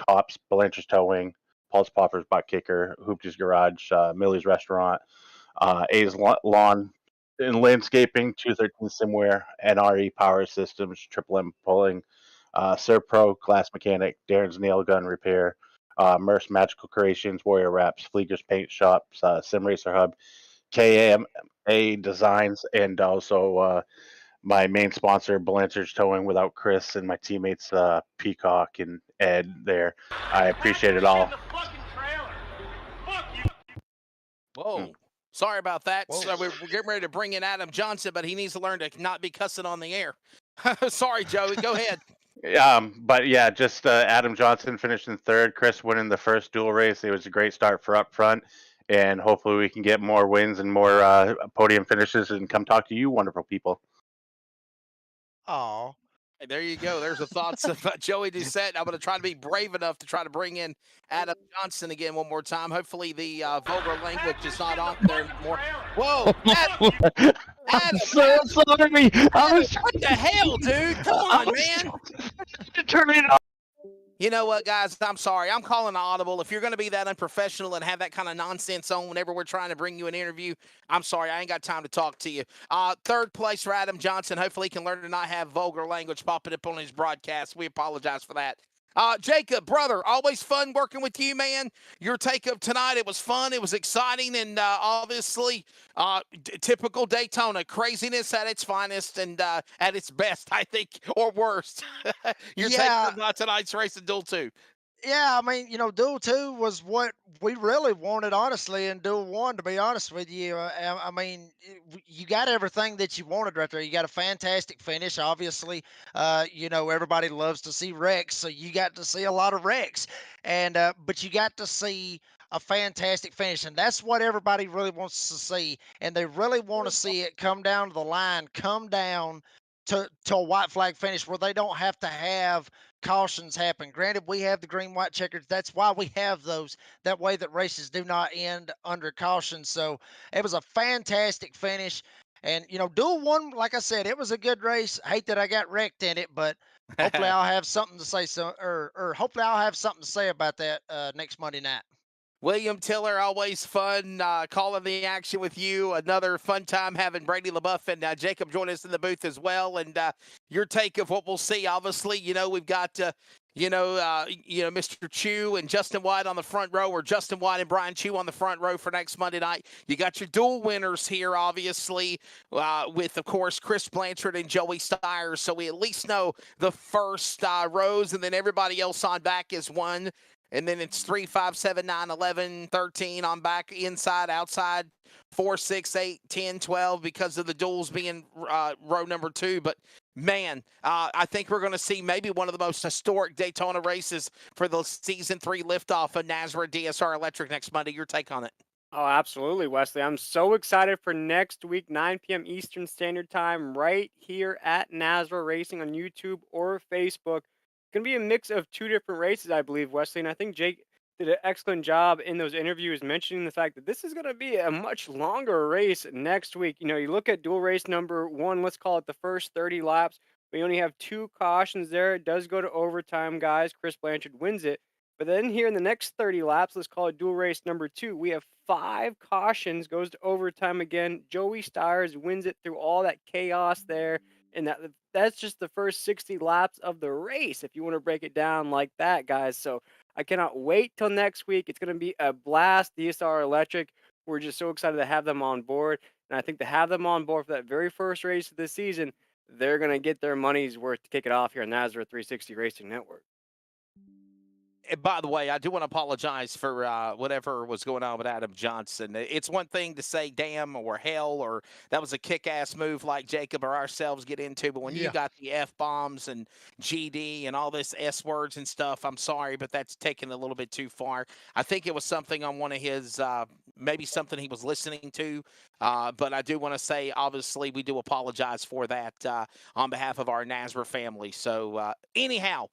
Cops, Blanchard's Towing, Pulse Poppers, Butt Kicker, Hoopty's Garage, Millie's Restaurant, A's Lawn and Landscaping, 213 Simware, NRE Power Systems, Triple M Pulling, Serpro, Glass Mechanic, Darren's Nail Gun Repair, Merce Magical Creations, Warrior Wraps, Fleeger's Paint Shops, Sim Racer Hub, KMA Designs, and also my main sponsor, Blanchard's Towing, without Chris and my teammates, Peacock and Ed there. I appreciate it all. Whoa. Sorry about that. Whoa. So we're getting ready to bring in Adam Johnson, but he needs to learn to not be cussing on the air. Sorry, Joey. Go ahead. But yeah, just Adam Johnson finishing third, Chris winning the first dual race. It was a great start for up front, and hopefully we can get more wins and more podium finishes and come talk to you wonderful people. Oh, Hey, there you go. There's the thoughts of Joey Doucette. I'm going to try to be brave enough to try to bring in Adam Johnson again one more time. Hopefully the vulgar language is not on there anymore. Whoa, Adam, I'm so sorry. I was what the hell, dude? Come on, man. to turn it off. You know what, guys? I'm sorry. I'm calling an audible. If you're going to be that unprofessional and have that kind of nonsense on whenever we're trying to bring you an interview, I'm sorry. I ain't got time to talk to you. Third place for Adam Johnson. Hopefully he can learn to not have vulgar language popping up on his broadcast. We apologize for that. Jacob, brother, always fun working with you, man. Your take of tonight, it was fun, it was exciting, and obviously typical Daytona craziness at its finest and at its best, I think, or worst. Your Yeah. take of tonight's race in Duel 2. yeah. I mean, Duel 2 was what we really wanted, honestly, in Duel 1, to be honest with you. I mean, you got everything that you wanted right there. You got a fantastic finish, obviously. Everybody loves to see wrecks, so you got to see a lot of wrecks. And but you got to see a fantastic finish, and that's what everybody really wants to see. And they really want to see it come down to the line, come down to a white flag finish where they don't have to have cautions happen. Granted, we have the green white checkers. That's why we have those. That way that races do not end under caution. So it was a fantastic finish. And Duel 1, like I said, it was a good race. I hate that I got wrecked in it, but hopefully I'll have something to say or hopefully I'll have something to say about that next Monday night. William Tiller, always fun calling the action with you. Another fun time having Brady LaBeouf and Jacob join us in the booth as well. And your take of what we'll see. Obviously, we've got Mr. Chu and Justin White on the front row, or Justin White and Brian Chu on the front row for next Monday night. You got your dual winners here, obviously, with, of course, Chris Blanchard and Joey Stiers. So we at least know the first rows, and then everybody else on back is one. And then it's 3, 5, 7, 9, 11, 13 on back, inside, outside, 4, 6, 8, 10, 12 because of the duels being row number 2. But, man, I think we're going to see maybe one of the most historic Daytona races for the Season 3 liftoff of Nasra DSR Electric next Monday. Your take on it? Oh, absolutely, Wesley. I'm so excited for next week, 9 p.m. Eastern Standard Time, right here at Nasra Racing on YouTube or Facebook. Going to be a mix of 2 different races, I believe, Wesley. And I think Jake did an excellent job in those interviews mentioning the fact that this is going to be a much longer race next week. You look at dual race number 1, let's call it the first 30 laps. We only have 2 cautions there. It does go to overtime, guys. Chris Blanchard wins it. But then here in the next 30 laps, let's call it dual race number 2, we have 5 cautions, goes to overtime again. Joey Stiers wins it through all that chaos there. And that's just the first 60 laps of the race, if you want to break it down like that, guys. So I cannot wait till next week. It's going to be a blast. DSR Electric, we're just so excited to have them on board. And I think to have them on board for that very first race of the season, they're going to get their money's worth to kick it off here on Nasra 360 Racing Network. And by the way, I do want to apologize for whatever was going on with Adam Johnson. It's one thing to say damn or hell or that was a kick-ass move like Jacob or ourselves get into, but when you got the F-bombs and GD and all this S-words and stuff, I'm sorry, but that's taken a little bit too far. I think it was something on one of his maybe something he was listening to. But I do want to say, obviously, we do apologize for that on behalf of our Nasra family. So anyhow,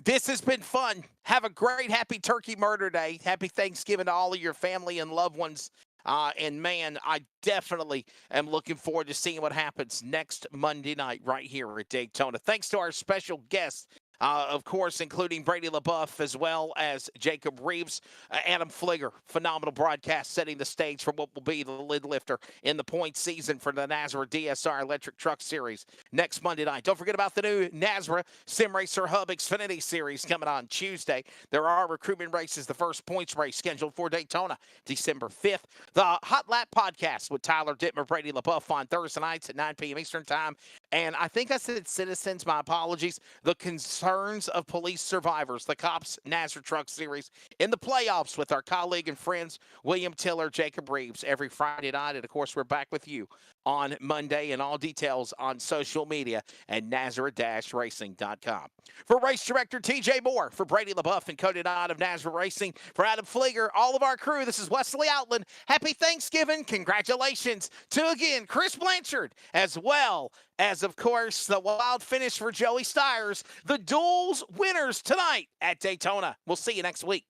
this has been fun. Have a great Happy Turkey Murder Day. Happy Thanksgiving to all of your family and loved ones. And man, I definitely am looking forward to seeing what happens next Monday night right here at Daytona. Thanks to our special guests, of course, including Brady LaBeouf as well as Jacob Reeves. Adam Fligger, phenomenal broadcast, setting the stage for what will be the lid lifter in the point season for the Nasra DSR Electric Truck Series next Monday night. Don't forget about the new Nasra Sim Racer Hub Xfinity Series coming on Tuesday. There are recruitment races, the first points race scheduled for Daytona, December 5th. The Hot Lap Podcast with Tyler Dittmer, Brady LaBeouf on Thursday nights at 9 p.m. Eastern Time. And I think I said citizens, my apologies. The concerns of police survivors, the Cops Nasra Truck Series in the playoffs with our colleague and friends, William Tiller, Jacob Reeves, every Friday night. And of course, we're back with you on Monday, and all details on social media at Nasra-Racing.com. For race director TJ Moore, for Brady LaBeouf and Cody Dodd of Nasra Racing, for Adam Fligger, all of our crew, this is Wesley Outland. Happy Thanksgiving. Congratulations to, again, Chris Blanchard, as well as, of course, the wild finish for Joey Stiers, the Duels winners tonight at Daytona. We'll see you next week.